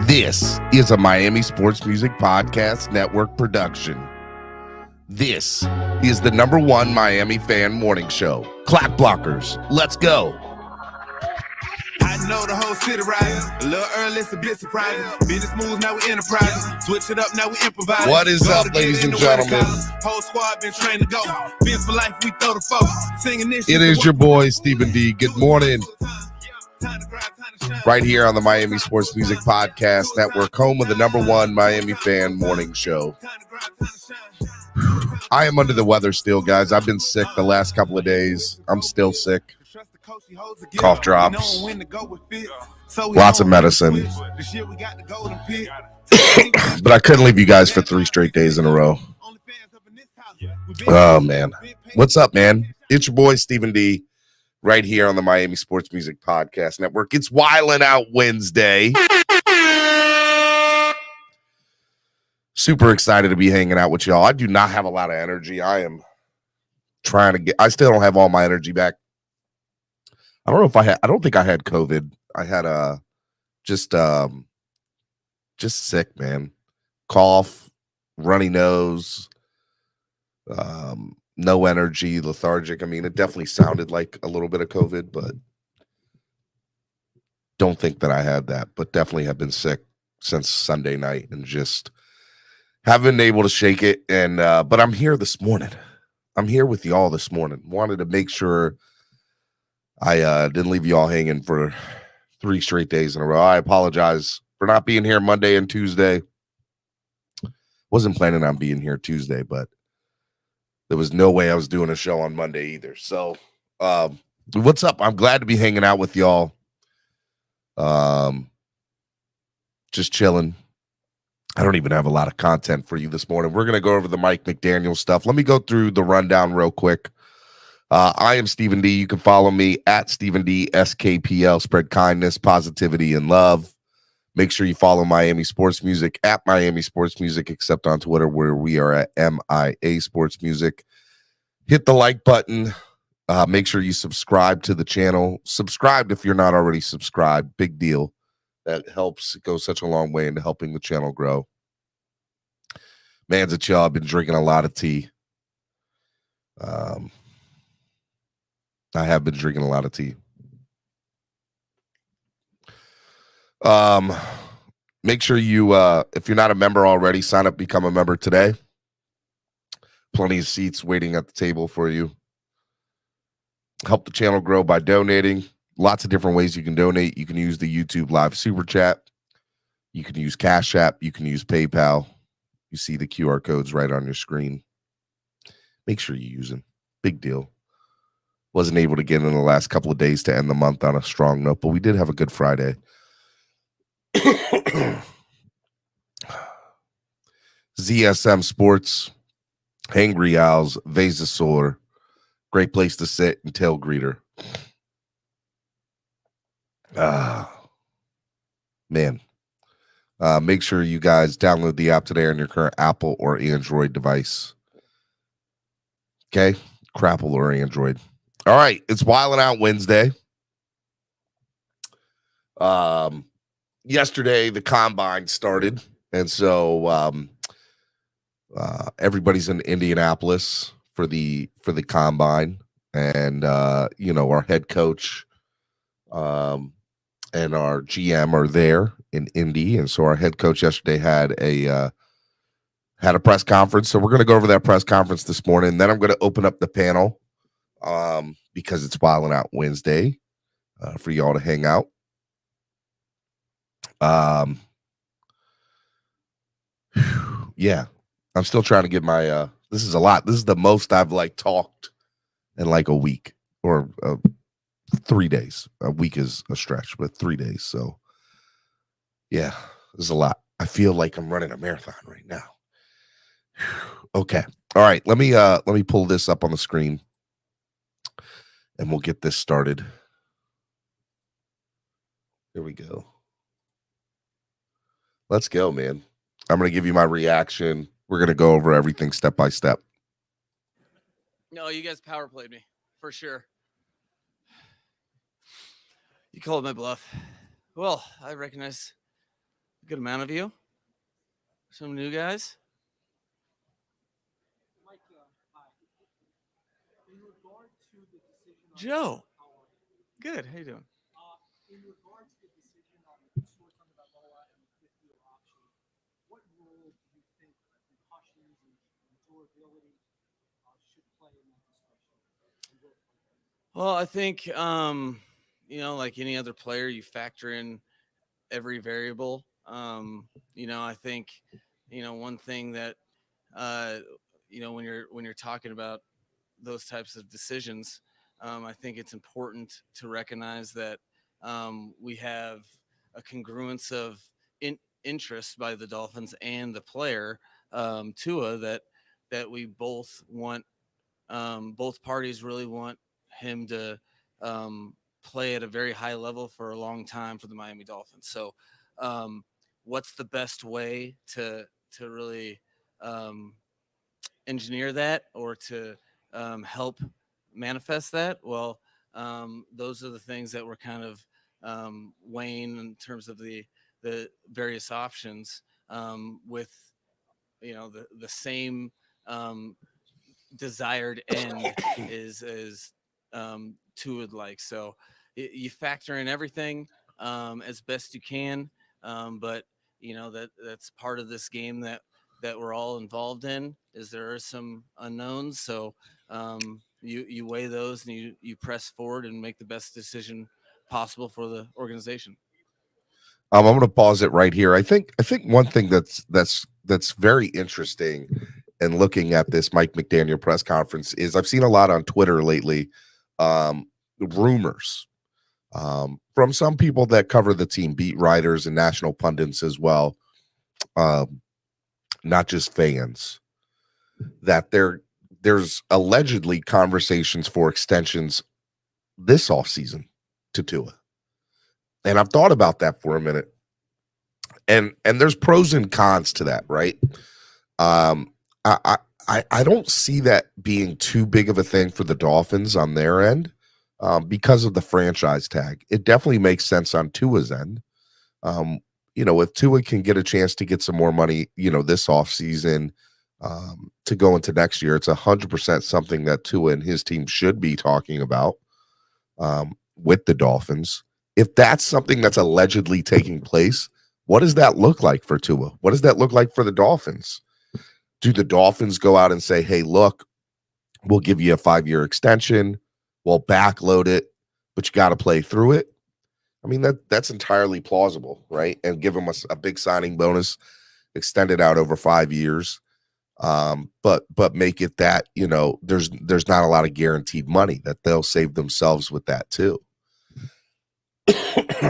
This is a Miami Sports Music Podcast Network production. This is the #1 Miami fan morning show. Clock blockers, let's go. I know the whole city riding. A little early, it's a bit surprising. Business moves, now we enterprising. Switch it up, now we improvise. What is up, ladies and gentlemen? Whole squad been trained to go. Biz for life, we throw the folk. Singing this. It is your boy, Stephen D. Good morning. Right here on the Miami Sports Music Podcast Network, home of the #1 Miami fan morning show. I am under the weather still, guys. I've been sick the last couple of days. I'm still sick. Cough drops. Lots of medicine. But I couldn't leave you guys for 3 straight days in a row. Oh, man. What's up, man? It's your boy, Stephen D. Right here on the Miami Sports Music Podcast Network. It's Wildin' Out Wednesday. Super excited to be hanging out with y'all. I do not have a lot of energy. I am trying to I still don't have all my energy back. I don't think I had COVID. I had just sick, man. Cough, runny nose, no energy, lethargic. I mean, it definitely sounded like a little bit of COVID, but don't think that I had that. But definitely have been sick since Sunday night and just haven't been able to shake it. And but I'm here this morning. I'm here with y'all this morning. Wanted to make sure I didn't leave y'all hanging for 3 straight days in a row. I apologize for not being here Monday and Tuesday. Wasn't planning on being here Tuesday, but there was no way I was doing a show on Monday either. So, what's up? I'm glad to be hanging out with y'all. Just chilling. I don't even have a lot of content for you this morning. We're going to go over the Mike McDaniel stuff. Let me go through the rundown real quick. I am Stephen D. You can follow me at Stephen D. SKPL. Spread kindness, positivity, and love. Make sure you follow Miami Sports Music at Miami Sports Music, except on Twitter where we are at MIA Sports Music. Hit the like button. Make sure you subscribe to the channel. Subscribe if you're not already subscribed. Big deal. That helps. It goes such a long way into helping the channel grow. Man's a chill. I've been drinking a lot of tea. I have been drinking a lot of tea. Make sure you, if you're not a member already, sign up, become a member today. Plenty of seats waiting at the table for you. Help the channel grow by donating. Lots of different ways you can donate. You can use the YouTube Live Super Chat. You can use Cash App. You can use PayPal. You see the QR codes right on your screen. Make sure you use them. Big deal. Wasn't able to get in the last couple of days to end the month on a strong note, but we did have a good Friday. ZSM Sports, Hangry Owls, Vasasaur, great place to sit and tail greeter. Man. Make sure you guys download the app today on your current Apple or Android device. Okay? Crapple or Android. All right, it's Wildin' Out Wednesday. Yesterday, the Combaine started, and so everybody's in Indianapolis for the Combaine, and our head coach and our GM are there in Indy, and so our head coach yesterday had a press conference. So we're going to go over that press conference this morning. Then I'm going to open up the panel because it's Wildin' Out Wednesday for y'all to hang out. Yeah, I'm still trying to get my this is a lot. This is the most I've talked in a week or 3 days. A week is a stretch, but 3 days. So yeah, this is a lot. I feel like I'm running a marathon right now. Okay. All right, let me pull this up on the screen and we'll get this started. Here we go. Let's go, man. I'm going to give you my reaction. We're going to go over everything step by step. No, you guys power played me for sure. You called my bluff. Well, I recognize good amount of you. Some new guys. Joe. Good. How you doing? In regard to the decision on Tua Tagovailoa and the fifth-year option, what role do you think concussions and durability should play in that discussion? Well, I think like any other player, you factor in every variable. I think one thing that when you're talking about those types of decisions, I think it's important to recognize that we have a congruence of interest by the Dolphins and the player Tua that we both want. Both parties really want him to play at a very high level for a long time for the Miami Dolphins. So, what's the best way to really engineer that or to help manifest that? Well, those are the things that we're kind of weighing in terms of the various options with the same desired end is Tua would like. So you factor in everything as best you can, but that's part of this game that we're all involved in. Is there are some unknowns, so you weigh those and you press forward and make the best decision possible for the organization. I'm going to pause it right here. I think one thing that's very interesting in looking at this Mike McDaniel press conference is I've seen a lot on Twitter lately, rumors from some people that cover the team, beat writers and national pundits as well, not just fans, that there's allegedly conversations for extensions this offseason to Tua. And I've thought about that for a minute. And there's pros and cons to that, right? I don't see that being too big of a thing for the Dolphins on their end because of the franchise tag. It definitely makes sense on Tua's end. If Tua can get a chance to get some more money, this offseason to go into next year, it's 100% something that Tua and his team should be talking about with the Dolphins. If that's something that's allegedly taking place, what does that look like for Tua? What does that look like for the Dolphins? Do the Dolphins go out and say, hey, look, we'll give you a 5-year extension, we'll backload it, but you got to play through it? I mean, that's entirely plausible, right? And give them a big signing bonus, extend it out over 5 years, but make it that, there's not a lot of guaranteed money, that they'll save themselves with that too.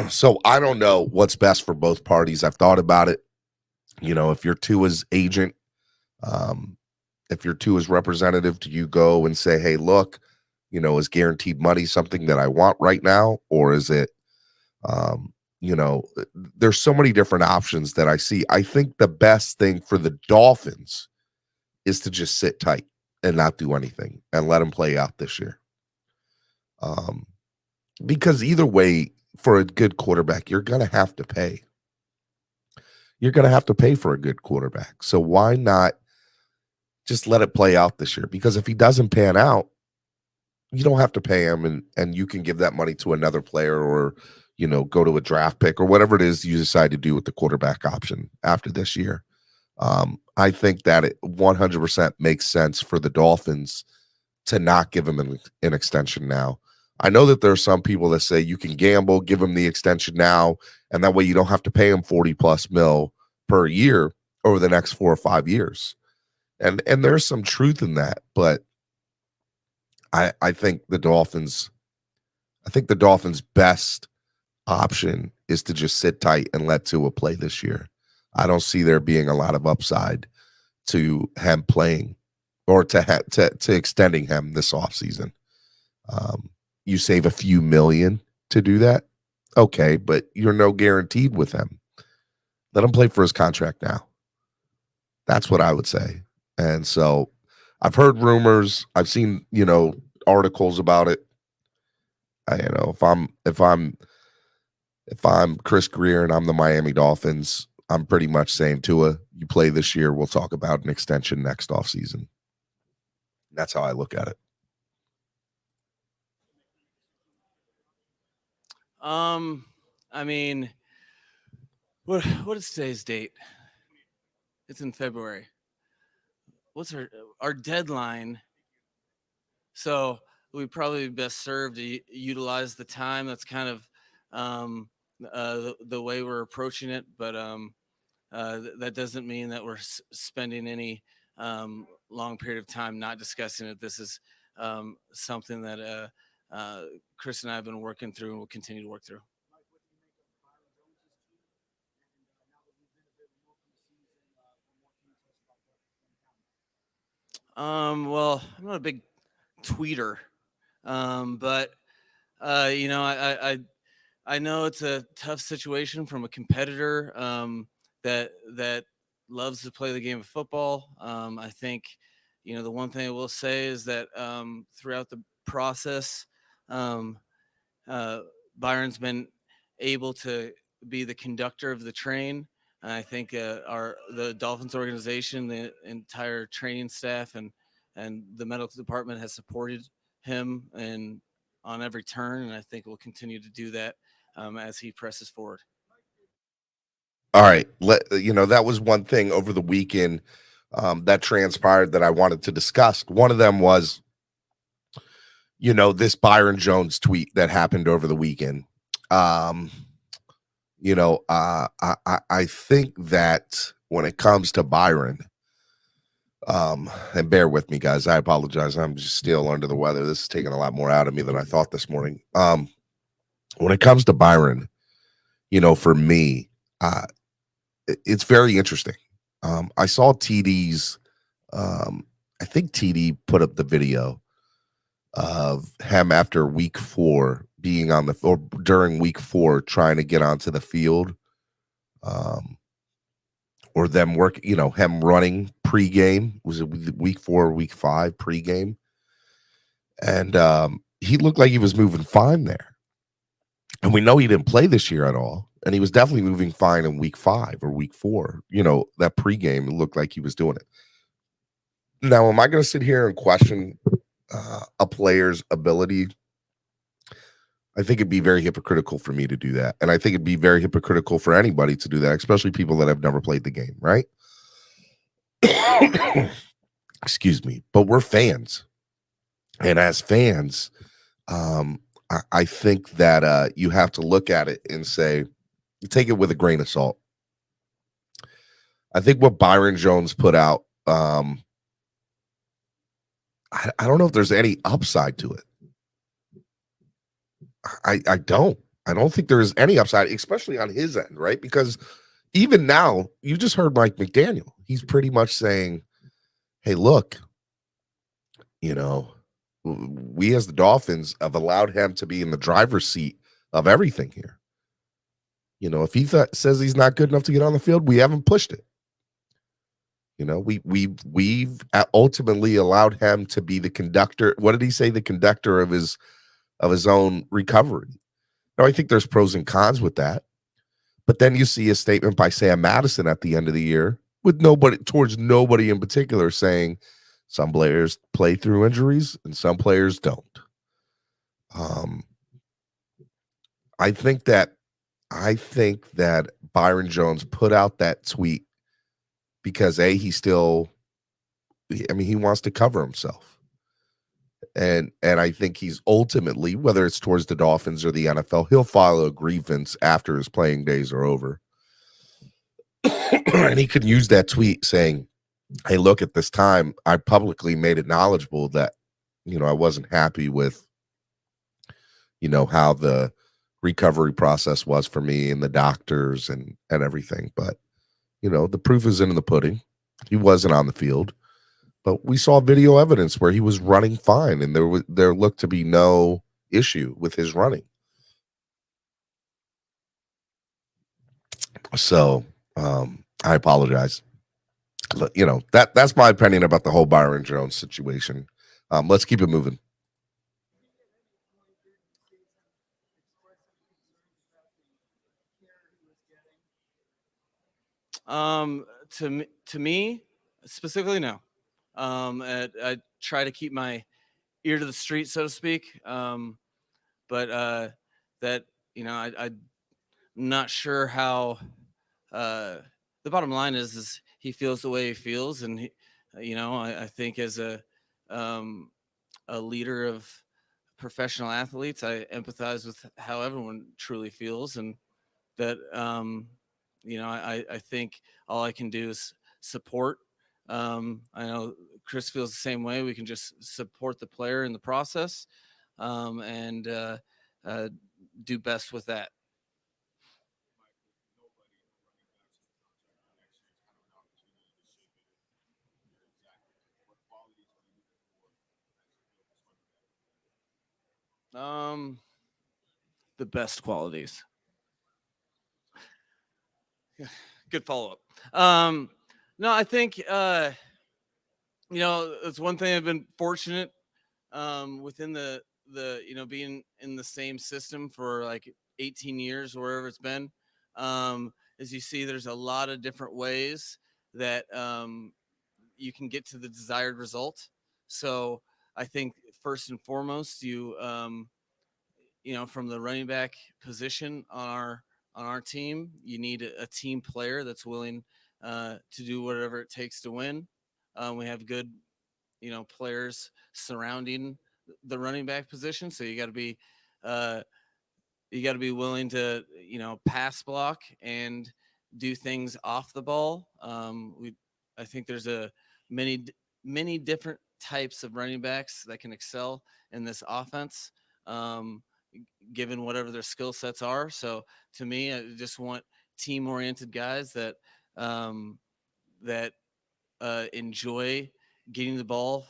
So I don't know what's best for both parties. I've thought about it. If you're Tua's agent, if you're Tua's representative, do you go and say, hey, look, is guaranteed money something that I want right now? Or is it, there's so many different options that I see. I think the best thing for the Dolphins is to just sit tight and not do anything and let them play out this year. Because either way, for a good quarterback, you're going to have to pay. You're going to have to pay for a good quarterback. So why not just let it play out this year? Because if he doesn't pan out, you don't have to pay him, and you can give that money to another player or, go to a draft pick or whatever it is you decide to do with the quarterback option after this year. I think that it 100% makes sense for the Dolphins to not give him an extension now. I know that there are some people that say you can gamble, give him the extension now, and that way you don't have to pay him $40+ million per year over the next 4 or 5 years. And there's some truth in that, but I think the Dolphins' best option is to just sit tight and let Tua play this year. I don't see there being a lot of upside to him playing or to extending him this offseason. You save a few million to do that. Okay, but you're no guaranteed with him. Let him play for his contract now. That's what I would say. And so I've heard rumors. I've seen, articles about it. If I'm Chris Greer and I'm the Miami Dolphins, I'm pretty much saying, Tua, you play this year, we'll talk about an extension next offseason. That's how I look at it. I mean, what is today's date? It's in February. What's our deadline? So we probably best served to utilize the time. That's kind of the way we're approaching it, but that doesn't mean that we're spending any long period of time not discussing it. This is something that Chris and I have been working through and will continue to work through. Well, I'm not a big tweeter, but you know, I know it's a tough situation from a competitor that loves to play the game of football. I think, you know, the one thing I will say is that throughout the process, Byron's been able to be the conductor of the train. And I think the Dolphins organization, the entire training staff, and the medical department has supported him and on every turn, and I think we'll continue to do that as he presses forward. All right, that was one thing over the weekend that transpired that I wanted to discuss. One of them was, this Byron Jones tweet that happened over the weekend. I think that when it comes to Byron, and bear with me, guys, I apologize. I'm just still under the weather. This is taking a lot more out of me than I thought this morning. When it comes to Byron, for me, it's very interesting. I saw TD's, I think TD put up the video of him after week 4 being or during week 4 trying to get onto the field, or them him running pregame. Was it week 4 or week 5 pregame? And he looked like he was moving fine there. And we know he didn't play this year at all. And he was definitely moving fine in week 5 or week 4. That pregame, it looked like he was doing it. Now, am I going to sit here and question a player's ability? I think it'd be very hypocritical for me to do that. And I think it'd be very hypocritical for anybody to do that, especially people that have never played the game, right? Excuse me. But we're fans. And as fans, I think that you have to look at it and say, take it with a grain of salt. I think what Byron Jones put out, I don't know if there's any upside to it. I don't think there is any upside, especially on his end, right? Because even now, you just heard Mike McDaniel. He's pretty much saying, hey, look, we as the Dolphins have allowed him to be in the driver's seat of everything here. If he says he's not good enough to get on the field, we haven't pushed it. We've ultimately allowed him to be the conductor. What did he say? The conductor of his own recovery. Now, I think there's pros and cons with that. But then you see a statement by Sam Madison at the end of the year with nobody in particular, saying some players play through injuries and some players don't. I think that Byron Jones put out that tweet because he wants to cover himself. And I think he's ultimately, whether it's towards the Dolphins or the NFL, he'll file a grievance after his playing days are over. And he could use that tweet saying, hey, look, at this time, I publicly made it knowledgeable that, I wasn't happy with, how the recovery process was for me and the doctors and everything. But, the proof is in the pudding. He wasn't on the field. But we saw video evidence where he was running fine, and there looked to be no issue with his running. So I apologize. But, that's my opinion about the whole Byron Jones situation. Let's keep it moving. To me specifically, no. I try to keep my ear to the street, so to speak. But that I'm not sure how. The bottom line is he feels the way he feels, and I think as a leader of professional athletes, I empathize with how everyone truly feels, and that I think all I can do is support. I know Chris feels the same way. We can just support the player in the process, and do best with that. The best qualities. Good follow up. No, I think it's one thing I've been fortunate within the being in the same system for like 18 years or wherever it's been. As you see, there's a lot of different ways that you can get to the desired result. So I think first and foremost, from the running back position on our team, you need a team player that's willing to do whatever it takes to win. We have good, players surrounding the running back position, so you got to be willing to, pass block and do things off the ball. I think there's many different types of running backs that can excel in this offense. Given whatever their skill sets are. So to me, I just want team-oriented guys that enjoy getting the ball,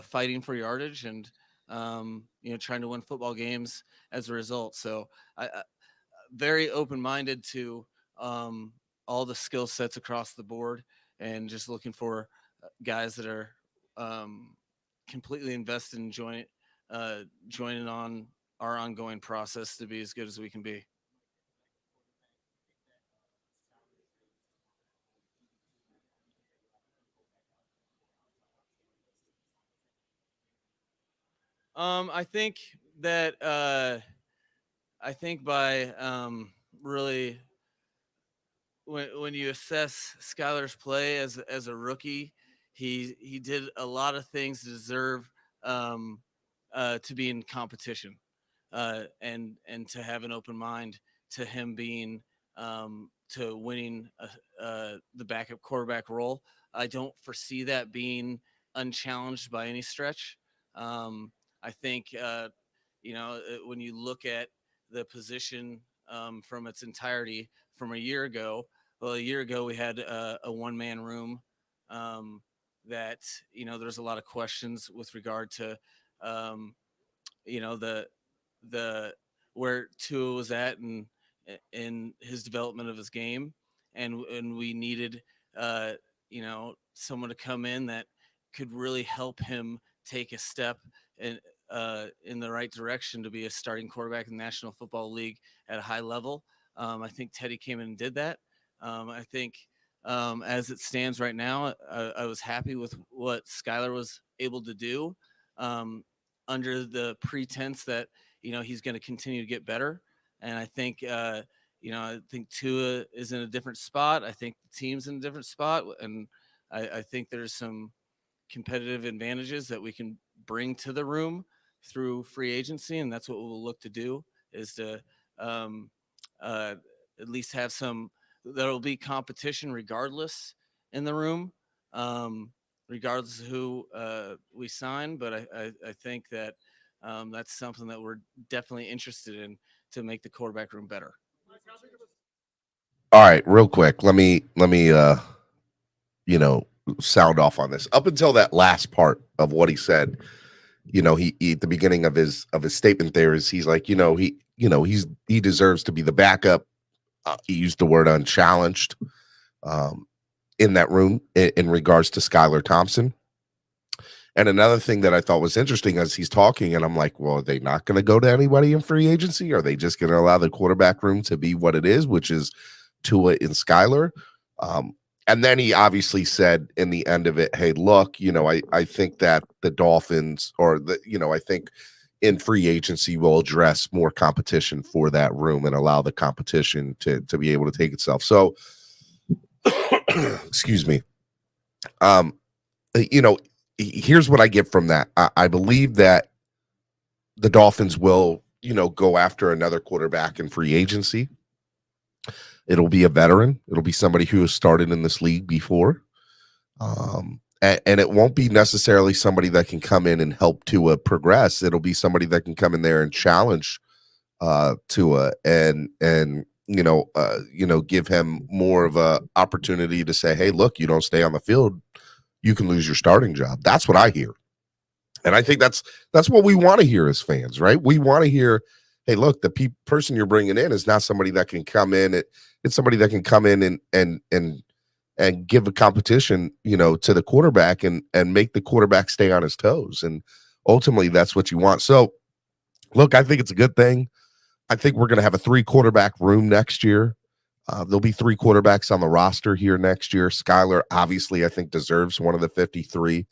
fighting for yardage, and trying to win football games as a result. So I very open-minded to all the skill sets across the board, and just looking for guys that are completely invested in joining on our ongoing process to be as good as we can be. I think that by really when you assess Skylar's play as a rookie, he did a lot of things to deserve to be in competition, and to have an open mind to him being to winning the backup quarterback role. I don't foresee that being unchallenged by any stretch. I think when you look at the position from its entirety from a year ago. Well, a year ago we had a one-man room that there's a lot of questions with regard to the where Tua was at and in his development of his game, and we needed someone to come in that could really help him take a step in the right direction to be a starting quarterback in the National Football League at a high level. I think Teddy came in and did that. I think as it stands right now, I was happy with what Skylar was able to do under the pretense that he's going to continue to get better. And I think I think Tua is in a different spot. I think the team's in a different spot, and I think there's some competitive advantages that we can bring to the room through free agency, and that's what we'll look to do, is to at least have some. There'll be competition regardless in the room, regardless of who we sign. But I think that that's something that we're definitely interested in to make the quarterback room better. All right, real quick. Let me sound off on this. Up until that last part of what he said, he at the beginning of his statement there is he's like, he deserves to be the backup. He used the word unchallenged in that room in regards to Skylar Thompson. And another thing that I thought was interesting as he's talking, and I'm like, well, are they not going to go to anybody in free agency? Are they just going to allow the quarterback room to be what it is, which is Tua and Skylar? And then he obviously said in the end of it, hey, look, I think that the Dolphins I think in free agency will address more competition for that room and allow the competition to be able to take itself. So, excuse me. Um, here's what I get from that. I believe that the Dolphins will, go after another quarterback in free agency. It'll be a veteran. It'll be somebody who has started in this league before. And it won't be necessarily somebody that can come in and help Tua progress. It'll be somebody that can come in there and challenge Tua and give him more of a opportunity to say, hey, look, you don't stay on the field, you can lose your starting job. That's what I hear. And I think that's what we want to hear as fans, right? We want to hear, hey, look, the person you're bringing in is not somebody that can come in. It's somebody that can come in and give a competition, to the quarterback and make the quarterback stay on his toes. And ultimately, that's what you want. So, look, I think it's a good thing. I think we're going to have a 3-quarterback room next year. There'll be 3 quarterbacks on the roster here next year. Skyler, obviously, I think deserves one of the 53.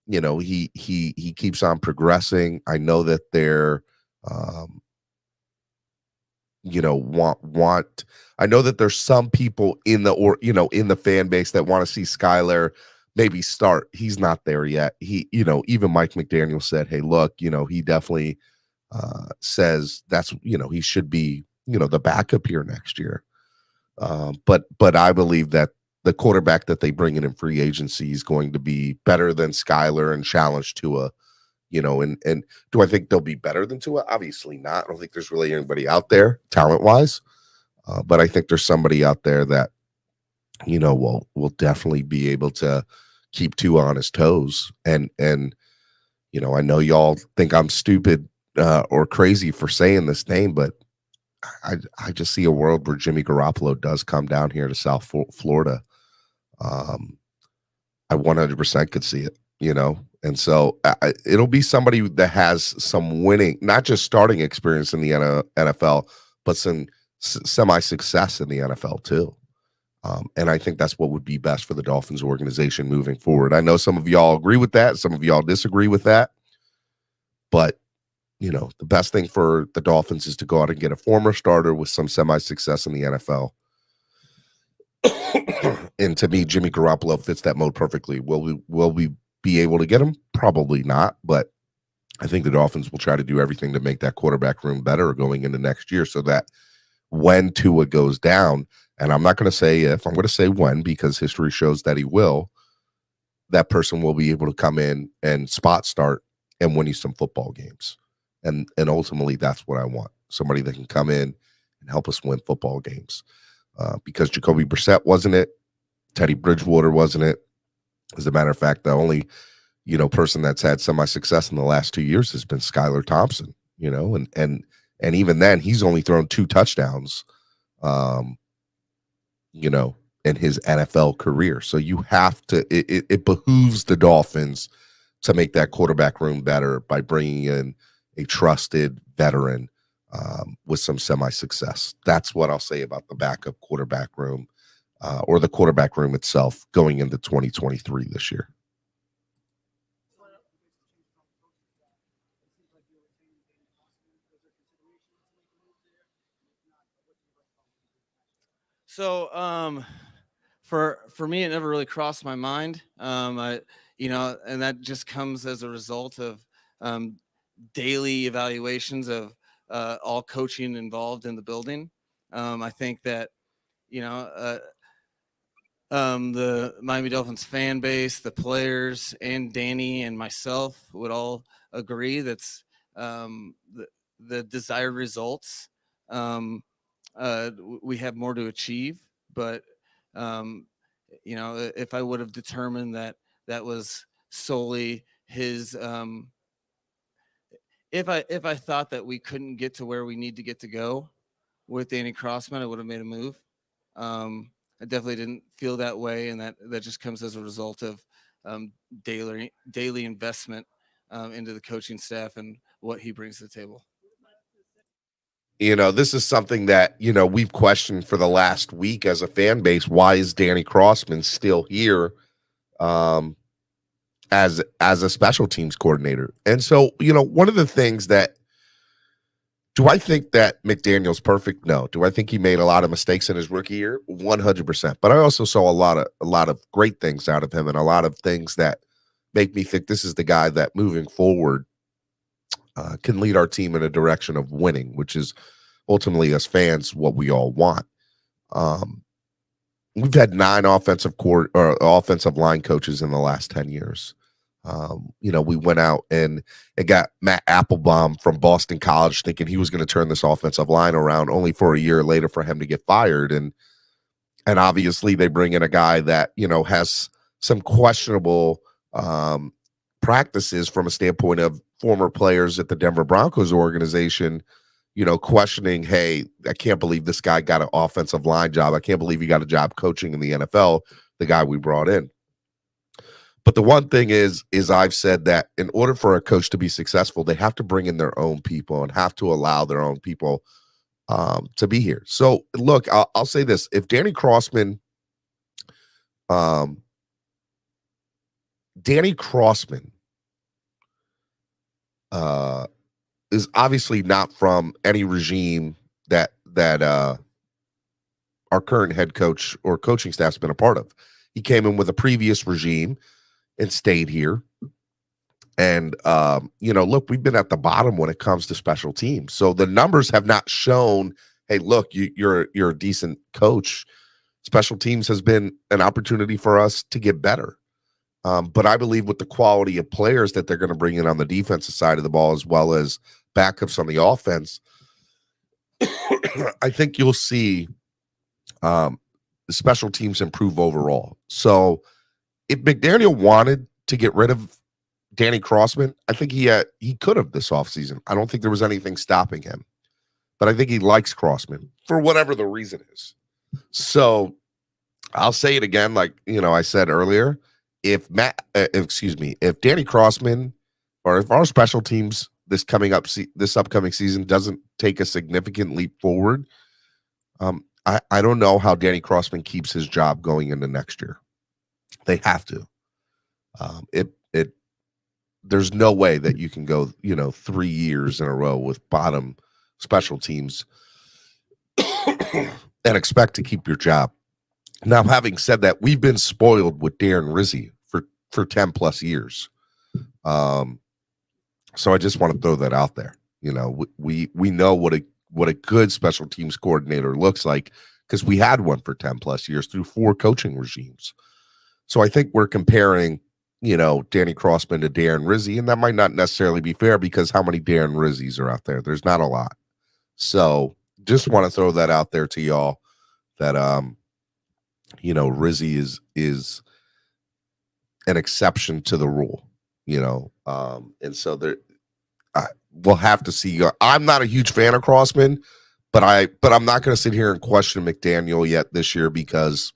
He keeps on progressing. I know that they're, I know that there's some people in the fan base that want to see Skyler maybe start. He's not there yet. Even Mike McDaniel said, hey, look, he definitely says that's, he should be, the backup here next year. But I believe that the quarterback that they bring in free agency is going to be better than Skyler and challenge Tua, and do I think they'll be better than Tua? Obviously not. I don't think there's really anybody out there talent-wise, but I think there's somebody out there that, will definitely be able to keep Tua on his toes. And I know y'all think I'm stupid or crazy for saying this name, but I just see a world where Jimmy Garoppolo does come down here to South Florida. I 100% could see it, and so it'll be somebody that has some winning, not just starting experience in the NFL, but some semi-success in the NFL too. And I think that's what would be best for the Dolphins organization moving forward. I know some of y'all agree with that. Some of y'all disagree with that. But, the best thing for the Dolphins is to go out and get a former starter with some semi-success in the NFL. And to me, Jimmy Garoppolo fits that mode perfectly. Will we be able to get him? Probably not, but I think the Dolphins will try to do everything to make that quarterback room better going into next year so that when Tua goes down, and I'm not going to say if, I'm going to say when, because history shows that he will, that person will be able to come in and spot start and win you some football games. And ultimately, that's what I want. Somebody that can come in and help us win football games. Because Jacoby Brissett wasn't it. Teddy Bridgewater wasn't it. As a matter of fact, the only, person that's had semi-success in the last 2 years has been Skylar Thompson, and even then he's only thrown 2 touchdowns, in his NFL career. So you have to, it behooves the Dolphins to make that quarterback room better by bringing in a trusted veteran with some semi-success. That's what I'll say about the backup quarterback room or the quarterback room itself going into 2023 this year. So, for me, it never really crossed my mind. And that just comes as a result of daily evaluations of all coaching involved in the building. I think that, the Miami Dolphins fan base, the players, and Danny and myself would all agree that's the desired results. We have more to achieve, but if I would have determined that that was solely his, if I thought that we couldn't get to where we need to get to go with Danny Crossman, I would have made a move. I definitely didn't feel that way, and that just comes as a result of daily investment into the coaching staff and what he brings to the table. this is something that, we've questioned for the last week as a fan base. Why is Danny Crossman still here as a special teams coordinator? And so, one of the things that, do I think that McDaniel's perfect? No. Do I think he made a lot of mistakes in his rookie year? 100%. But I also saw a lot of great things out of him, and a lot of things that make me think this is the guy that moving forward can lead our team in a direction of winning, which is ultimately, as fans, what we all want. We've had 9 offensive line coaches in the last 10 years. We went out and got Matt Applebaum from Boston College, thinking he was going to turn this offensive line around, only for a year later for him to get fired. And obviously they bring in a guy that, has some questionable practices from a standpoint of former players at the Denver Broncos organization, questioning, hey, I can't believe this guy got an offensive line job. I can't believe he got a job coaching in the NFL, the guy we brought in. But the one thing is I've said that in order for a coach to be successful, they have to bring in their own people and have to allow their own people to be here. So, look, I'll say this. If Danny Crossman is obviously not from any regime that our current head coach or coaching staff's been a part of. He came in with a previous regime and stayed here. And, look, we've been at the bottom when it comes to special teams. So the numbers have not shown, hey, look, you're a decent coach. Special teams has been an opportunity for us to get better. But I believe with the quality of players that they're going to bring in on the defensive side of the ball, as well as backups on the offense, I think you'll see the special teams improve overall. So if McDaniel wanted to get rid of Danny Crossman, I think he could have this offseason. I don't think there was anything stopping him. But I think he likes Crossman for whatever the reason is. So I'll say it again, like I said earlier. If Danny Crossman, or if our special teams this upcoming season doesn't take a significant leap forward, I don't know how Danny Crossman keeps his job going into next year. They have to. There's no way that you can go 3 years in a row with bottom special teams and expect to keep your job. Now, having said that, we've been spoiled with Darren Rizzi for 10 plus years. So I just want to throw that out there. We know what a good special teams coordinator looks like, because we had one for 10 plus years through 4 coaching regimes. So I think we're comparing, Danny Crossman to Darren Rizzi, and that might not necessarily be fair, because how many Darren Rizzis are out there? There's not a lot. So just want to throw that out there to y'all that, Rizzi is an exception to the rule, and so we'll have to see. I'm not a huge fan of Crossman, but I'm not going to sit here and question McDaniel yet this year, because,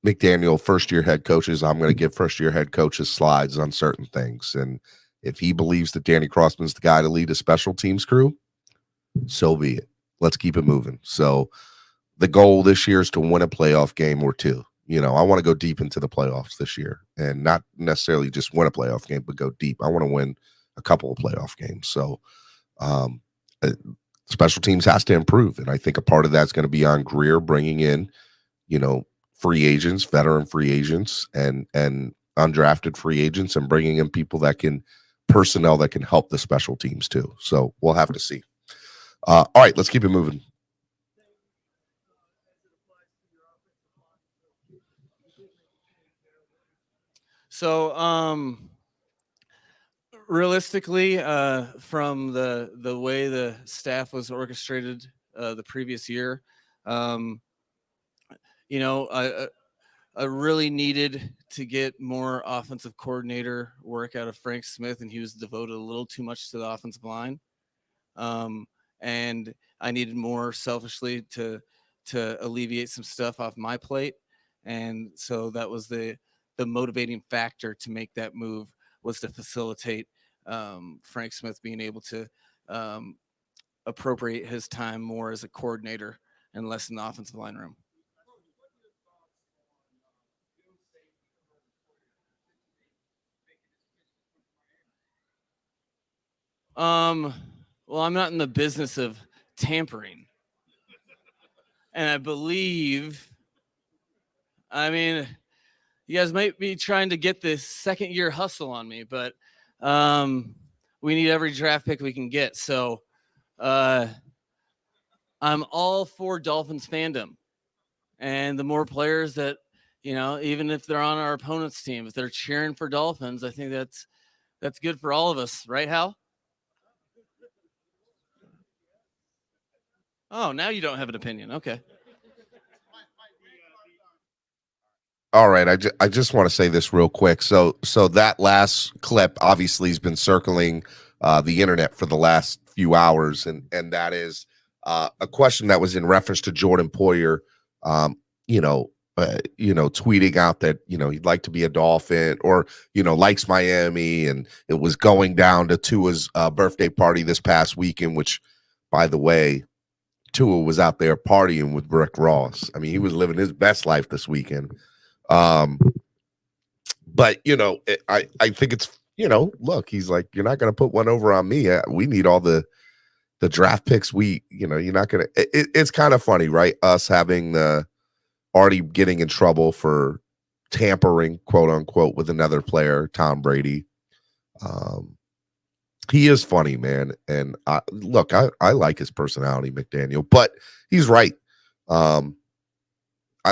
McDaniel, first-year head coaches, I'm going to give first-year head coaches slides on certain things. And if he believes that Danny Crossman's the guy to lead a special teams crew, so be it. Let's keep it moving. So the goal this year is to win a playoff game or 2. I want to go deep into the playoffs this year, and not necessarily just win a playoff game, but go deep. I want to win a couple of playoff games. So special teams has to improve. And I think a part of that's going to be on Greer bringing in, free agents, veteran free agents, and undrafted free agents, and bringing in personnel that can help the special teams too. So we'll have to see. All right, let's keep it moving. So, realistically, from the way the staff was orchestrated the previous year, I really needed to get more offensive coordinator work out of Frank Smith, and he was devoted a little too much to the offensive line. And I needed more selfishly to alleviate some stuff off my plate. And so that was the motivating factor to make that move, was to facilitate Frank Smith being able to appropriate his time more as a coordinator and less in the offensive line room. Well, I'm not in the business of tampering. And I believe, I mean, you guys might be trying to get this second year hustle on me, but we need every draft pick we can get. So I'm all for Dolphins fandom. And the more players that, even if they're on our opponent's team, if they're cheering for Dolphins, I think that's good for all of us. Right, Hal? Oh, now you don't have an opinion. Okay. All right, I just want to say this real quick. So that last clip obviously has been circling the internet for the last few hours, and that is a question that was in reference to Jordan Poyer, tweeting out that he'd like to be a Dolphin or likes Miami, and it was going down to Tua's birthday party this past weekend, which, by the way, Tua was out there partying with Rick Ross. I mean, he was living his best life this weekend. But I think it's look, he's like, you're not going to put one over on me. We need all the draft picks. You're not going to. It's kind of funny, right? Us having already getting in trouble for tampering, quote unquote, with another player, Tom Brady. He is funny, man, and I like his personality, McDaniel, but he's right. I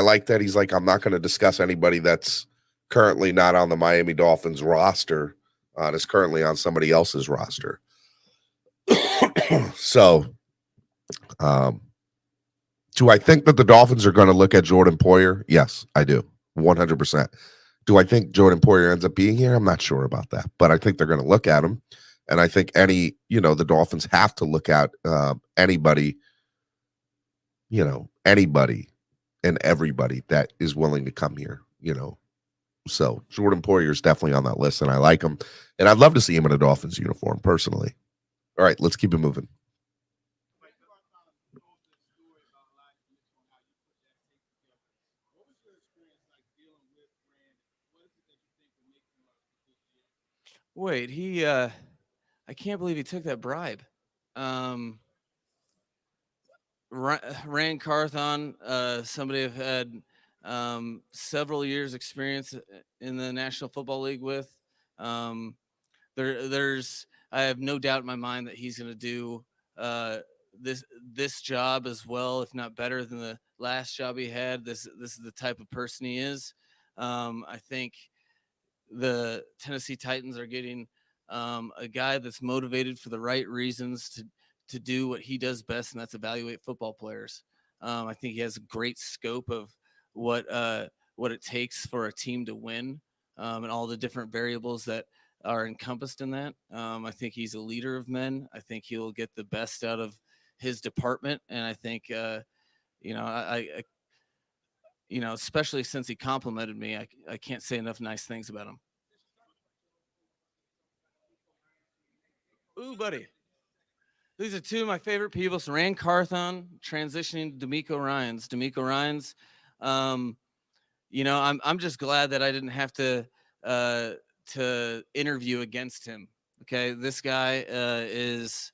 like that he's like, I'm not going to discuss anybody that's currently not on the Miami Dolphins roster. That's currently on somebody else's roster. So, do I think that the Dolphins are going to look at Jordan Poyer? Yes, I do. 100%. Do I think Jordan Poyer ends up being here? I'm not sure about that, but I think they're going to look at him. And I think the Dolphins have to look at anybody and everybody that is willing to come here, So Jordan Poyer is definitely on that list, and I like him. And I'd love to see him in a Dolphins uniform, personally. All right, let's keep it moving. Wait, I can't believe he took that bribe. Rand Carthon, somebody I've had several years experience in the National Football League with. I have no doubt in my mind that he's going to do this job as well, if not better than the last job he had. This is the type of person he is. I think the Tennessee Titans are getting a guy that's motivated for the right reasons to do what he does best, and that's evaluate football players. I think he has a great scope of what it takes for a team to win, and all the different variables that are encompassed in that. I think he's a leader of men. I think he'll get the best out of his department, and I think especially since he complimented me, I can't say enough nice things about him. Ooh, buddy. These are two of my favorite people. So Rand Carthon transitioning to D'Amico Ryans. D'Amico Ryans, I'm just glad that I didn't have to interview against him. Okay, this guy is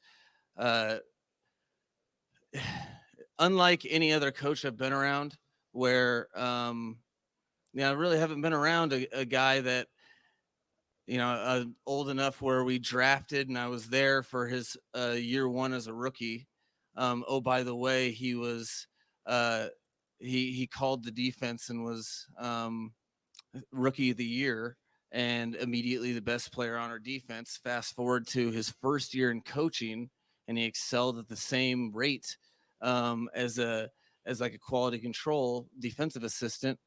unlike any other coach I've been around, where I really haven't been around a guy that old enough where we drafted and I was there for his year one as a rookie. Oh, by the way, he was he called the defense and was rookie of the year and immediately the best player on our defense. Fast forward to his first year in coaching, and he excelled at the same rate as like a quality control defensive assistant,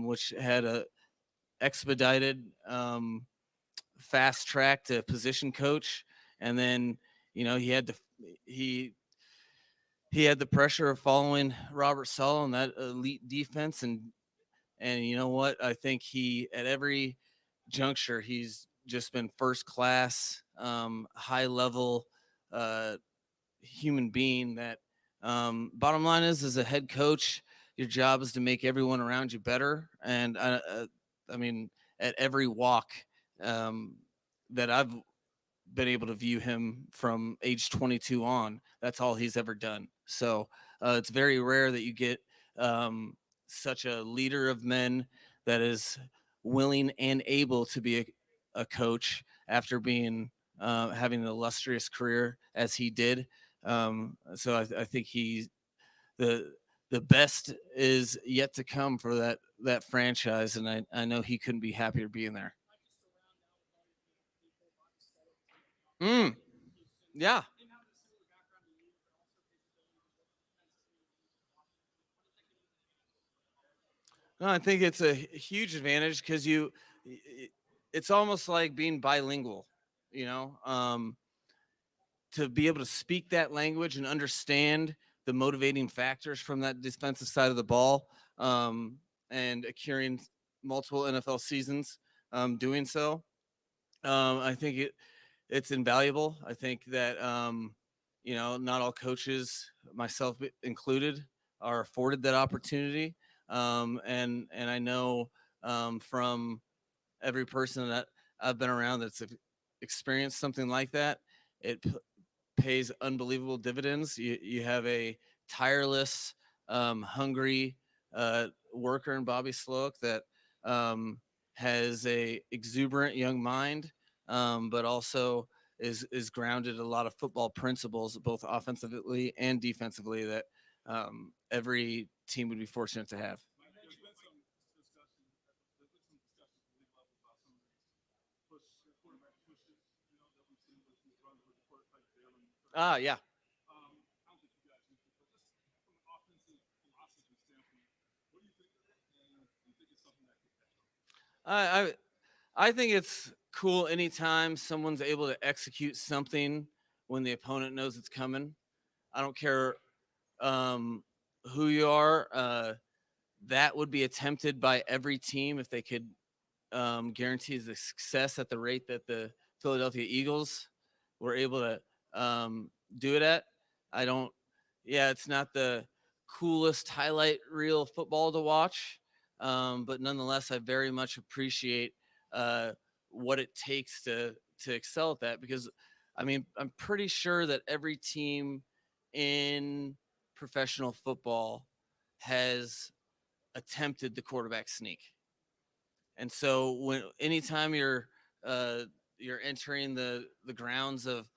which had a expedited fast track to position coach. And then he had the pressure of following Robert Saleh and that elite defense, and you know what, I think he at every juncture he's just been first class, high level human being that bottom line is, as a head coach, your job is to make everyone around you better. And I mean, at every walk that I've been able to view him from age 22 on, that's all he's ever done. So it's very rare that you get such a leader of men that is willing and able to be a coach after being having an illustrious career as he did. So I think the the best is yet to come for that franchise, and I know he couldn't be happier being there. Mm, yeah. No, I think it's a huge advantage because it's almost like being bilingual, you know, to be able to speak that language and understand the motivating factors from that defensive side of the ball, and accruing multiple NFL seasons doing so. I think it's invaluable. I think that not all coaches, myself included, are afforded that opportunity. And I know from every person that I've been around that's experienced something like that, it pays unbelievable dividends. You have a tireless, hungry worker in Bobby Sloak that has a exuberant young mind, but also is grounded in a lot of football principles, both offensively and defensively, that every team would be fortunate to have. Yeah. I I I think it's cool anytime someone's able to execute something when the opponent knows it's coming. I don't care um, who you are. That would be attempted by every team if they could guarantee the success at the rate that the Philadelphia Eagles were able to do it at. I don't. Yeah, it's not the coolest highlight reel football to watch, but nonetheless, I very much appreciate uh, what it takes to excel at that. Because, I mean, I'm pretty sure that every team in professional football has attempted the quarterback sneak. And so when anytime you're entering the grounds of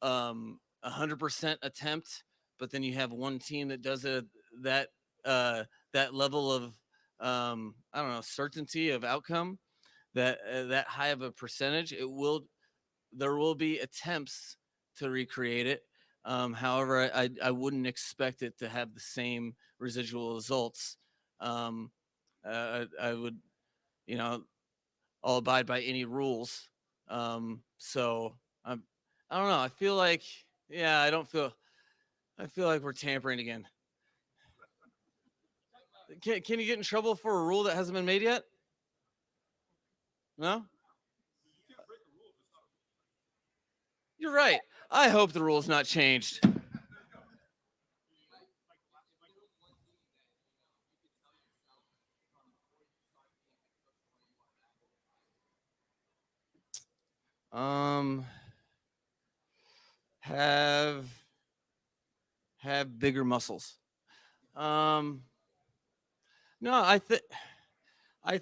100% attempt, but then you have one team that does that uh, that level of I don't know, certainty of outcome, that high of a percentage, there will be attempts to recreate it. However, I wouldn't expect it to have the same residual results. I would, you know, I'll abide by any rules. So I don't know. I feel like, yeah, I feel like we're tampering again. Can you get in trouble for a rule that hasn't been made yet? No? You're right. I hope the rule's not changed. Um, have bigger muscles. Um, no, I think I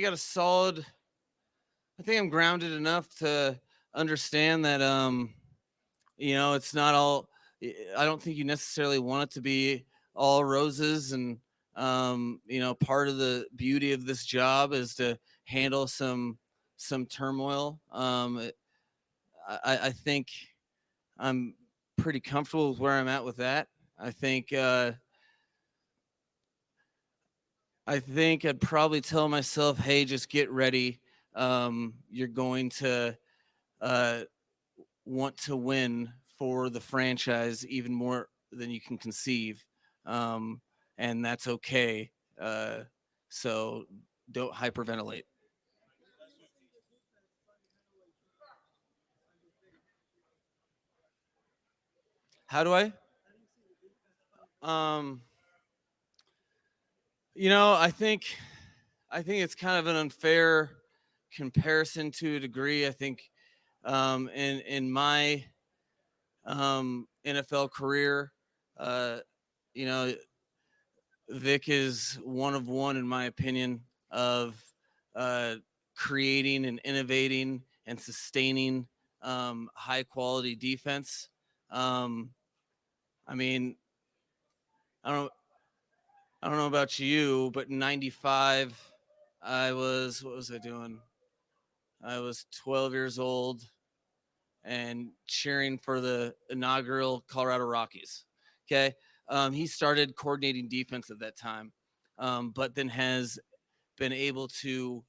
got a solid. I think I'm grounded enough to understand that it's not all. I don't think you necessarily want it to be all roses, and part of the beauty of this job is to handle some turmoil. I think I'm pretty comfortable with where I'm at with that. I think I'd probably tell myself, hey, just get ready. You're going to uh, want to win for the franchise even more than you can conceive. Um, and that's okay. So don't hyperventilate. How do I? I think it's kind of an unfair comparison to a degree. I think in my NFL career, you know, Vic is one of one, in my opinion, of creating and innovating and sustaining high quality defense. I mean, I don't know about you, but in '95, what was I doing? I was 12 years old and cheering for the inaugural Colorado Rockies. Okay. He started coordinating defense at that time, but then has been able to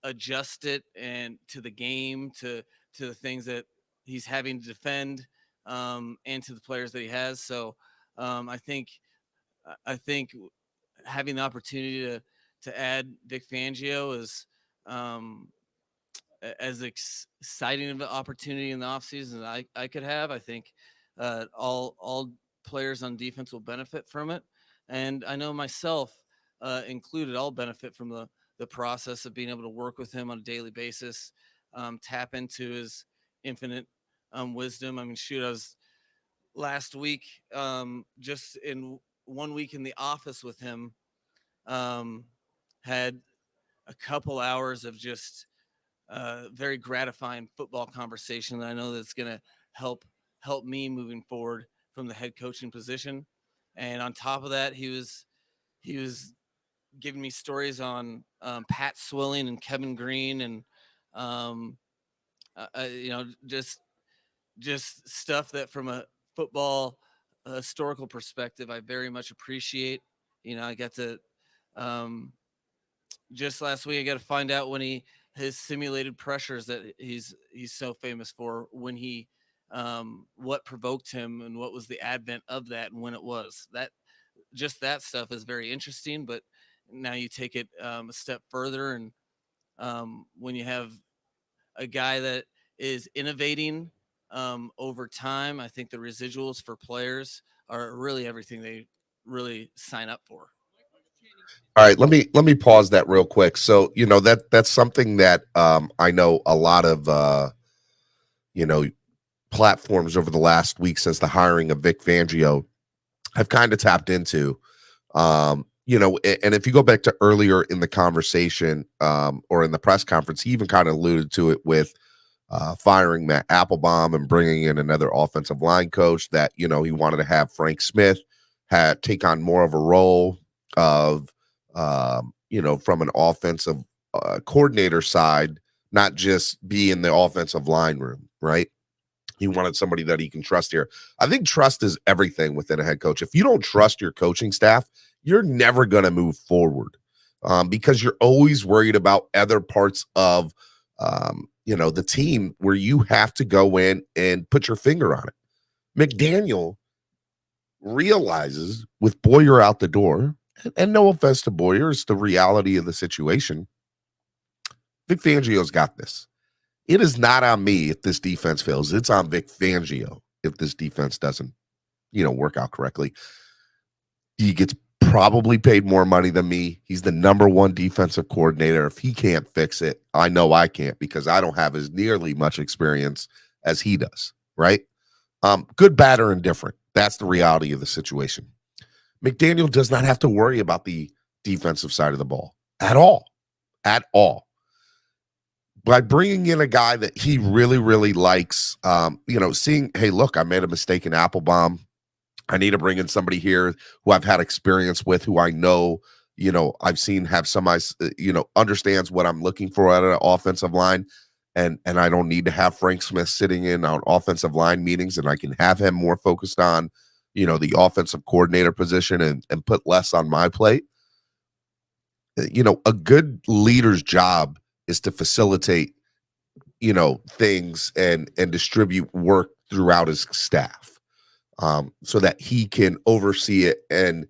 adjust it and to the game, to the things that he's having to defend, and to the players that he has. So I think having the opportunity to add Vic Fangio is as exciting of an opportunity in the offseason that I could have. I think all players on defense will benefit from it, and I know myself included, I'll benefit from the process of being able to work with him on a daily basis, tap into his infinite wisdom. I mean, shoot, I was last week just in 1 week in the office with him, had a couple hours of just very gratifying football conversation that I know that's going to help me moving forward from the head coaching position. And on top of that, he was giving me stories on Pat Swilling and Kevin Green, and just stuff that from a football historical perspective I very much appreciate. I got to just last week I got to find out when his simulated pressures that he's so famous for, when he what provoked him and what was the advent of that and when it was. That stuff is very interesting, but now you take it a step further, and when you have a guy that is innovating over time, I think the residuals for players are really everything they really sign up for. All right, let me pause that real quick. So, that's something that I know a lot of platforms over the last week since the hiring of Vic Fangio have kind of tapped into. And if you go back to earlier in the conversation or in the press conference, he even kind of alluded to it with firing Matt Applebaum and bringing in another offensive line coach, that, he wanted to have Frank Smith take on more of a role of, from an offensive coordinator side, not just be in the offensive line room, right? He wanted somebody that he can trust here. I think trust is everything within a head coach. If you don't trust your coaching staff, you're never going to move forward because you're always worried about other parts of, the team where you have to go in and put your finger on it. McDaniel realizes with Poyer out the door, and no offense to Poyer, it's the reality of the situation. Vic Fangio's got this. It is not on me if this defense fails. It's on Vic Fangio if this defense doesn't, work out correctly. He gets probably paid more money than me. He's the number one defensive coordinator. If he can't fix it, I know I can't, because I don't have as nearly much experience as he does, right? Good, bad, or indifferent. That's the reality of the situation. McDaniel does not have to worry about the defensive side of the ball at all. By bringing in a guy that he really, really likes, seeing, hey, look, I made a mistake in Applebaum. I need to bring in somebody here who I've had experience with, who I know, I've seen have somebody, understands what I'm looking for out of an offensive line. And I don't need to have Frank Smith sitting in on offensive line meetings, and I can have him more focused on, the offensive coordinator position and put less on my plate. A good leader's job is to facilitate, things and distribute work throughout his staff, so that he can oversee it and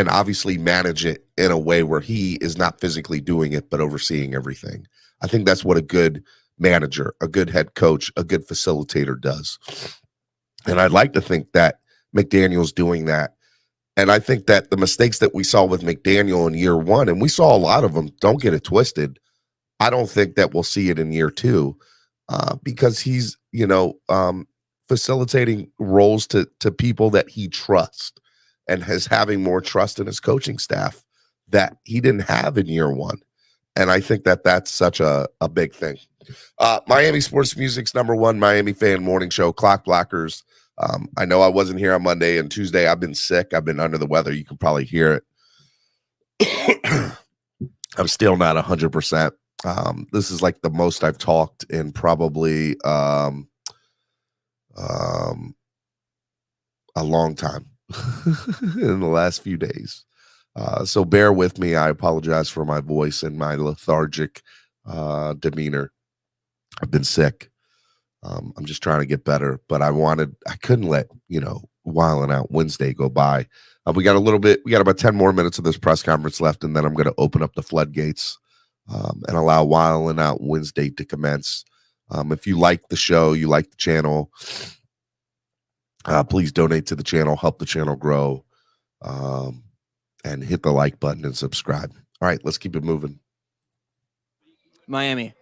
obviously manage it in a way where he is not physically doing it, but overseeing everything. I think that's what a good manager, a good head coach, a good facilitator does. And I'd like to think that McDaniel's doing that. And I think that the mistakes that we saw with McDaniel in year one, and we saw a lot of them, don't get it twisted. I don't think that we'll see it in year two, because he's, facilitating roles to people that he trusts and has having more trust in his coaching staff that he didn't have in year one. And I think that that's such a big thing. Miami Sports Music's number one Miami fan morning show, Clock Blockers. I know I wasn't here on Monday and Tuesday. I've been sick. I've been under the weather. You can probably hear it. I'm still not 100%. This is like the most I've talked in probably a long time in the last few days. So bear with me. I apologize for my voice and my lethargic demeanor. I've been sick. I'm just trying to get better, but I couldn't let, Wildin' Out Wednesday go by. We got about 10 more minutes of this press conference left, and then I'm going to open up the floodgates and allow Wildin' Out Wednesday to commence. If you like the show, you like the channel, please donate to the channel, help the channel grow, and hit the like button and subscribe. All right, let's keep it moving. Miami.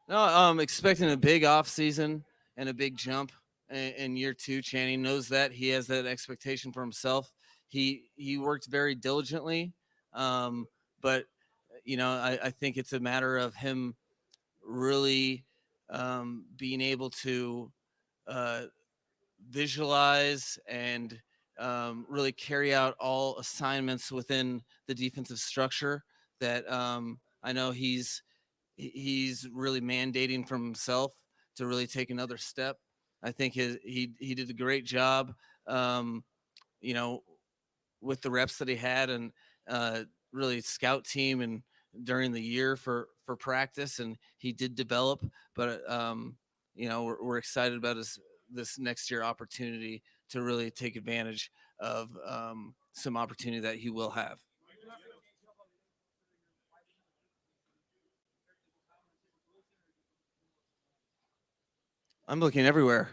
No, I'm expecting a big off season and a big jump in year two. Channing knows that. He has that expectation for himself. He worked very diligently, but I think it's a matter of him really being able to visualize and really carry out all assignments within the defensive structure that I know he's really mandating from himself to really take another step. I think he did a great job, you know, with the reps that he had and really scout team and during the year for practice, and he did develop. But we're excited about this next year opportunity to really take advantage of some opportunity that he will have. I'm looking everywhere.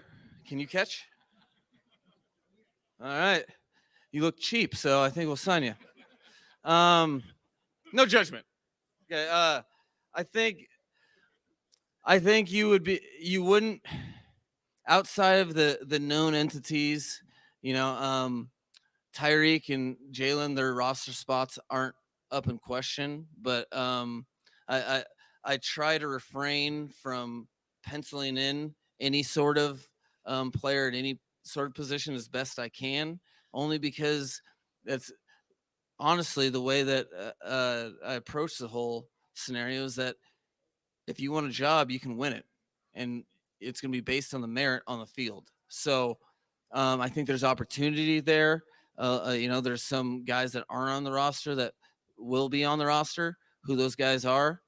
Can you catch? All right. You look cheap, so I think we'll sign you. No judgment. Okay. I think you wouldn't, outside of the known entities, Tyreek and Jalen, their roster spots aren't up in question, but I I try to refrain from penciling in any sort of player at any sort of position as best I can, only because that's honestly the way that I approach the whole scenario is that if you want a job, you can win it, and it's going to be based on the merit on the field. So I think there's opportunity there. There's some guys that aren't on the roster that will be on the roster. Who those guys are,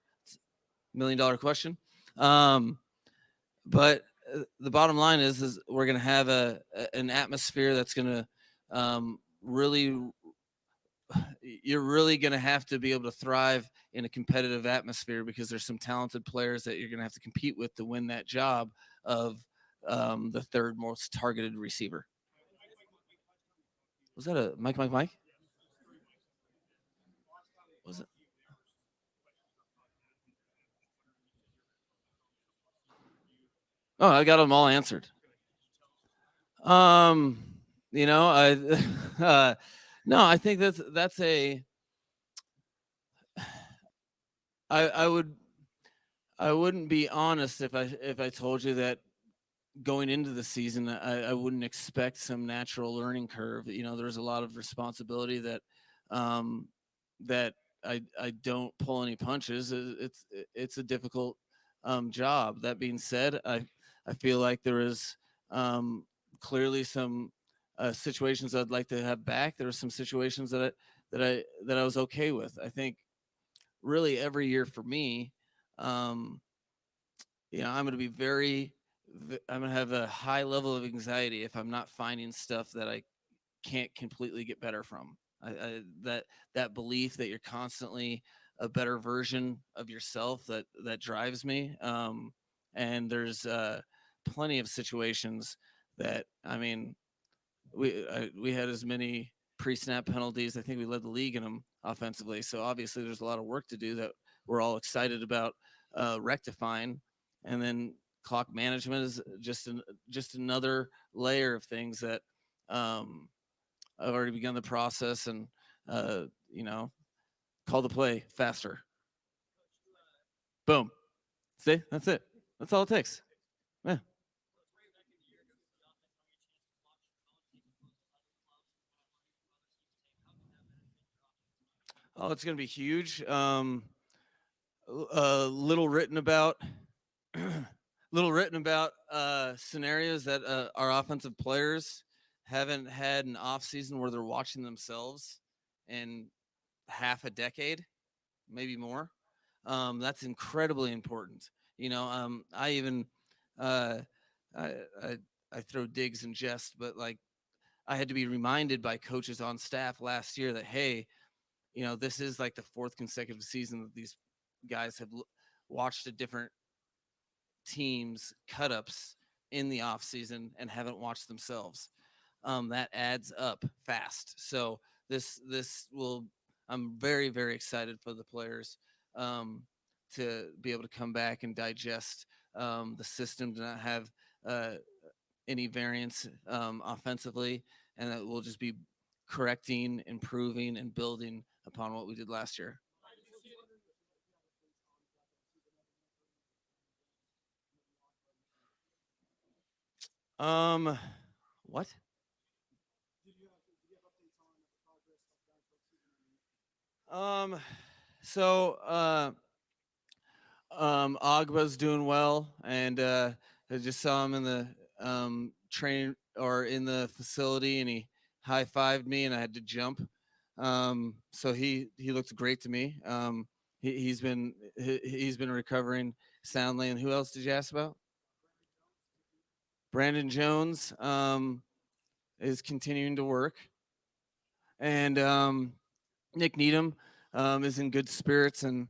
$1 million question. But the bottom line is we're going to have an atmosphere that's going to really, you're really going to have to be able to thrive in a competitive atmosphere because there's some talented players that you're going to have to compete with to win that job of the third most targeted receiver. Was that a Mike? Was it? Oh, I got them all answered. I no, I think that's a I wouldn't be honest if I told you that going into the season I wouldn't expect some natural learning curve. There's a lot of responsibility that I don't pull any punches. It's a difficult job. That being said, I feel like there is clearly some situations I'd like to have back. There are some situations that I was okay with. I think really every year for me, I'm going to be I'm going to have a high level of anxiety if I'm not finding stuff that I can't completely get better from. That belief that you're constantly a better version of yourself that drives me. And there's plenty of situations that, I mean, we had as many pre-snap penalties. I think we led the league in them offensively. So obviously there's a lot of work to do that we're all excited about rectifying. And then clock management is just another layer of things that I've already begun the process, and call the play faster. Boom. See, that's it. That's all it takes. Yeah. Oh, it's going to be huge. Little written about, scenarios that our offensive players haven't had an off season where they're watching themselves in half a decade, maybe more. That's incredibly important. I even uh, I throw digs and jest, but like I had to be reminded by coaches on staff last year that, hey, this is like the fourth consecutive season that these guys have watched a different team's cut-ups in the off season and haven't watched themselves. That adds up fast. So this will. I'm very, very excited for the players to be able to come back and digest the system, to not have any variance offensively, and that we'll just be correcting, improving, and building upon what we did last year. What? So Agba's doing well, and I just saw him in the train or in the facility, and he high-fived me, and I had to jump. So he looked great to me. He's been recovering soundly. And who else did you ask about? Brandon Jones is continuing to work, and Nick Needham is in good spirits and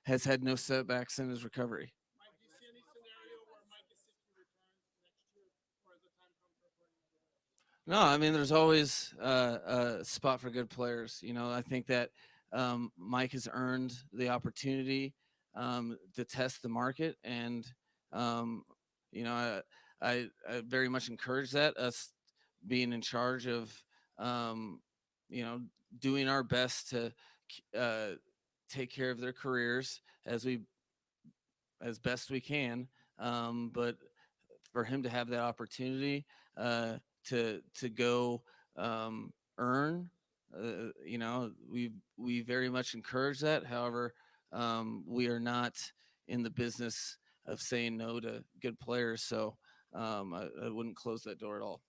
has had no setbacks in his recovery. No, I mean, there's always a spot for good players. I think that Mike has earned the opportunity to test the market, and I very much encourage that, us being in charge of doing our best to take care of their careers as best we can. But for him to have that opportunity to go earn, we very much encourage that. However, we are not in the business of saying no to good players, so I wouldn't close that door at all.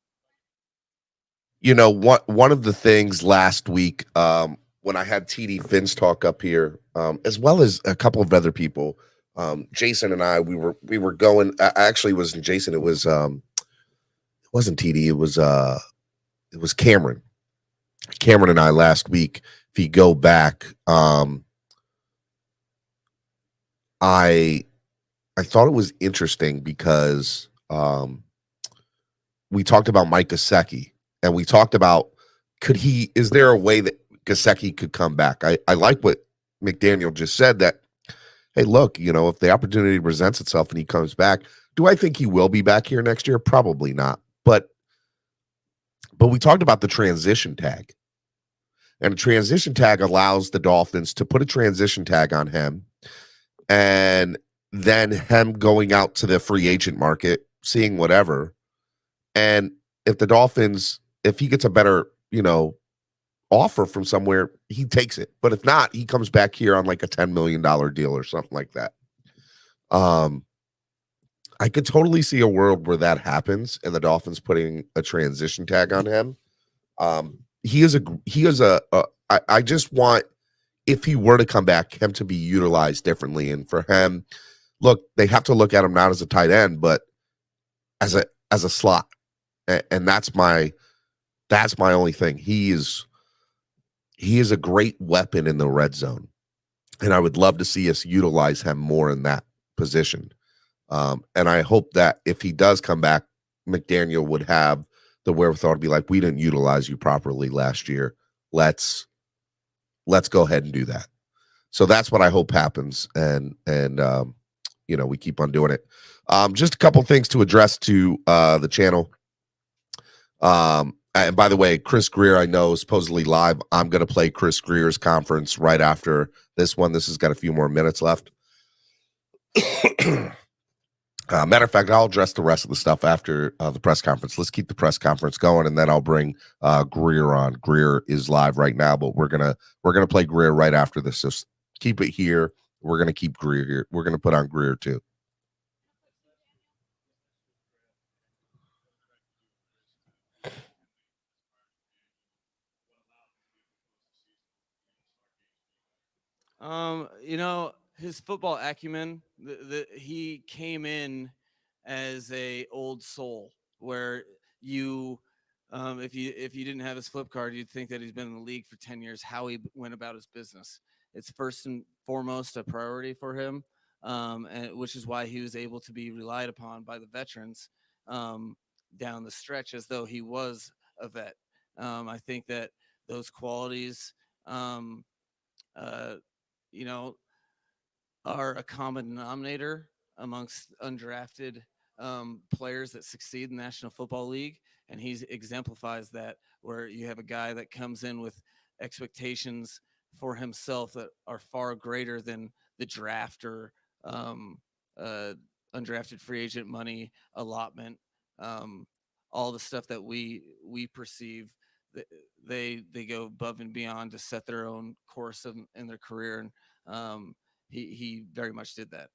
One of the things last week, when I had TD Finns talk up here, as well as a couple of other people, Jason and I, we were going. Actually, it wasn't Jason. It wasn't TD. It was Cameron. Cameron and I last week. If you go back, I thought it was interesting because we talked about Mike Gesicki, and we talked about is there a way that Gesicki could come back? I like what McDaniel just said, that, hey, look, if the opportunity presents itself and he comes back, do I think he will be back here next year? Probably not. But we talked about the transition tag. And a transition tag allows the Dolphins to put a transition tag on him, and then him going out to the free agent market, seeing whatever. And if the Dolphins, if he gets a better, offer from somewhere, he takes it. But if not, he comes back here on like a $10 million deal or something like that. I could totally see a world where that happens and the Dolphins putting a transition tag on him. I just want, if he were to come back, him to be utilized differently. And for him, look, they have to look at him not as a tight end, but as a slot. And that's my only thing. He is he is a great weapon in the red zone. And I would love to see us utilize him more in that position. And I hope that if he does come back, McDaniel would have the wherewithal to be like, we didn't utilize you properly last year. Let's go ahead and do that. So that's what I hope happens. And we keep on doing it. Just a couple things to address to the channel. And by the way, Chris Greer, I know, is supposedly live. I'm going to play Chris Greer's conference right after this one. This has got a few more minutes left. Matter of fact, I'll address the rest of the stuff after the press conference. Let's keep the press conference going, and then I'll bring Greer on. Greer is live right now, but we're gonna play Greer right after this. So keep it here. We're gonna keep Greer here. We're gonna put on Greer too. His football acumen, he came in as a old soul where you if you didn't have his flip card, you'd think that he's been in the league for 10 years, how he went about his business. It's first and foremost a priority for him, and which is why he was able to be relied upon by the veterans down the stretch as though he was a vet. I think that those qualities uh, you know, are a common denominator amongst undrafted players that succeed in the National Football League. And he exemplifies that, where you have a guy that comes in with expectations for himself that are far greater than the draft or undrafted free agent money allotment, all the stuff that we perceive. They go above and beyond to set their own course in their career, and he very much did that.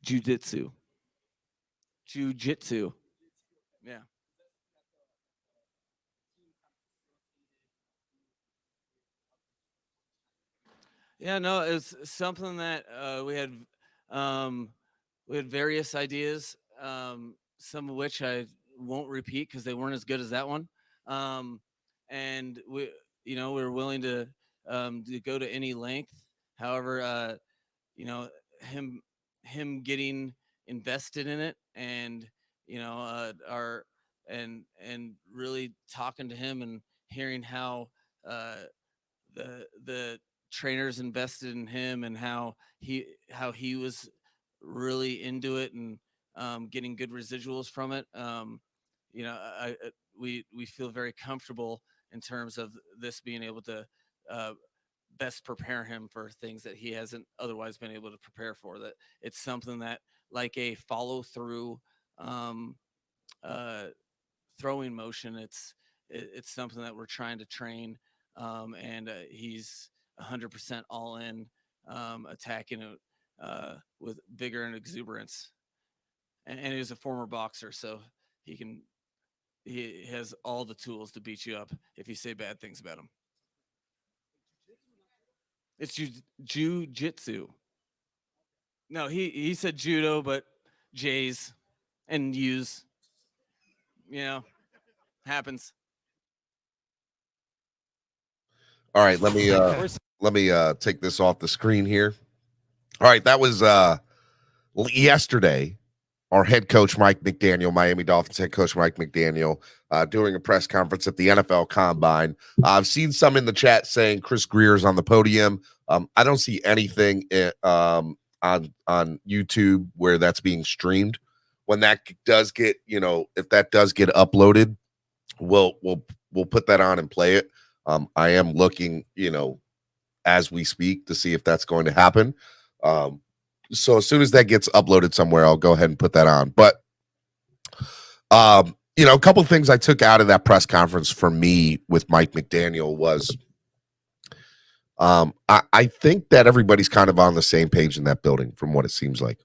Jiu-jitsu. Jiu-jitsu. Yeah. Yeah, no, it's something that um, we had various ideas, some of which I won't repeat because they weren't as good as that one. Um, and we were willing to go to any length. However, you know, him getting invested in it, and our and really talking to him and hearing how uh, the trainers invested in him, and how he was really into it, and getting good residuals from it. We feel very comfortable in terms of this being able to uh, best prepare him for things that he hasn't otherwise been able to prepare for. That it's something that, like a follow through um, uh, throwing motion, it's something that we're trying to train, and he's 100% all in, attacking it with vigor and exuberance. And he's a former boxer, so he has all the tools to beat you up if you say bad things about him. It's jiu-jitsu. No, he said judo, but J's and U's, happens. All right, let me take this off the screen here. All right, that was yesterday. Our head coach Mike McDaniel, Miami Dolphins head coach Mike McDaniel, doing a press conference at the NFL Combine. I've seen some in the chat saying Chris Greer's on the podium. I don't see anything on YouTube where that's being streamed. When that does get, if that does get uploaded, we'll put that on and play it. I am looking, as we speak, to see if that's going to happen. So as soon as that gets uploaded somewhere, I'll go ahead and put that on. But, a couple of things I took out of that press conference for me with Mike McDaniel was I think that everybody's kind of on the same page in that building from what it seems like.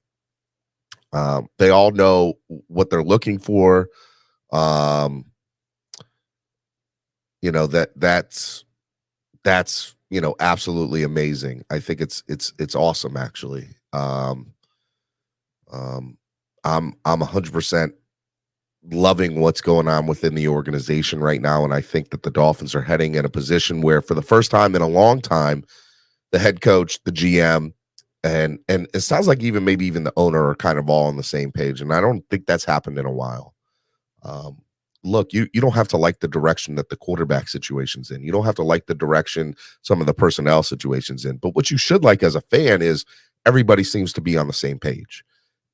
They all know what they're looking for. That's absolutely amazing. I think it's awesome, actually. I'm 100% loving what's going on within the organization right now, and I think that the Dolphins are heading in a position where, for the first time in a long time, the head coach, the GM, and it sounds like maybe even the owner are kind of all on the same page, and I don't think that's happened in a while. Look, you don't have to like the direction that the quarterback situation's in. You don't have to like the direction some of the personnel situations in. But what you should like as a fan is everybody seems to be on the same page.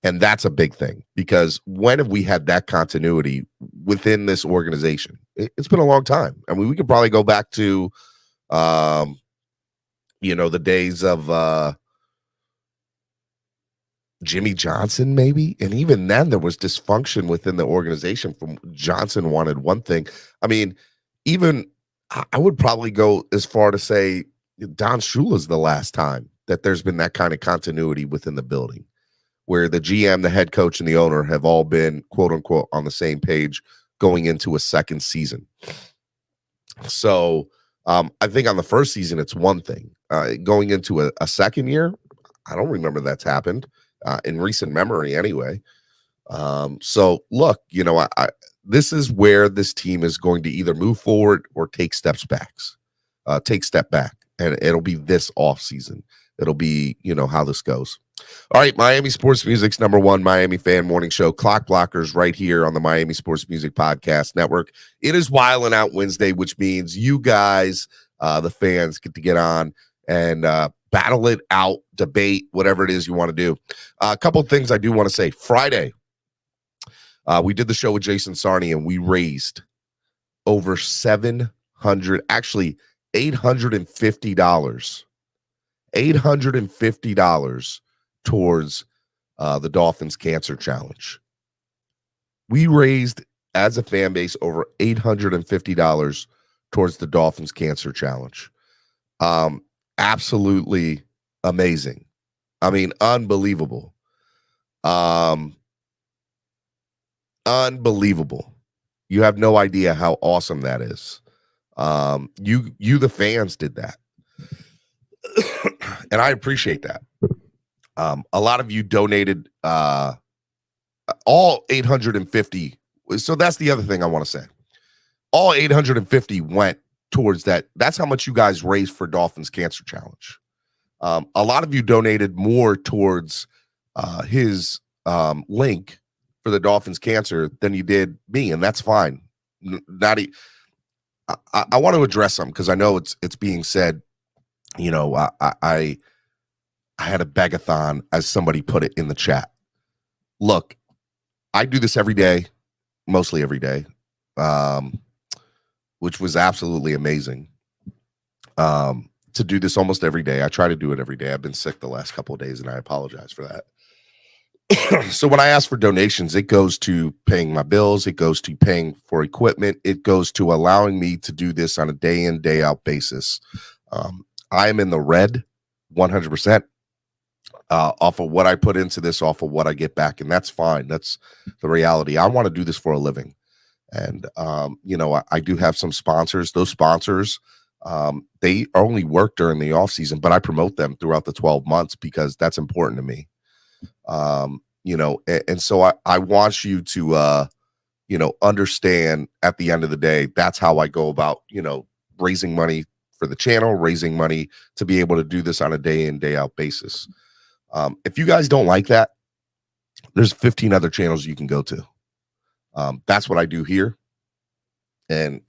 And that's a big thing, because when have we had that continuity within this organization? It's been a long time. I mean, we could probably go back to, the days of Jimmy Johnson, maybe. And even then there was dysfunction within the organization. From Johnson wanted one thing. I mean, even I would probably go as far to say Don Shula's the last time that there's been that kind of continuity within the building, where the GM, the head coach, and the owner have all been, quote unquote, on the same page going into a second season. So I think on the first season, it's one thing. Going into a second year, I don't remember that's happened in recent memory anyway. So look, this is where this team is going to either move forward or take step back. And it'll be this off season. It'll be, how this goes. All right, Miami Sports Music's #1 Miami fan morning show, Clock Blockers, right here on the Miami Sports Music Podcast Network. It is Wildin' Out Wednesday, which means you guys, the fans, get to get on and battle it out, debate, whatever it is you want to do. A couple of things I do want to say. Friday, we did the show with Jason Sarney, and we raised over $850. $850 towards the Dolphins Cancer Challenge. We raised, as a fan base, over $850 towards the Dolphins Cancer Challenge. Absolutely amazing. I mean, unbelievable. Unbelievable. You have no idea how awesome that is. You the fans did that. And I appreciate that. A lot of you donated all 850. So that's the other thing I want to say. All 850 went towards that. That's how much you guys raised for Dolphins Cancer Challenge. A lot of you donated more towards his link for the Dolphins Cancer than you did me, and that's fine. I want to address them because I know it's being said. I had a begathon, as somebody put it in the chat. Look, I do this every day, mostly every day, which was absolutely amazing. To do this almost every day. I try to do it every day. I've been sick the last couple of days, and I apologize for that. So when I ask for donations, it goes to paying my bills. It goes to paying for equipment. It goes to allowing me to do this on a day in, day out basis. I am in the red 100% off of what I put into this, off of what I get back. And that's fine. That's the reality. I want to do this for a living. And, I do have some sponsors. Those sponsors, they only work during the off season, but I promote them throughout the 12 months because that's important to me. And so I want you to, understand at the end of the day, that's how I go about, raising money for the channel, raising money to be able to do this on a day in, day out basis. If you guys don't like that, there's 15 other channels you can go to. That's what I do here. And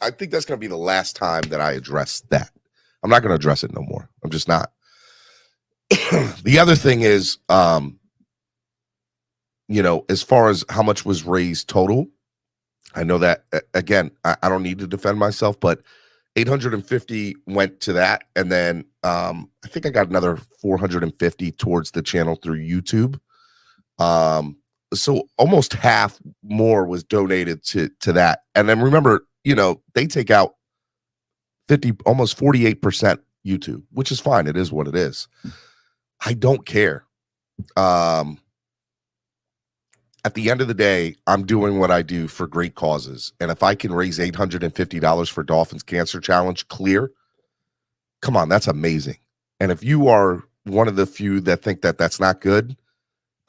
I think that's going to be the last time that I address that. I'm not going to address it no more. I'm just not. The other thing is, as far as how much was raised total, I know that, again, I don't need to defend myself, but 850 went to that. And then I think I got another 450 towards the channel through YouTube. So almost half more was donated to that. And then remember, they take out almost 48% YouTube, which is fine. It is what it is. I don't care. At the end of the day, I'm doing what I do for great causes. And if I can raise $850 for Dolphins Cancer Challenge clear, come on, that's amazing. And if you are one of the few that think that that's not good,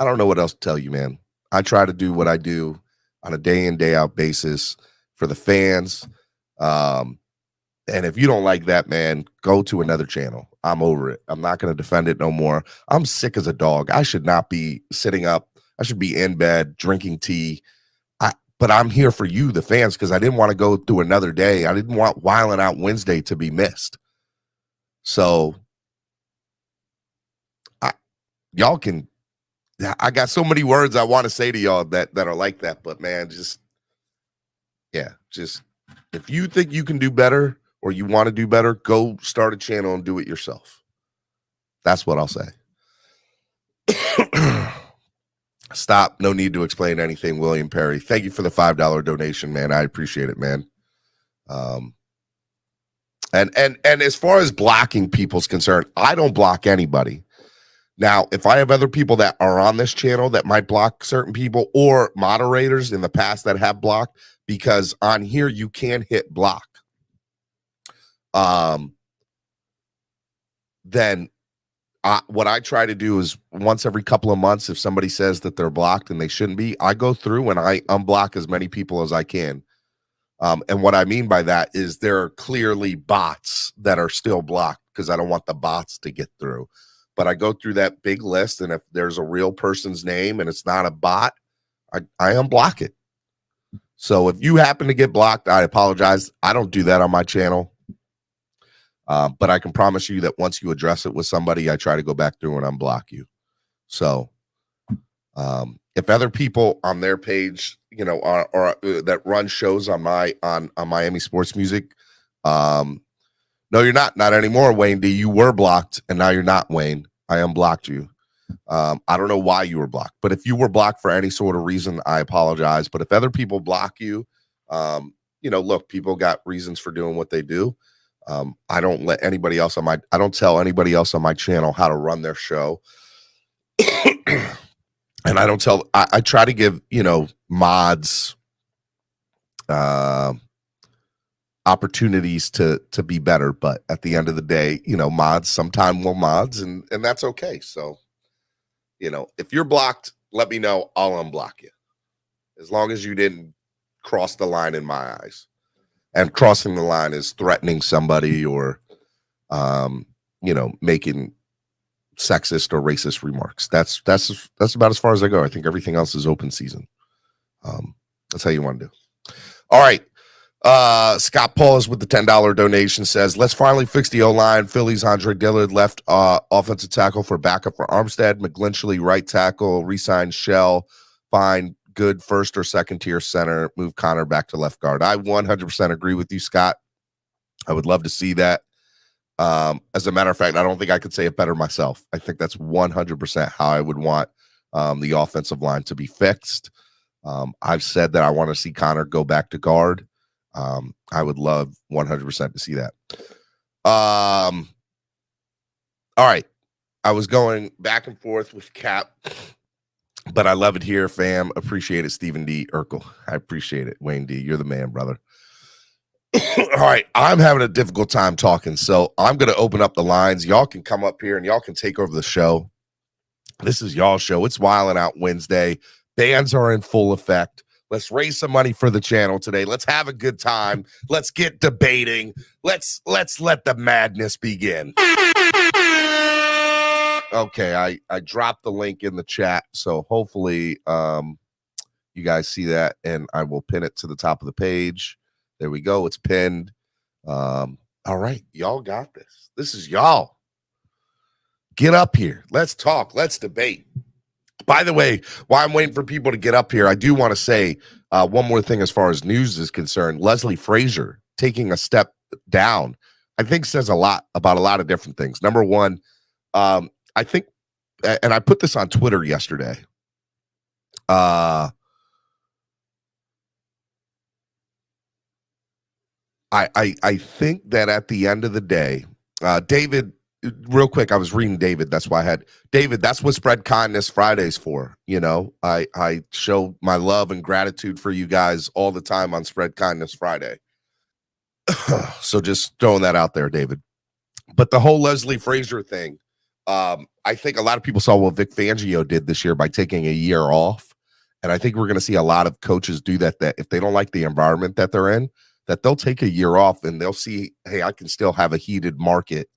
I don't know what else to tell you, man. I try to do what I do on a day in, day out basis for the fans. And if you don't like that, man, go to another channel. I'm over it. I'm not going to defend it no more. I'm sick as a dog. I should not be sitting up. I should be in bed drinking tea. But I'm here for you, the fans, because I didn't want to go through another day. I didn't want Wildin' Out Wednesday to be missed. So y'all can, I got so many words I want to say to y'all that are like that. But, man, just if you think you can do better or you want to do better, go start a channel and do it yourself. That's what I'll say. Stop. No need to explain anything, William Perry. Thank you for the $5 donation, man. I appreciate it, man. And as far as blocking people's concerned, I don't block anybody. Now, if I have other people that are on this channel that might block certain people or moderators in the past that have blocked, because on here you can hit block, then what I try to do is once every couple of months, if somebody says that they're blocked and they shouldn't be, I go through and I unblock as many people as I can. And what I mean by that is there are clearly bots that are still blocked because I don't want the bots to get through. But I go through that big list, and if there's a real person's name and it's not a bot, I unblock it. So if you happen to get blocked, I apologize. I don't do that on my channel. But I can promise you that once you address it with somebody, I try to go back through and unblock you. So if other people on their page, you know, are that run shows on Miami Sports Music, no, you're not anymore, Wayne D. You were blocked, and now you're not, Wayne. I unblocked you. I don't know why you were blocked, but if you were blocked for any sort of reason, I apologize. But if other people block you, you know, look, people got reasons for doing what they do. I don't let anybody else I don't tell anybody else on my channel how to run their show. And I don't tell, I try to give, you know, mods, opportunities to be better, but at the end of the day, you know, mods sometime will mods, and that's okay. So, you know, if you're blocked, let me know. I'll unblock you, as long as you didn't cross the line in my eyes. And crossing the line is threatening somebody or, you know, making sexist or racist remarks. That's about as far as I go. I think everything else is open season. That's how you want to do. All right. Scott Paul is with the $10 donation, says, let's finally fix the O-line. Phillies Andre Dillard left offensive tackle for backup for Armstead. McGlinchey right tackle, re-sign Shell. Fine, good first or second tier center. Move Connor back to left guard. I 100% agree with you, Scott. I would love to see that. As a matter of fact, I don't think I could say it better myself. I think that's 100% how I would want the offensive line to be fixed. I've said that I want to see Connor go back to guard. I would love 100% to see that. All right. I was going back and forth with Cap, but I love it here, fam. Appreciate it, Stephen D. Urkel. I appreciate it, Wayne D. You're the man, brother. All right. I'm having a difficult time talking, so I'm going to open up the lines. Y'all can come up here and y'all can take over the show. This is y'all's show. It's Wildin' Out Wednesday. Bands are in full effect. Let's raise some money for the channel today. Let's have a good time. Let's get debating. Let's let the madness begin. Okay, I dropped the link in the chat, so hopefully you guys see that, and I will pin it to the top of the page. There we go. It's pinned. All right, y'all got this. This is y'all. Get up here. Let's talk. Let's debate. By the way, while I'm waiting for people to get up here, I do want to say one more thing as far as news is concerned. Leslie Frazier taking a step down, I think, says a lot about a lot of different things. Number one, I think, and I put this on Twitter yesterday. I think that at the end of the day, David, real quick, I was reading David. That's why I had David. That's what Spread Kindness Fridays for. You know, I show my love and gratitude for you guys all the time on Spread Kindness Friday. So just throwing that out there, David. But the whole Leslie Frazier thing, I think a lot of people saw what Vic Fangio did this year by taking a year off. And I think we're going to see a lot of coaches do that if they don't like the environment that they're in, that they'll take a year off and they'll see, hey, I can still have a heated market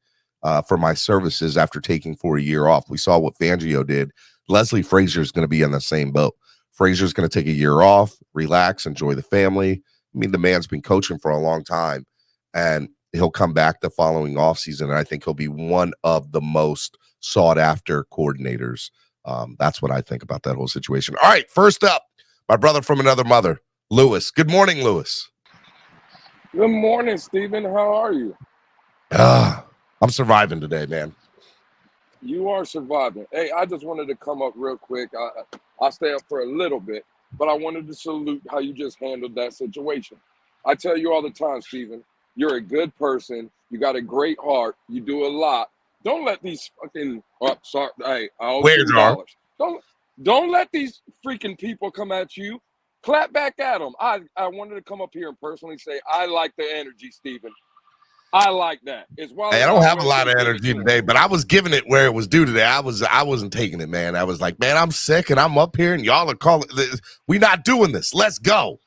for my services after taking for a year off. We saw what Fangio did. Leslie Frazier is going to be in the same boat. Frazier's going to take a year off, relax, enjoy the family. I mean, the man's been coaching for a long time, and he'll come back the following offseason, and I think he'll be one of the most sought-after coordinators. That's what I think about that whole situation. All right, first up, my brother from another mother, Lewis. Good morning, Lewis. Good morning, Stephen. How are you? I'm surviving today, man. You are surviving. Hey, I just wanted to come up real quick. I'll stay up for a little bit, but I wanted to salute how you just handled that situation. I tell you all the time, Stephen, you're a good person. You got a great heart. You do a lot. Don't let these fucking hey, I owe $2. Don't let these freaking people come at you. Clap back at them. I wanted to come up here and personally say I like the energy, Stephen. I like that. Hey, I don't have a lot of energy today, but I was giving it where it was due today. I wasn't taking it, man. I was like, man, I'm sick and I'm up here and y'all are calling. We're not doing this. Let's go.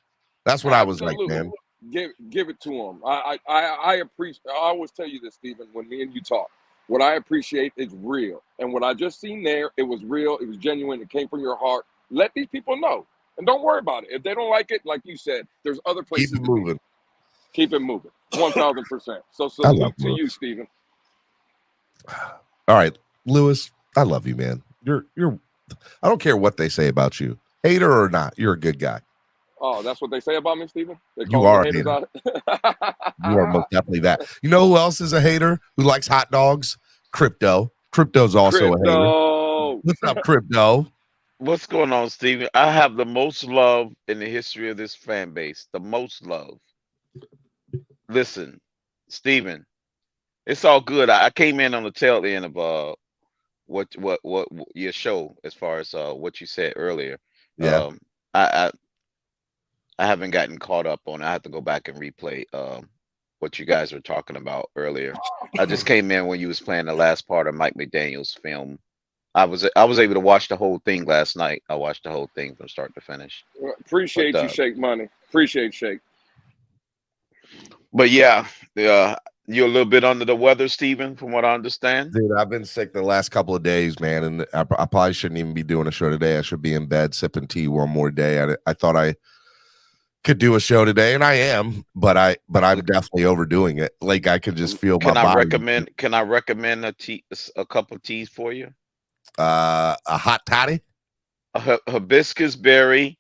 That's what I was like, man. Give it to them. I appreciate. I always tell you this, Stephen, when me and you talk. What I appreciate is real, and what I just seen there, it was real. It was genuine. It came from your heart. Let these people know, and don't worry about it. If they don't like it, like you said, there's other places. Keep it moving. Keep it moving. 1,000%. So salute to you, Stephen. All right, Lewis, I love you, man. You're I don't care what they say about you. Hater or not, you're a good guy. Oh, that's what they say about me, Stephen? You are a hater. You are most definitely that. You know who else is a hater who likes hot dogs? Crypto. Crypto's also a hater. What's up, Crypto? What's going on, Stephen? I have the most love in the history of this fan base. The most love. Listen, Stephen, it's all good. I came in on the tail end of what your show, as far as what you said earlier. Yeah. I haven't gotten caught up on it. I have to go back and replay what you guys were talking about earlier. I just came in when you was playing the last part of Mike McDaniel's film. I was able to watch the whole thing last night. I watched the whole thing from start to finish. Appreciate you, Shake Money. Appreciate Shake. But yeah, you're a little bit under the weather, Stephen, from what I understand. Dude, I've been sick the last couple of days, man, and I probably shouldn't even be doing a show today. I should be in bed sipping tea one more day. I thought I could do a show today, and I am, but I'm definitely overdoing it. Like I could just feel my body. Can I recommend a cup of teas for you? A hot toddy, a hibiscus berry,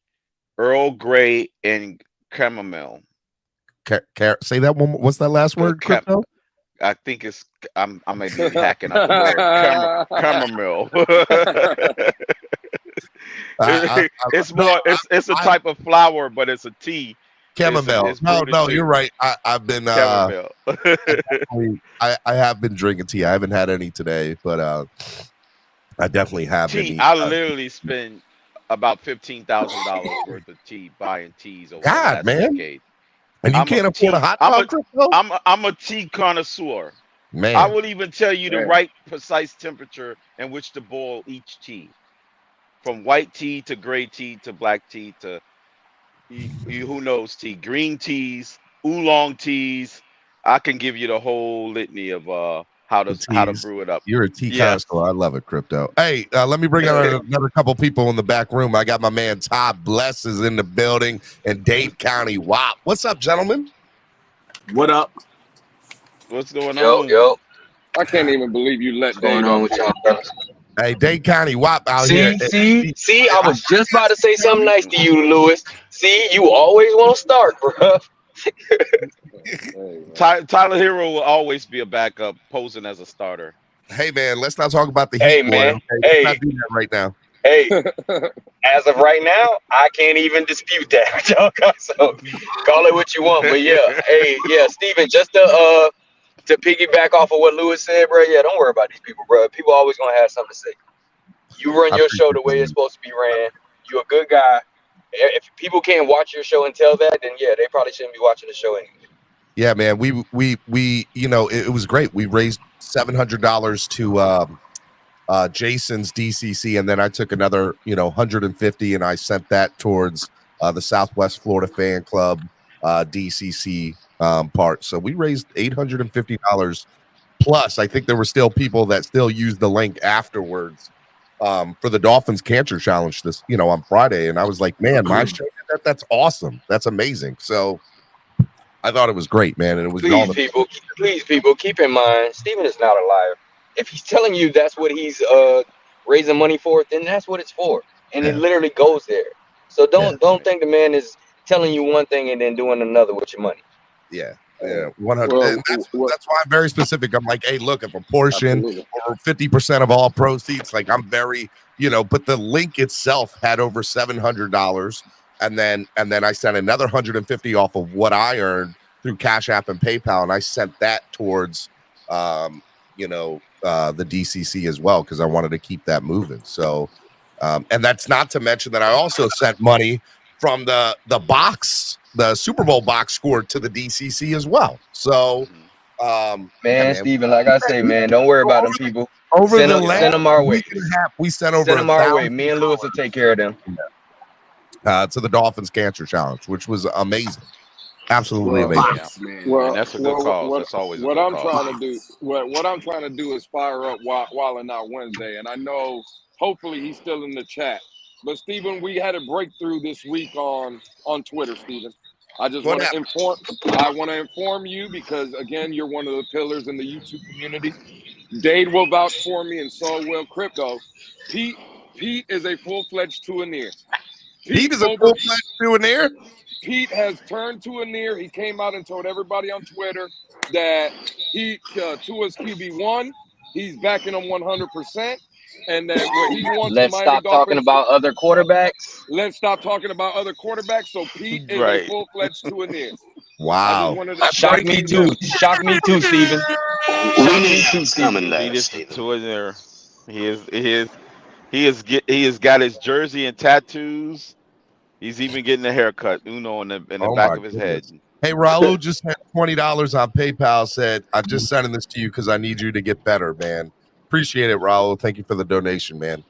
Earl Grey, and chamomile. Say that one. What's that last word? Crypto? I think it's. I may be hacking up the word. Chamomile. It's a type of flower, but it's a tea. Chamomile. No, you're right. I've been chamomile. I have been drinking tea. I haven't had any today, but I definitely have tea. been. I literally spend about $15,000 worth of tea buying teas over God, the last man. decade. And you can't afford a hot dog? I'm a tea connoisseur. Man, I will even tell you the right precise temperature in which to boil each tea. From white tea to gray tea to black tea to who knows tea, green teas, oolong teas. I can give you the whole litany of how to brew it up. You're a tea connoisseur. I love it, Crypto. Hey, let me bring out another couple people in the back room. I got my man Todd Bless is in the building in Dade County. Wow. What's up, gentlemen? What up? What's going on? Yo. I can't even believe you let Dade on with y'all fellas. Hey, Dade County WAP out here. See, I was just about to say something nice to you, Lewis. See, you always want to start, bro. Tyler Hero will always be a backup, posing as a starter. Hey, man, let's not talk about the Heat. Hey, man. Okay? Let's not do that right now. Hey, as of right now, I can't even dispute that. So call it what you want. But yeah, hey, yeah, Steven, just to piggyback off of what Lewis said, bro. Yeah, don't worry about these people, bro. People always gonna have something to say. You run your show the way it's supposed to be ran. You're a good guy. If people can't watch your show and tell that, then yeah, they probably shouldn't be watching the show anyway. Yeah, man. We you know, it was great. We raised $700 to Jason's DCC, and then I took another, 150, and I sent that towards the Southwest Florida Fan Club DCC part. So we raised $850 plus. I think there were still people that still used the link afterwards for the Dolphins Cancer Challenge this, on Friday. And I was like, man, my show did that. That's awesome. That's amazing. So I thought it was great, man. And it was please, people, keep in mind, Steven is not a liar. If he's telling you that's what he's raising money for, then that's what it's for. And it literally goes there. So don't think the man is telling you one thing and then doing another with your money. Yeah. Yeah, 100. That's why I'm very specific. I'm like, hey, look, if a portion or 50% of all proceeds, like I'm very, but the link itself had over $700, and then I sent another 150 off of what I earned through Cash App and PayPal, and I sent that towards, the DCC as well because I wanted to keep that moving. So, and that's not to mention that I also sent money from the box. The Super Bowl box scored to the DCC as well. So, man, Steven, like I say, man, don't worry about them people. Send them our way. We sent over. Send them our way. Me and Lewis will take care of them. To the Dolphins Cancer Challenge, which was amazing, absolutely amazing. Well, that's a good cause. That's always what I'm trying to do. What I'm trying to do is fire up while and not Wednesday, and I know hopefully he's still in the chat. But Steven, we had a breakthrough this week on Twitter, Steven. I just want to inform you because again, you're one of the pillars in the YouTube community. Dade will vouch for me, and so will Crypto. Pete is a full-fledged Tuaneer. Pete is a full-fledged Tuaneer? Pete has turned Tuaneer. He came out and told everybody on Twitter that Tua's QB1. He's backing him 100%. And that where he wants Let's stop talking about other quarterbacks. Let's stop talking about other quarterbacks. So Pete is a full-fledged Tuaneer. Wow. Shock me too. Shock me too, Steven. We need him coming there. He has got his jersey and tattoos. He's even getting a haircut, in the back of his head. Hey, Raul just sent $20 on PayPal. Said, "I'm just sending this to you because I need you to get better, man." Appreciate it, Raul. Thank you for the donation, man.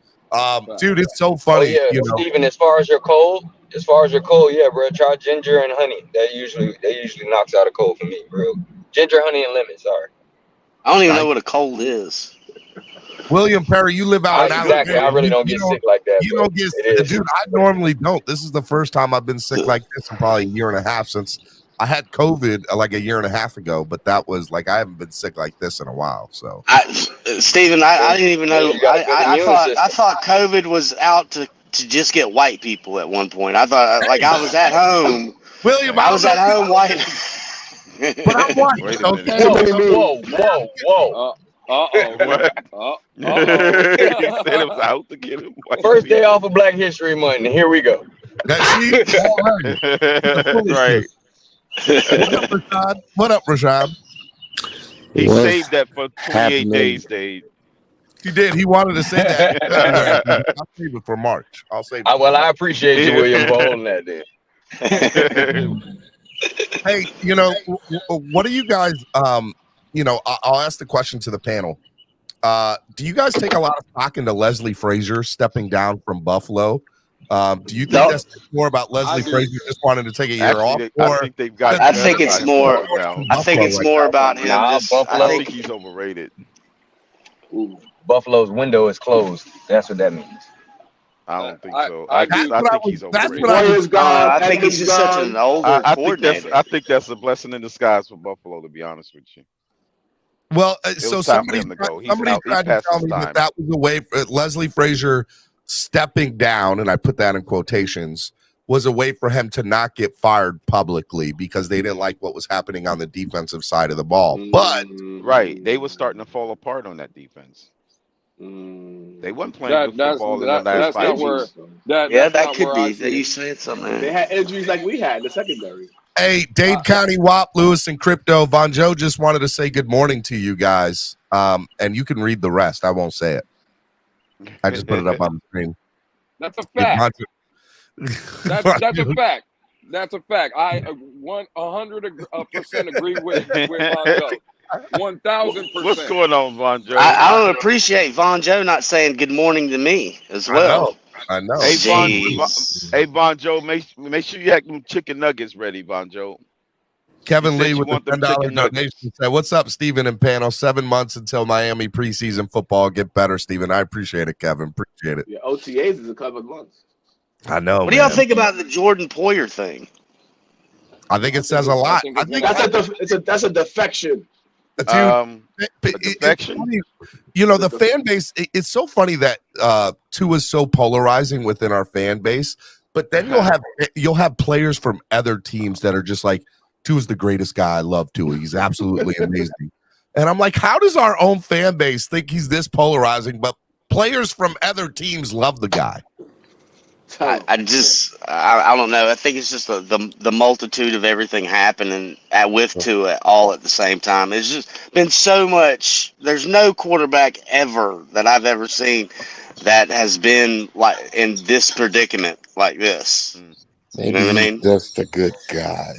Dude, it's so funny. Oh, yeah, Steven, as far as your cold, yeah, bro. Try ginger and honey. That usually knocks out a cold for me, bro. Ginger, honey, and lemon. Sorry. I don't even know what a cold is. William Perry, you live out in Alabama. Exactly. I really don't get sick like that. You don't get, dude. I normally don't. This is the first time I've been sick like this in probably a year and a half since I had COVID like a year and a half ago, but that was like I haven't been sick like this in a while. So, Steven, I didn't even know. I thought COVID was out to just get white people at one point. I thought like I was at home. William, I was at home white. But I'm white. Okay. Whoa. He said it was out to get him white. First day off of Black History Month. Here we go. Right. What up, Rashad? He saved that for 28 days, Dave. He did. He wanted to say that. I'll save it for March. I'll save it. Well, I appreciate you, William, for holding that then. Hey, what do you guys, I'll ask the question to the panel. Do you guys take a lot of stock into Leslie Frazier stepping down from Buffalo? Do you think that's more about Leslie Frazier just wanting to take a year off? I think it's more. I think it's more about him. I think he's overrated. Ooh, Buffalo's window is closed. That's what that means. I don't think so. I think he's overrated. I think he's just such an older coordinator. I think that's a blessing in disguise for Buffalo, to be honest with you. Well, so somebody tried to tell me that was a way for Leslie Frazier stepping down, and I put that in quotations, was a way for him to not get fired publicly because they didn't like what was happening on the defensive side of the ball. But they were starting to fall apart on that defense. They weren't playing good football in the last 5 years. That could be. You said something. They had injuries like we had in the secondary. Hey, Dade County, WAP, Lewis, and Crypto. Von Joe just wanted to say good morning to you guys. And you can read the rest. I won't say it. I just put it up on the screen. That's a fact. That's a fact. That's a fact. I 100% agree with Von Joe. 1000%. What's going on, Von Joe? I don't appreciate Von Joe not saying good morning to me as well. I know. Hey, Jeez. Von Joe, make sure you have them chicken nuggets ready, Von Joe. Kevin You said Lee you with the want them $10 chicken nuggets. donation said, "What's up, Steven and panel? 7 months until Miami preseason football. Get better, Steven. I appreciate it, Kevin. Appreciate it. Yeah, OTAs is a couple of months. I know. What do y'all think about the Jordan Poyer thing? I think it says a lot. I think That's a defection. dude, defection? funny. You know, the fan base, it's so funny that Tua is so polarizing within our fan base, but then you'll have players from other teams that are just like, Tua's the greatest guy. I love Tua. He's absolutely amazing. And I'm like, how does our own fan base think he's this polarizing, but players from other teams love the guy? I don't know. I think it's just the multitude of everything happening with Tua all at the same time. It's just been so much. There's no quarterback ever that I've ever seen that has been like in this predicament like this. Maybe you know what I mean? Just a good guy.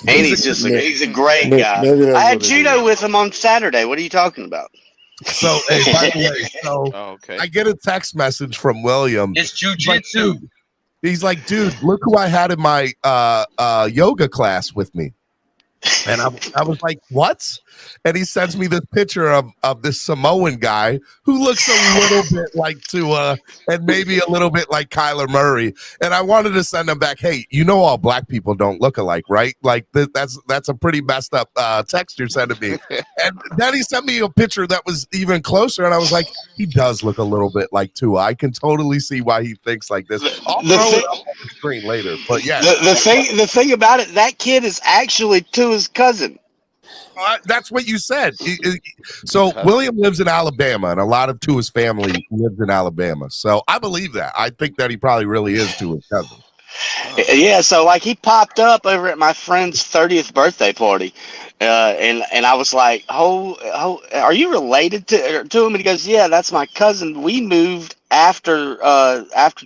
And he's a great guy. I had judo with him on Saturday. What are you talking about? So, hey, by the way, I get a text message from William. It's jujitsu. He's like, dude, look who I had in my yoga class with me. And I was like, what? And he sends me this picture of this Samoan guy who looks a little bit like Tua and maybe a little bit like Kyler Murray. And I wanted to send him back, hey, you know all black people don't look alike, right? Like that's a pretty messed up text you're sending me. And then he sent me a picture that was even closer, and I was like, he does look a little bit like Tua. I can totally see why he thinks like this. I'll throw it up on the screen later. But yeah. The thing about it, that kid is actually Tua's cousin. That's what you said. So William lives in Alabama, and a lot of Tua's family lives in Alabama. So I believe that. I think that he probably really is Tua's cousin. Yeah, so like he popped up over at my friend's 30th birthday party, and I was like, "Oh, are you related to him?" And he goes, "Yeah, that's my cousin. We moved after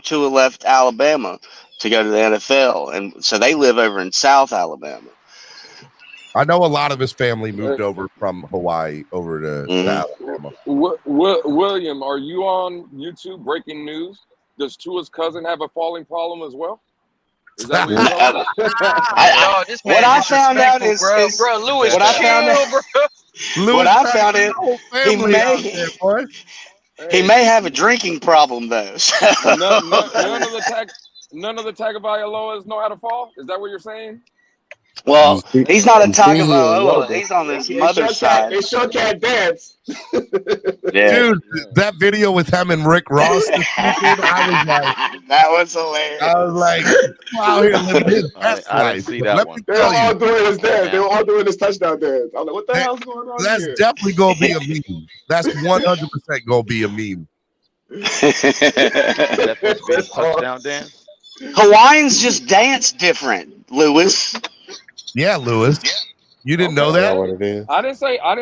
Tua left Alabama to go to the NFL, and so they live over in South Alabama." I know a lot of his family moved over from Hawaii over to Alabama. William, are you on YouTube? Breaking news: does Tua's cousin have a falling problem as well? Is that what you're what I found out is, bro, Lewis, what I found out is he may have a drinking problem though. So. None of the Tagovailoas know how to fall. Is that what you're saying? Well, he's not a Tagovailoa. He's on his mother's side. They sure can't dance. Yeah. Dude, that video with him and Rick Ross, that was hilarious. I was like, wow, here living his best I life. didn't see that one. They were all doing his dance. They were all doing his touchdown dance. I'm like, what the hell's going on That's here? definitely going to be a meme. That's 100% going to be a meme. That supposed to be a touchdown dance? Hawaiians just dance different, Lewis. Yeah, Lewis. You didn't know that? I didn't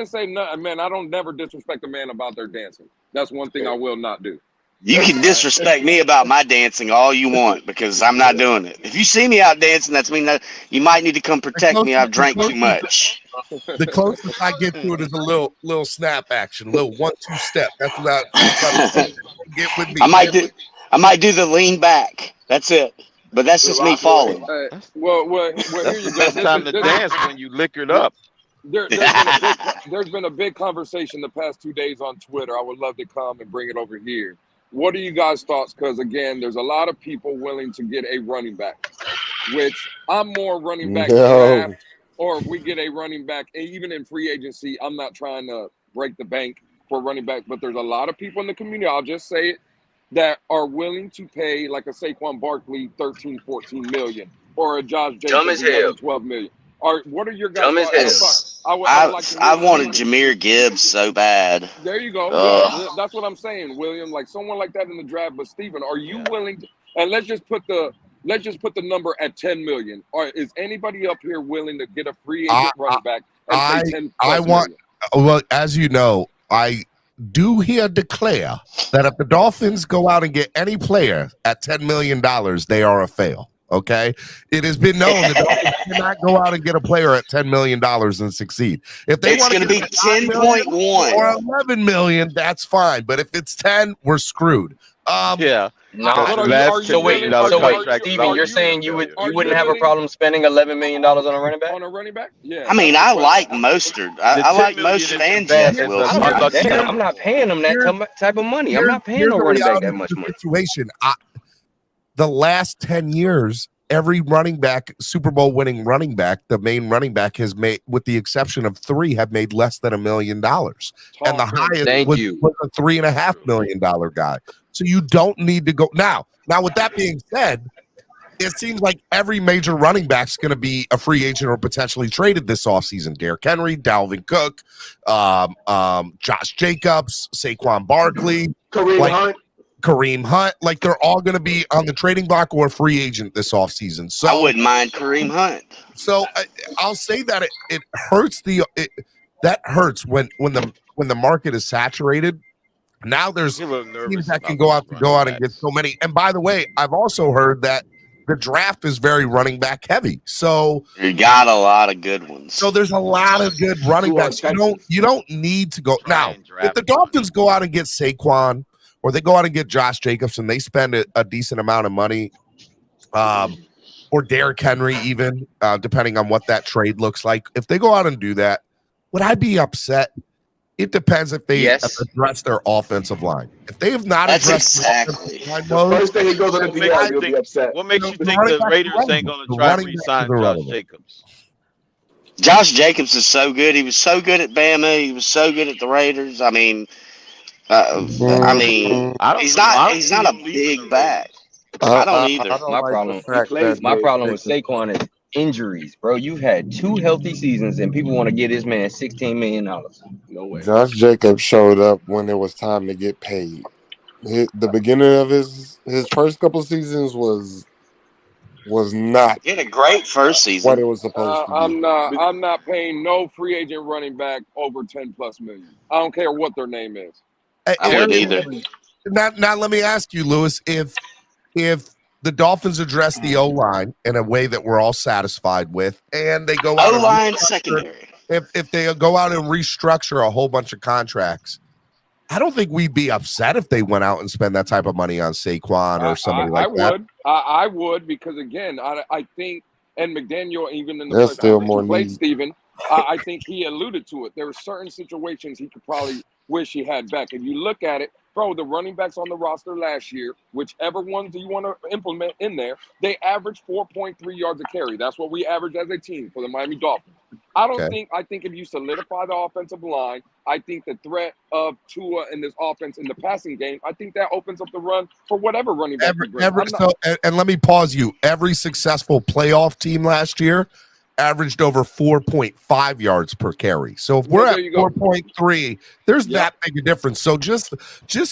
say no, man. I don't never disrespect a man about their dancing. That's one thing I will not do. You can disrespect me about my dancing all you want because I'm not doing it. If you see me out dancing, that's mean that you might need to come protect me. I've drank too much. The closest I get to it is a little snap action, a little 1-2 step. That's what I get with me. I might do the lean back. That's it. But that's just me falling. Well, here you go. Best time to dance when you liquored up. There's been a big conversation the past 2 days on Twitter. I would love to come and bring it over here. What are you guys' thoughts? Because, again, there's a lot of people willing to get a running back, which I'm more running back draft, or if we get a running back, even in free agency, I'm not trying to break the bank for running back, but there's a lot of people in the community, I'll just say it, that are willing to pay like a Saquon Barkley 13, 14 million or a Josh Jacobs 12 million. What are your guys' thoughts? I wanted Jahmyr Gibbs so bad. There you go. That's what I'm saying, William. Like someone like that in the draft. But Steven, are you willing to, and let's just put the number at 10 million. Or is anybody up here willing to get a free agent running back and pay 10 million? Well, as you know, I do here declare that if the Dolphins go out and get any player at $10 million, they are a fail. Okay, it has been known that the Dolphins cannot go out and get a player at $10 million and succeed. If they It's want to going to be get 10.1 or 11 million, that's fine. But if it's 10, we're screwed. Yeah. No, So wait, Steven, you're saying you wouldn't have a problem spending $11 million on a running back? On a running back? Yeah. I mean, I like Mostert. I like Mostert and Jeff Wilson. I'm not paying him that type of money. I'm not paying no running back that much money. Situation. The last 10 years, every running back, Super Bowl winning running back, the main running back has made, with the exception of 3, have made less than $1 million. And the highest was a $3.5 million guy. So you don't need to go. Now, with that being said, it seems like every major running back's going to be a free agent or potentially traded this offseason. Derrick Henry, Dalvin Cook, Josh Jacobs, Saquon Barkley, Kareem Hunt. Like, they're all going to be on the trading block or a free agent this offseason. So I wouldn't mind Kareem Hunt. So I'll say that it hurts that hurts when the market is saturated. Now there's teams that can go out and get so many. And by the way, I've also heard that the draft is very running back heavy. So you got a lot of good ones. So there's a lot of good running backs. You don't need to go now. If the Dolphins go out and get Saquon, or they go out and get Josh Jacobs and they spend a decent amount of money, or Derrick Henry even, depending on what that trade looks like. If they go out and do that, would I be upset? It depends if they address their offensive line. If they have not addressed the first thing he goes on the DL, you'll be upset. What makes you think the Raiders ain't going to try to re-sign Josh Jacobs? Josh Jacobs is so good. He was so good at Bama. He was so good at the Raiders. I mean, he's not a big back. I don't either. My problem with Saquon is injuries, bro. You've had 2 healthy seasons, and people want to get this man $16 million. No way. Josh Jacobs showed up when it was time to get paid. The beginning of his first couple of seasons was not. He had a great first season. What it was supposed to be. I'm not paying no free agent running back over 10+ million. I don't care what their name is. I wouldn't either. Now let me ask you, Lewis, if the Dolphins address the O-line in a way that we're all satisfied with, and they go out O-line secondary. If they go out and restructure a whole bunch of contracts, I don't think we'd be upset if they went out and spend that type of money on Saquon or somebody like that. I would, because again, I think, and McDaniel, even in the there's still more need. Stephen, I think he alluded to it. There are certain situations he could probably wish he had back. If you look at it, bro, the running backs on the roster last year, whichever ones you want to implement in there, they averaged 4.3 yards a carry. That's what we average as a team for the Miami Dolphins. I think if you solidify the offensive line, I think the threat of Tua in this offense in the passing game, I think that opens up the run for whatever running back. And let me pause you. Every successful playoff team last year averaged over 4.5 yards per carry. So if we're at 4.3, there's that big a difference. So just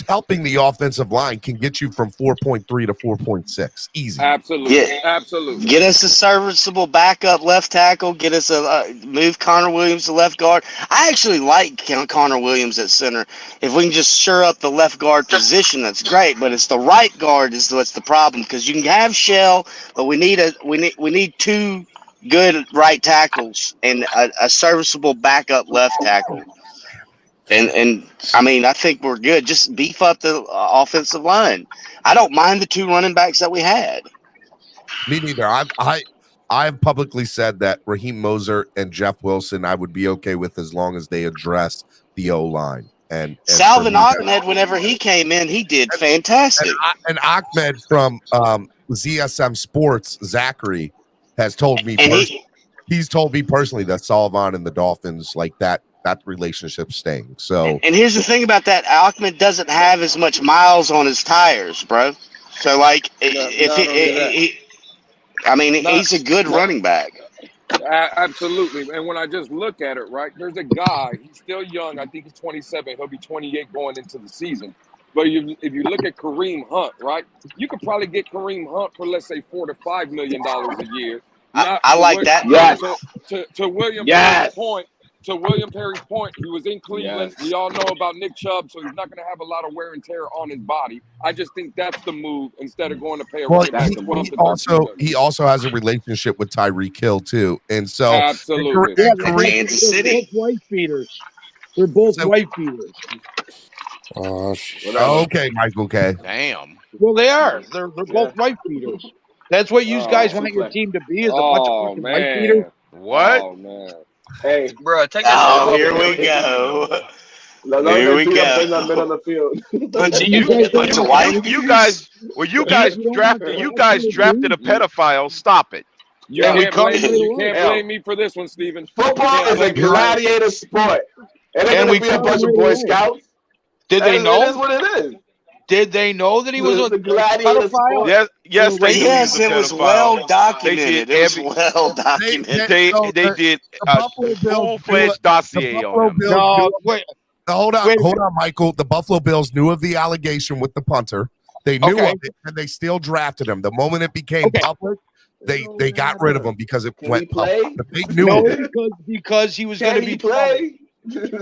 helping the offensive line can get you from 4.3 to 4.6. Easy. Absolutely. Get us a serviceable backup left tackle. Get us move Connor Williams to left guard. I actually like Connor Williams at center. If we can just shore up the left guard position, that's great. But it's the right guard is what's the problem, because you can have Shell, but we need 2 good right tackles and a serviceable backup left tackle. And I mean, I think we're good. Just beef up the offensive line. I don't mind the 2 running backs that we had. Me neither. I've publicly said that Raheem Mostert and Jeff Wilson I would be okay with as long as they address the O-line. And Salvin Ahmed, whenever he came in, he did fantastic. And Ahmed from ZSM Sports, Zachary, has told me he's told me personally that Sullivan and the Dolphins, like that relationship staying. So and here's the thing about that, Ahmed doesn't have as much miles on his tires, bro. So like he's a good running back. Absolutely. And when I just look at it, right, there's a guy, he's still young, I think he's 27, he'll be 28 going into the season. But if you look at Kareem Hunt, right, you could probably get Kareem Hunt for, let's say, $4 to $5 million a year. I like that. Yes. To William's point, to William Perry's point, he was in Cleveland. Yes. We all know about Nick Chubb, so he's not going to have a lot of wear and tear on his body. I just think that's the move instead of going to pay a Well, running back 12 to 13 million. he also has a relationship with Tyreek Hill too, and so Absolutely. Yeah, and Kareem- Kansas They're City. both wife beaters. They're both So- wife beaters. Oh, shit. okay, Michael K. Damn. Well, they are. They're both wife beaters. That's what you guys want your team to be, is a bunch of fucking wife beaters. What? Oh, man. Hey, Bro, take that. Oh, here we go. Here we Been go. on the field. Bunch of You bunch of white. You guys drafted a pedophile. Stop it. You Yeah, can't blame we- me. You can't blame me for this one, Steven. Football is a gladiator sport. And they're And going we to be a bunch of Boy Scouts. Did they It is know? what it is. Did they know that he was It's a a gladiator pedophile? sport. Yes, they Yes, it was well documented. They It was did well documented. They did a Buffalo Bills full-fledged dossier on him. No, wait. Hold Wait a on, Michael. The Buffalo Bills knew of the allegation with the punter. They knew Okay. of it, and they still drafted him. The moment it became public, they got rid of him because it Can went he play? public. They knew No, of it. because he was going to Can be he play?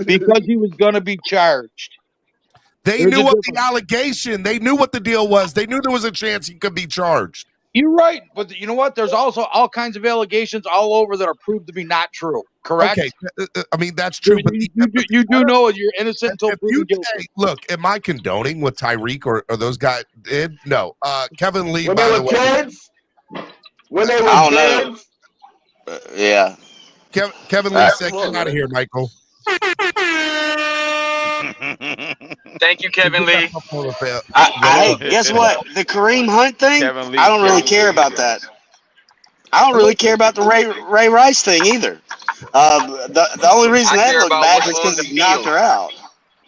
because he was going to be charged. They There's knew a of the difference. allegation. They knew what the deal was. They knew there was a chance he could be charged. You're right, but you know what? There's also all kinds of allegations all over that are proved to be not true. Correct? Okay, I mean that's true, but You do know you're innocent until if proven you guilty. say, look, am I condoning what Tyreek or those guys did? No. Kevin Lee, When by they the were way, kids? When they were I don't know. kids? Yeah. Kevin Lee said, "Get out of here, Michael." Thank you, Kevin Lee. Hey, guess what? The Kareem Hunt thing, Kevin Lee, I don't really Kevin care Lee. about that. I don't really care about the Ray Rice thing either. The only reason I that care looked about bad what's was on because the he knocked field. her out.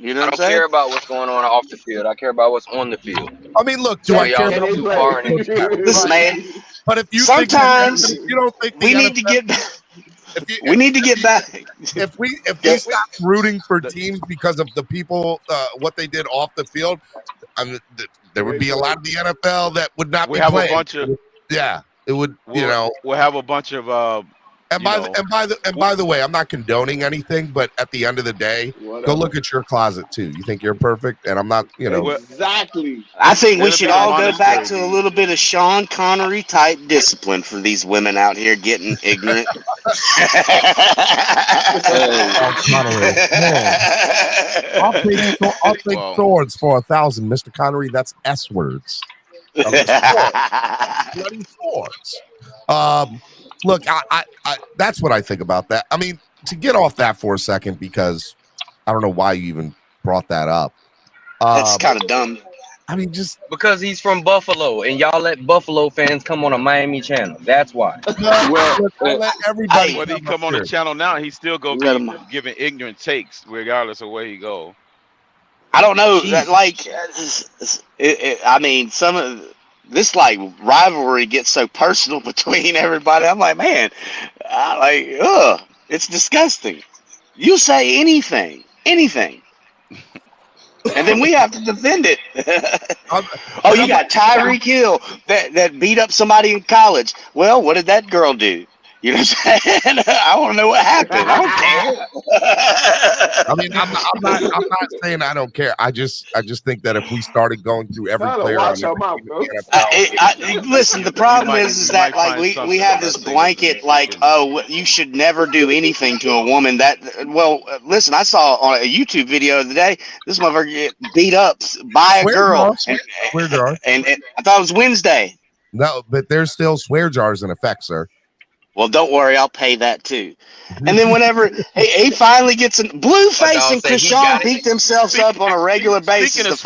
You know I what I'm don't care saying? about what's going on off the field. I care about what's on the field. I mean, look, do So I care y'all about too far in it. Listen, man. But if you Sometimes think you don't think we need to get. We need to get back. If we stop rooting for teams because of the people, what they did off the field, I mean, there would be a lot of the NFL that would not We be have playing. a bunch of. Yeah, it would. You know, we'll have a bunch of. and by the way, I'm not condoning anything, but at the end of the day, go look at your closet too. You think you're perfect, and I'm not. You know, Exactly. I think we It'll should be a all go monastery, back to a little bit of Sean Connery type discipline for these women out here getting ignorant. I'll take swords for 1,000, Mr. Connery. That's S words. Bloody swords. Look, I that's what I think about that. I mean, to get off that for a second, because I don't know why you even brought that up. That's kind of dumb. I mean, just because he's from Buffalo, and y'all let Buffalo fans come on a Miami channel. That's why. I let everybody. Whether he come on the channel now, he's still gonna be giving ignorant takes, regardless of where he go. I don't know. Like, I mean, some of this like rivalry gets so personal between everybody. I'm like, man, it's disgusting. You say anything, and then we have to defend it. Oh, you got Tyreek Hill that beat up somebody in college. Well, what did that girl do? You know what I'm saying? I want to know what happened. I don't care. I mean, I'm not saying I don't care. I just think that if we started going through every player on every team in the NFL, listen, the problem is that like we have this blanket like, oh, you should never do anything to a woman. Listen, I saw on a YouTube video the other day, this motherfucker get beat up by a girl. Swear jar. And I thought it was Wednesday. No, but there's still swear jars in effect, sir. Well, don't worry, I'll pay that too. And then whenever he finally gets in, Blueface and Krishan beat themselves up on a regular basis.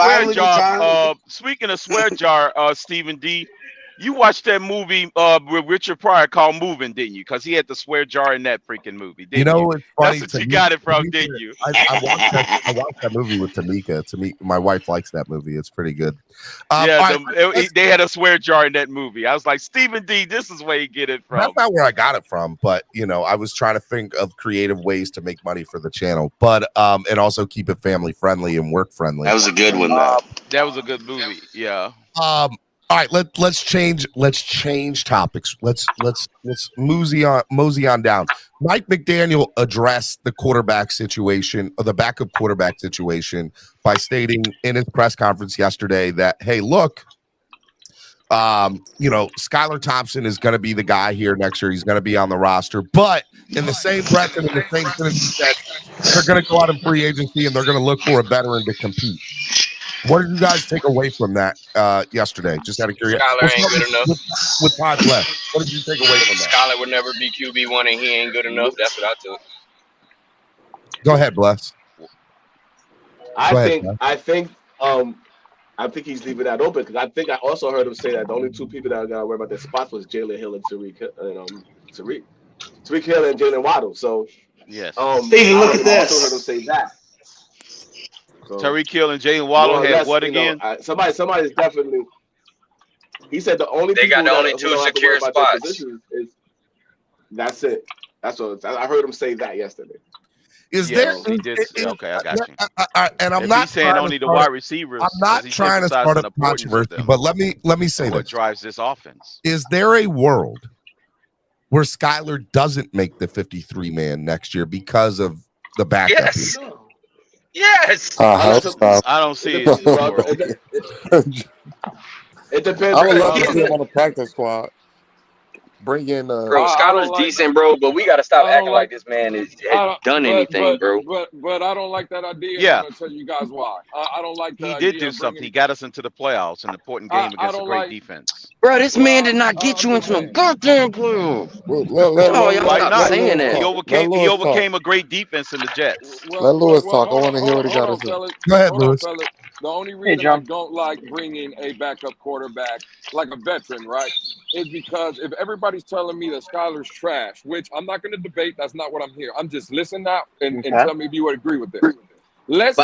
Speaking of swear jar, Stephen D, you watched that movie with Richard Pryor called Moving, didn't you? Because he had the swear jar in that freaking movie. Didn't you? It's funny. That's what you got it from, didn't you? I watched that movie with Tamika. My wife likes that movie. It's pretty good. They had a swear jar in that movie. I was like, Stephen D, this is where you get it from. That's not where I got it from, but I was trying to think of creative ways to make money for the channel, but and also keep it family friendly and work friendly. That was a good one, though. That was a good movie. Yeah. All right, let's change topics. Let's mosey on down. Mike McDaniel addressed the quarterback situation or the backup quarterback situation by stating in his press conference yesterday that, hey, look, Skylar Thompson is going to be the guy here next year. He's going to be on the roster, but in the same breath and in the same sentence, he said they're going to go out in free agency and they're going to look for a veteran to compete. What did you guys take away from that yesterday? Just out of curiosity. Skylar ain't good enough. With time left, what did you take away from that? Skylar would never be QB1 and he ain't good enough. That's what I took. Go ahead, Bless. I think he's leaving that open because I think I also heard him say that the only two people that are gonna worry about their spots was Jalen Hill and Tariq Hill and Jalen Waddle. So yes, Steven, look at I this. also heard him say that. So, Tyreek Hill and Jalen Waddle had what again? Somebody's definitely. He said the only they got the only two secure spots. That's it. That's what I heard him say that yesterday. Is there? He did. Okay, I got you. And I'm if not he's saying only the wide receivers. I'm not trying to start a controversy, but let me say what this: drives this offense? Is there a world where Skylar doesn't make the 53-man next year because of the backup? Yes. Yes. I don't see it. It depends. I would love to see him on the practice squad. Bring in bro, Skylar's decent, bro, but we got to stop acting like this man has done anything, bro. But I don't like that idea. Yeah. I'm going to tell you guys why. I don't like that. He did do something. He got us into the playoffs, an important game against a great defense. Bro, this man did not get you into a goddamn playoff. Y'all stop saying that. He overcame a great defense in the Jets. Let Lewis talk. I want to hear what he got to say. Go ahead, Lewis. The only reason I don't like bringing a backup quarterback like a veteran, right, is because if everybody's telling me that Skylar's trash, which I'm not going to debate, that's not what I'm here. I'm just listening out and tell me if you would agree with this. Let's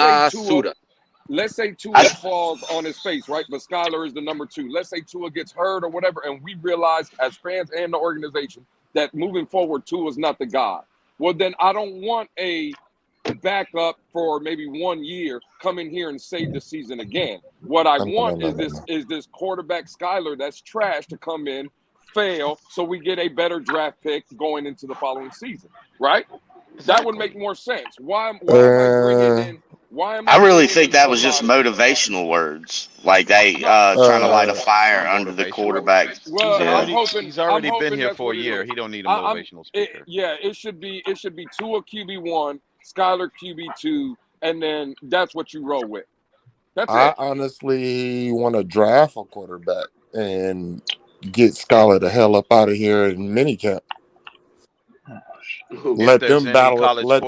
say Tua falls on his face, right? But Skylar is the number 2. Let's say Tua gets hurt or whatever, and we realize as fans and the organization that moving forward, Tua is not the guy. Well, then I don't want a backup for maybe 1 year come in here and save the season again. What I want is this quarterback Skylar that's trash to come in, fail, so we get a better draft pick going into the following season, right? That would make more sense. Why am I bringing in? I really think that was just motivational words, like they trying to light a fire under the quarterback. Well, he's already been here for a year. He don't need a motivational speaker. It should be Tua QB1, Skylar QB2, and then that's what you roll with. That's I honestly want to draft a quarterback and get Skylar the hell up out of here in minicamp. Let them battle it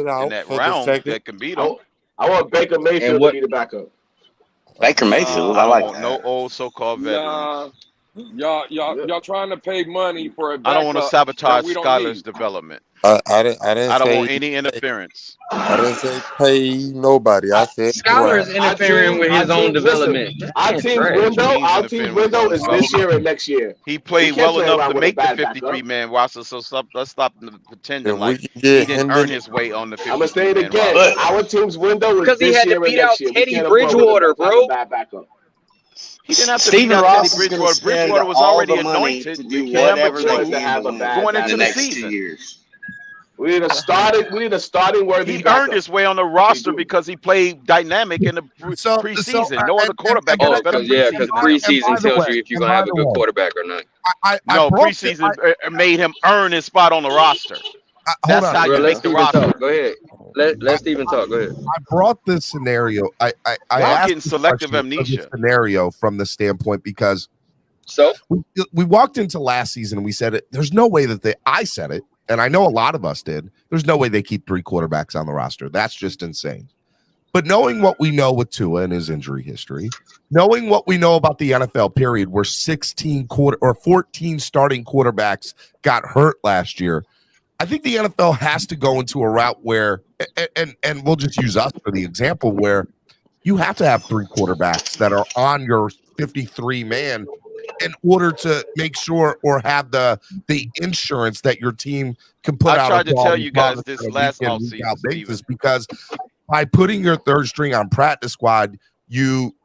out in that for round the second. that can beat them. I want Baker Mayfield to be the backup. Baker Mayfield, I like that. No old so-called veterans. Y'all trying to pay money for a backup. I don't want to sabotage Skylar's development. I don't want any interference. I didn't say pay nobody. I said Skylar is interfering with his own development. Our team's window is this year and next year. He played well enough to make the 53-man roster, so let's stop pretending like he didn't earn his way on the 53-man roster. I'm going to say it again. Our team's window is this year and next year. Because he had to beat out Teddy Bridgewater, bro. He didn't have to beat out Teddy Bridgewater. Bridgewater was already anointed to do whatever they going into the next season. 2 years. We need a starting worthy. He earned his way on the roster because he played dynamic in the preseason. No other quarterback. Because preseason tells you if you're gonna have a good quarterback or not. Preseason made him earn his spot on the roster. That's how you make the roster. Go ahead. Let Steven talk. Go ahead. I brought this scenario. I asked getting selective amnesia scenario from the standpoint because we walked into last season and we said it. There's no way that I said it. And I know a lot of us did. There's no way they keep 3 quarterbacks on the roster. That's just insane. But knowing what we know with Tua and his injury history, knowing what we know about the NFL period, where 14 starting quarterbacks got hurt last year, I think the NFL has to go into a route where, and we'll just use us for the example, where you have to have 3 quarterbacks that are on your 53-man in order to make sure or have the insurance that your team can put out. I tried to tell you guys this last offseason because by putting your third string on practice squad, you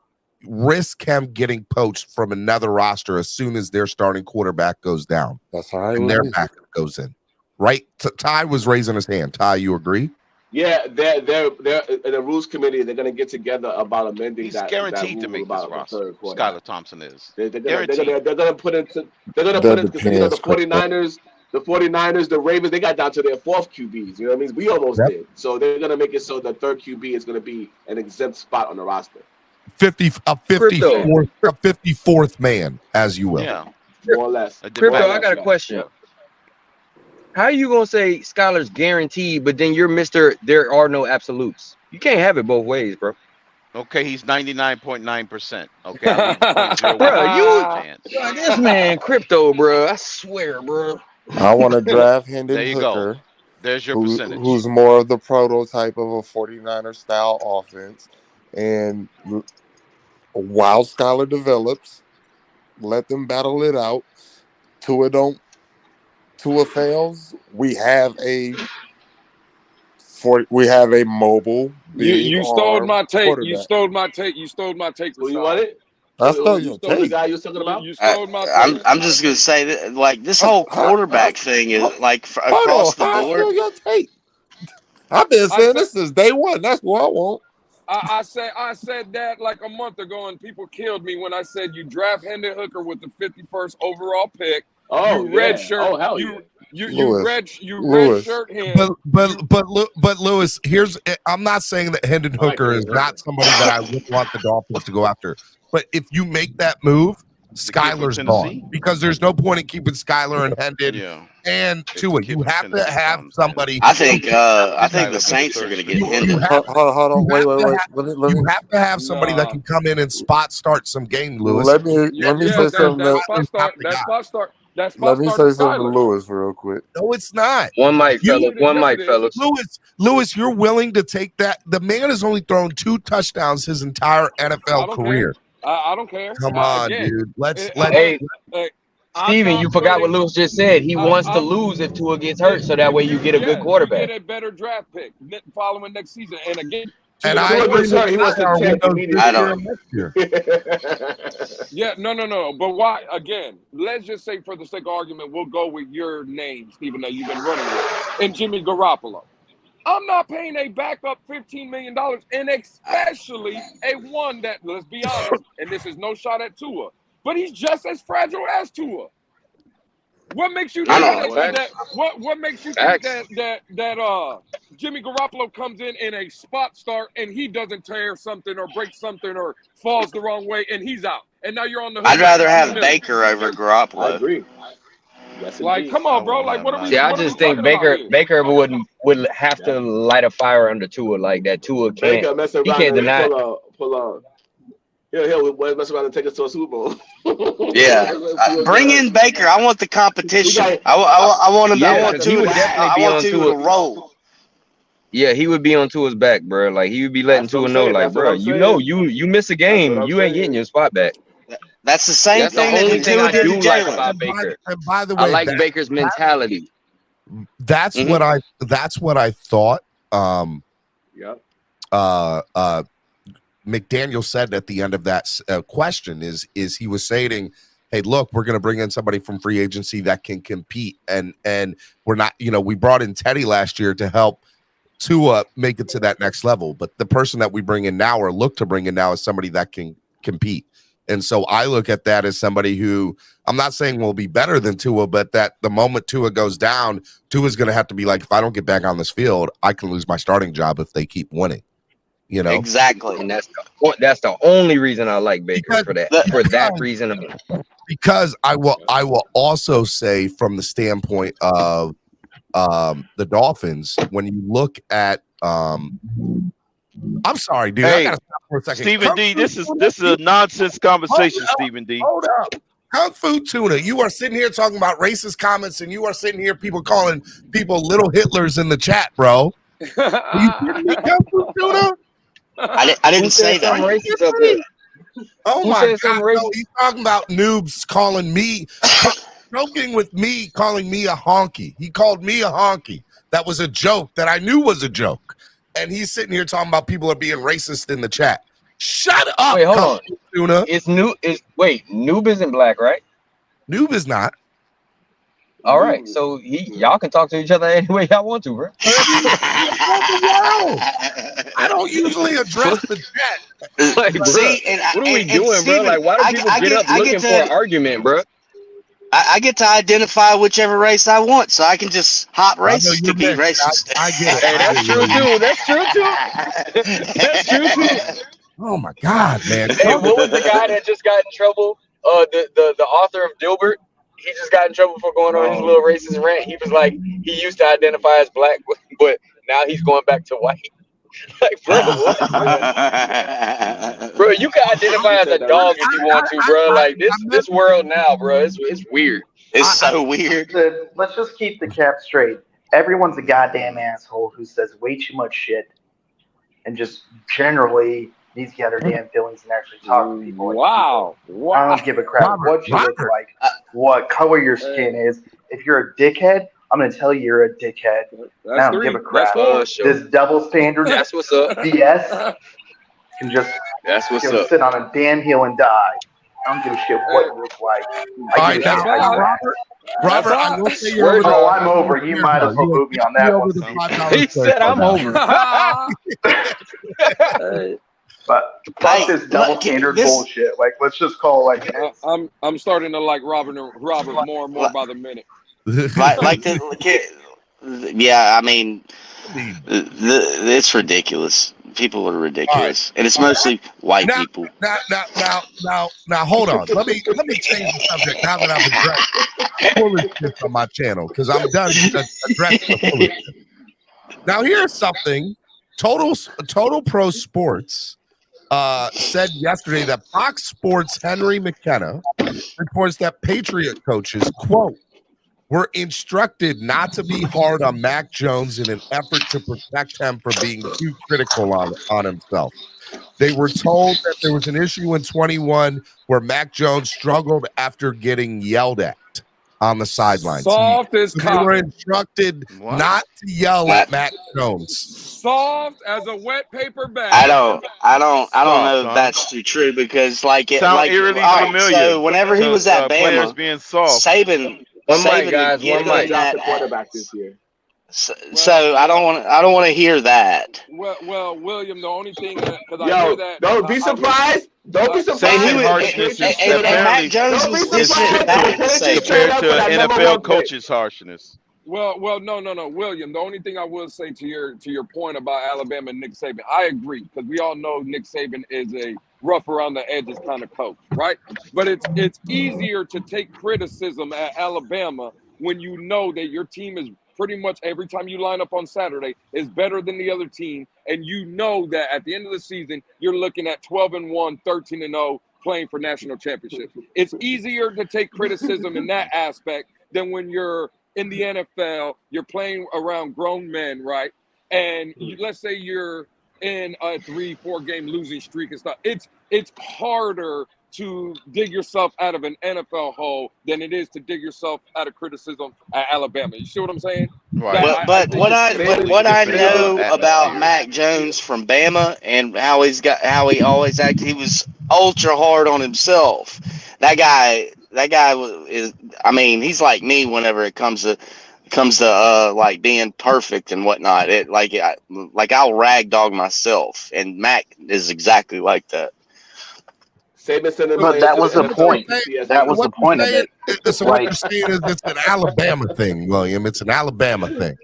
risk him getting poached from another roster as soon as their starting quarterback goes down. That's all right. And their backup goes in. Right? Ty was raising his hand. Ty, you agree? Yeah, they're in the rules committee. They're gonna get together about amending He's that. guaranteed that to rule make this about the roster. third quarterback. Skylar Thompson is. They're Guaranteed. gonna put into because the 49ers, the Ravens, they got down to their fourth QBs. You know what I mean? We almost did. So they're gonna make it so the third QB is gonna be an exempt spot on the roster. 54th man, as you will. Yeah, more or less. Crypto, I got a question. How are you gonna say Skylar's guaranteed, but then you're Mr. There are no absolutes? You can't have it both ways, bro. Okay, he's 99.9%. Okay, I leave 0.01 bro, chance. This man Crypto, bro. I swear, bro. I want to draft Hendon There you Hooker. go. There's your percentage. Who's more of the prototype of a 49er style offense. And while Skylar develops, let them battle it out. Tua fails, we have a mobile. You stole my take. You quarterback. stole my take. You stole my take. Who you want it? I stole your the take. guy you was talking about. You stole my take. I'm just gonna say that, like, this whole quarterback thing is like across the I board. stole your take. I've been saying this since day one. That's what I want. I said that like a month ago, and people killed me when I said you draft Hendon Hooker with the 51st overall pick. Oh, you red shirt. Oh, hell you red shirt him. But Lewis, I'm not saying that Hendon Hooker is not somebody that I would want the Dolphins to go after. But if you make that move, Skylar's gone, because there's no point in keeping Skylar and Hendon and Tua. You have to have somebody. I think the Saints are going to get Hendon. Hold on, wait. You have to have somebody that can come in and start some game, Lewis. Let me say something. Let me say something to Lewis real quick. No, it's not. One mic, fellas. Lewis, you're willing to take that? The man has only thrown 2 touchdowns his entire NFL career. I don't care. Come on, dude. Let's. Hey, Steven, you forgot what Lewis just said. He wants to lose if Tua gets hurt, so that way you get a good quarterback. You get a better draft pick following next season. And again, and I agree. He wants to check immediately. I don't. Yeah, no. But why? Again, let's just say for the sake of argument, we'll go with your name, Stephen, that you've been running with, and Jimmy Garoppolo. I'm not paying a backup $15 million, and especially a one that, let's be honest, and this is no shot at Tua, but he's just as fragile as Tua. What makes you think what makes you think that Jimmy Garoppolo comes in a spot start and he doesn't tear something or break something or falls the wrong way and he's out, and now you're on the hook? I'd rather have Baker over Garoppolo. I agree. Yes, like, come on, bro. Like, what are we? See, I just think Baker would have to light a fire under Tua like that. Tua can't. He can't deny. Pull on. He'll mess around and take us to a Super Bowl. Yeah, bring in Baker. I want the competition. I want him. I want Tua to roll. Yeah, he would be on Tua's back, bro. Like, he would be letting Tua know, like, bro, you miss a game, you ain't getting your spot back. That's the same That's thing the only that thing I Tua do did to like Jalen. about Baker. And by the way, I like Baker's mentality. That's what I thought. McDaniel said at the end of that question is he was saying, hey, look, we're going to bring in somebody from free agency that can compete, and we're not, we brought in Teddy last year to help Tua make it to that next level, but the person that we bring in now or look to bring in now is somebody that can compete. And so I look at that as somebody who, I'm not saying will be better than Tua, but that the moment Tua goes down, Tua's going to have to be like, if I don't get back on this field, I can lose my starting job if they keep winning. Exactly, and that's the only reason I like Baker, for that reason alone. Because I will also say, from the standpoint of the Dolphins, when you look at I'm sorry, dude. Hey, I gotta stop for a second. Stephen D, this is a nonsense conversation, Stephen D. Hold up. Kung Fu Tuna, you are sitting here talking about racist comments, and you are sitting here calling people little Hitlers in the chat, bro. Are you kidding me, Kung Fu Tuna? I didn't say that. Oh my God! No, he's talking about noobs calling me, joking with me, calling me a honky. He called me a honky. That was a joke that I knew was a joke. And he's sitting here talking about people are being racist in the chat. Shut up. Wait, hold on. Tuna. Noob isn't black, right? Noob is not. All right, so y'all can talk to each other any way y'all want to, bro. I don't usually address the chat. Like, bro, what are we doing, bro? Like, why do people get up looking for an argument, bro? I get to identify whichever race I want, so I can just hop races to be racist. I get it. Hey, that's true too. That's true too. That's true too. Oh my God, man! Hey, what was the guy that just got in trouble? The author of Dilbert. He just got in trouble for going on his little racist rant. He was like, he used to identify as black, but now he's going back to white. Like, bro, what? Bro, you can identify as a dog if you want to, bro. Like this world now, bro, it's weird. It's so weird. Let's just keep the cap straight. Everyone's a goddamn asshole who says way too much shit and just generally needs to get their damn feelings and actually talk to people. Wow. I don't give a crap what you look like, what color your skin is. If you're a dickhead, I'm going to tell you you're a dickhead. I don't give a crap. This double standard That's what's up. BS can just That's what's up. sit on a damn hill and die. I don't give a shit what you look like. I give a shit how you act. Robert, I will say you're over. I'm over. You might as well move me on that one. He said I'm over. But fuck this double standard bullshit. Like, let's just call it like it is. I'm starting to like Robert more and more by the minute. Yeah, I mean, it's ridiculous. People are ridiculous, and it's mostly white people. Now, hold on. Let me change the subject now that I've addressed foolishness on my channel because I'm done addressing the foolishness. Now, here's something. Total Pro Sports said yesterday that Fox Sports' Henry McKenna reports that Patriot coaches, quote, were instructed not to be hard on Mac Jones in an effort to protect him from being too critical on himself. They were told that there was an issue in 21 where Mac Jones struggled after getting yelled at on the sidelines. Soft as They were instructed not to yell at Mac Jones. Soft as a wet paper bag. I don't know if that's too true because Sound eerily familiar. So whenever he was at players Bama, being soft. Saban guys, one mic. The quarterback this year. So I don't want to hear that. Well, William, the only thing because I hear that. Don't be surprised. Don't be surprised. Saban harshness is and Mac Jones was dissing back to Saban. compared to NFL coaches' harshness. Well, no, William. The only thing I will say to your point about Alabama and Nick Saban, I agree because we all know Nick Saban is a rough around the edges kind of coach, right? But it's easier to take criticism at Alabama when you know that your team is pretty much every time you line up on Saturday is better than the other team, and you know that at the end of the season you're looking at 12-1, 13-0, playing for national championships. It's easier to take criticism in that aspect than when you're in the NFL, you're playing around grown men, right? And let's say you're in a 3-4 game losing streak and stuff. It's harder to dig yourself out of an NFL hole than it is to dig yourself out of criticism at Alabama. You see what I'm saying? Right. But what I know about Mac Jones from Bama and how he always acted, he was ultra hard on himself. That guy is. I mean, he's like me whenever it comes to like being perfect and whatnot. I'll rag dog myself, and Mac is exactly like that. But that was the point. That was the point of it. So what you're saying is it's an Alabama thing, William. It's an Alabama thing.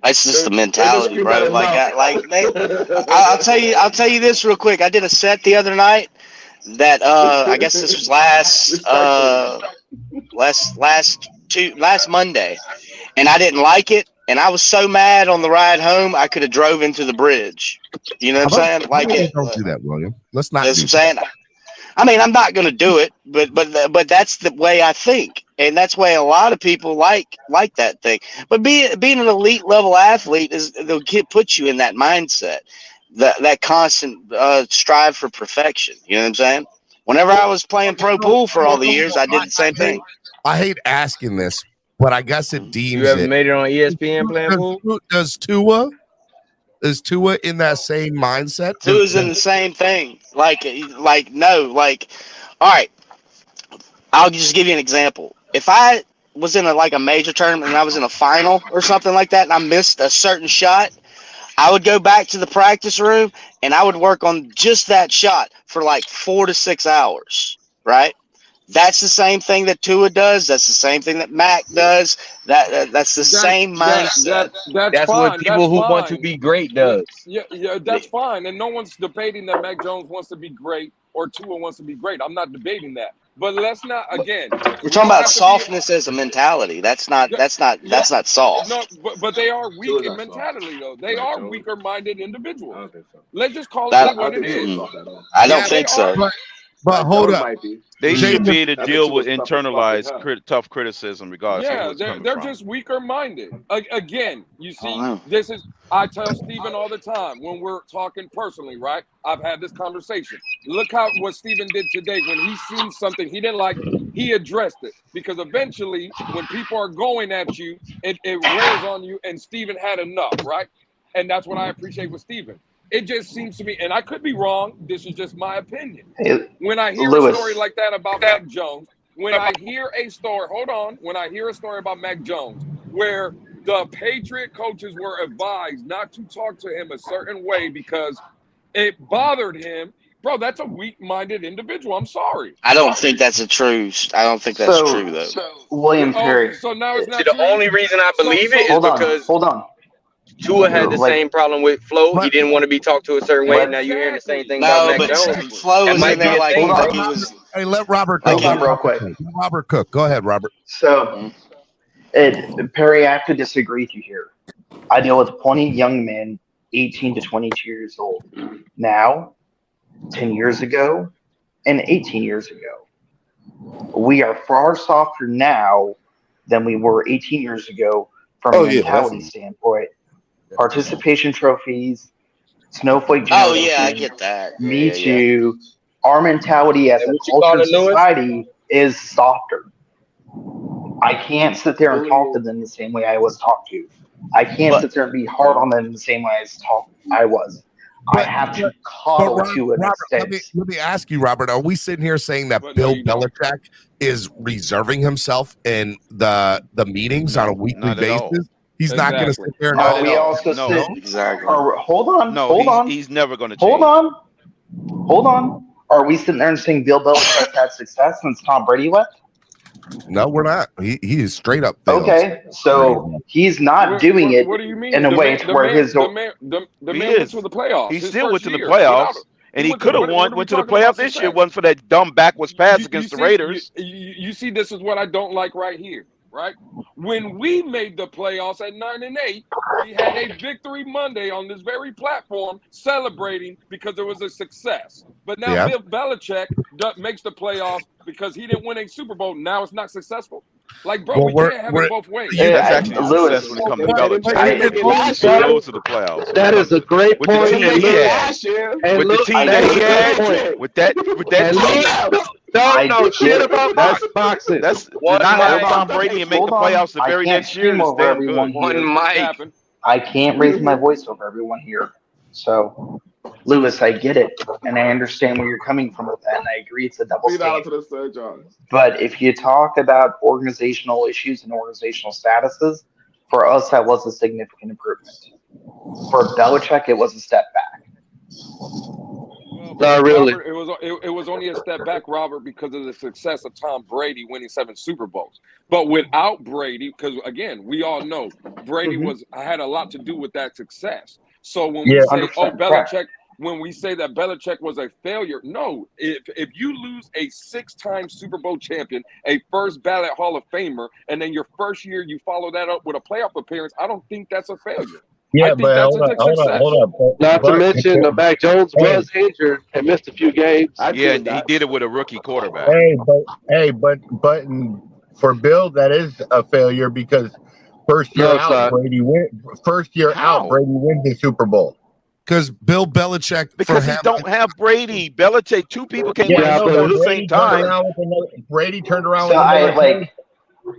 That's just the mentality, bro. I'll tell you this real quick. I did a set the other night that I guess this was last Monday, and I didn't like it, and I was so mad on the ride home I could have drove into the bridge. You know what I'm saying? Don't do that, William. Let's not. That's what I'm saying. I mean, I'm not going to do it, but that's the way I think, and that's the way a lot of people like that thing. But being an elite level athlete they'll put you in that mindset, that constant strive for perfection. You know what I'm saying? Whenever I was playing pro pool for all the years, I did the same thing. I hate asking this, but I guess it deems you ever made it on ESPN playing pool? Is Tua in that same mindset? Tua's in the same thing. No. All right. I'll just give you an example. If I was in a major tournament and I was in a final or something like that and I missed a certain shot, I would go back to the practice room and I would work on just that shot for 4 to 6 hours, right? That's the same thing that Tua does. That's the same thing that Mac does. That's the same mindset. That's fine. what people who want to be great does. Yeah, that's fine. And no one's debating that Mac Jones wants to be great or Tua wants to be great. I'm not debating that. But let's not again. We're talking about softness as a mentality. That's not soft. No, but they are weak in mentality though. They are weaker-minded individuals. Let's just call it what it is. I don't think so. But hold up. They should be able to deal with internalized tough criticism regardless. Yeah, they're just weaker-minded. Again, you see, this is I tell Steven all the time when we're talking personally, right? I've had this conversation. Look what Steven did today when he seen something he didn't like, he addressed it. Because eventually, when people are going at you, it wears on you, and Steven had enough, right? And that's what I appreciate with Steven. It just seems to me, and I could be wrong, this is just my opinion. When I hear a story like that about Mac Jones, when I hear a story about Mac Jones, where the Patriot coaches were advised not to talk to him a certain way because it bothered him, bro, that's a weak-minded individual. I'm sorry. I don't think that's true, though. William Perry. So now it's not The only reason I believe it is because hold on. Tua had the same problem with Flo. He didn't want to be talked to a certain way. Now you're hearing the same thing about Mac Jones. Flo was in there like he was. Hey, let Robert Hold cook. on real quick. Robert cook. Go ahead, Robert. So, Perry, I have to disagree with you here. I deal with plenty of young men, 18 to 22 years old. Now, 10 years ago, and 18 years ago. We are far softer now than we were 18 years ago from a mentality standpoint. Participation trophies, snowflake generation. Oh, yeah, I get that. Me too. Our mentality as a culture society is softer. I can't sit there and talk to them the same way I was talked to. I can't sit there and be hard on them the same way I was. I have to coddle to an extent. Let me ask you, Robert, are we sitting here saying that Bill Belichick is reserving himself in the meetings on a weekly basis? He's not going to sit there and we also sit exactly. Hold on. No, hold on. He's never going to change. Hold on. Are we sitting there and saying Bill Belichick had success since Tom Brady left? No, we're not. He is straight up failed. Okay, so he's not doing it in a way to where his the man went to the playoffs. He still went to the playoffs. And he could have went to the playoffs this year. Wasn't for that dumb backwards pass against the Raiders. You see, this is what I don't like right here. Right? When we made the playoffs at 9-8, we had a victory Monday on this very platform celebrating because it was a success. But now Bill Belichick makes the playoffs because he didn't win a Super Bowl. Now it's not successful. Like, bro, we can't have it both ways. That's actually a success when it comes to Belichick. He goes to the playoffs. That is a great point. With the team that he had, with that team. No, shit about boxing. That's not have Tom Brady and make the playoffs the very next year. I can't raise my voice over everyone here. So, Lewis, I get it, and I understand where you're coming from with that, and I agree it's a double standard. But if you talk about organizational issues and organizational statuses, for us, that was a significant improvement. For Belichick, it was a step back. Not really. Robert, it was only a step back, Robert, because of the success of Tom Brady winning 7 Super Bowls. But without Brady, because again, we all know Brady had a lot to do with that success. So when we say, Belichick, when we say that Belichick was a failure, no. If you lose a 6-time Super Bowl champion, a first ballot Hall of Famer, and then your first year you follow that up with a playoff appearance, I don't think that's a failure. Yeah, but hold on. Not to mention the Mac Jones was injured and missed a few games. And he did it with a rookie quarterback. But for Bill, that is a failure because first year out, Brady wins the Super Bowl. Because Bill Belichick, because he don't have Brady. Belichick, 2 people can't win at the same time. Brady turned around with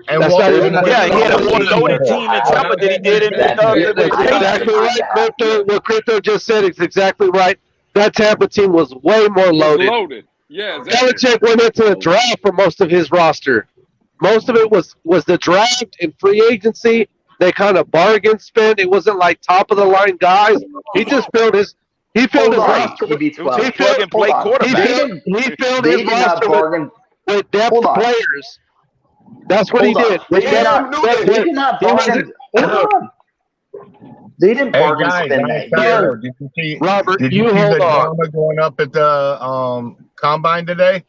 and he had a more loaded team in Tampa than he did in exactly right. What Crypto just said is exactly right. that Tampa team was way more loaded. Yeah, exactly. Belichick went into the draft for most of his roster. Most of it was the draft and free agency. They kind of bargain spent. It wasn't like top of the line guys. He just filled his roster. TB12. He plug and play quarterback. He filled They his did not roster bargain. with depth Hold on. players. That's what Hold he on. did. They did not bargain. Hold on. They didn't Hey bargain guys, spin on that a side year. note, did you see Robert, Did you you see hold the on. drama going up at the combine today?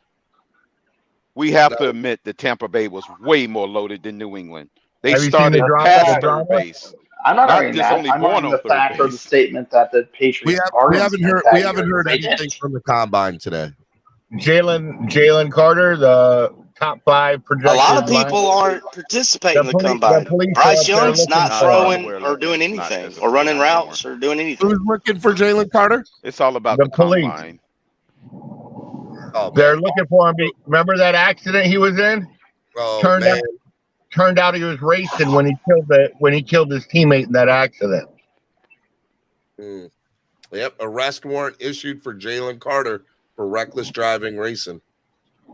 We have to admit that Tampa Bay was way more loaded than New England. They Have you seen started the drama? past third base. I'm not Not arguing just that. only I'm born arguing on the third fact or the base. statement that the Patriots bargain haven't spent heard that we year. haven't heard They anything didn't. from the combine today. Jalen Carter, the top 5 A projected lot of line. people aren't participating in the The combine. police are Bryce up there Young's looking not Nah, for throwing we're or doing looking. Not anything as of or running now anymore. routes or doing anything. Who's looking for Jalen Carter? It's all about the the police. combine. Oh, They're man. looking for him. Remember that accident he was in? Oh, Turned man. out he was racing when he killed his teammate in that accident. Yep, arrest warrant issued for Jalen Carter for reckless driving racing.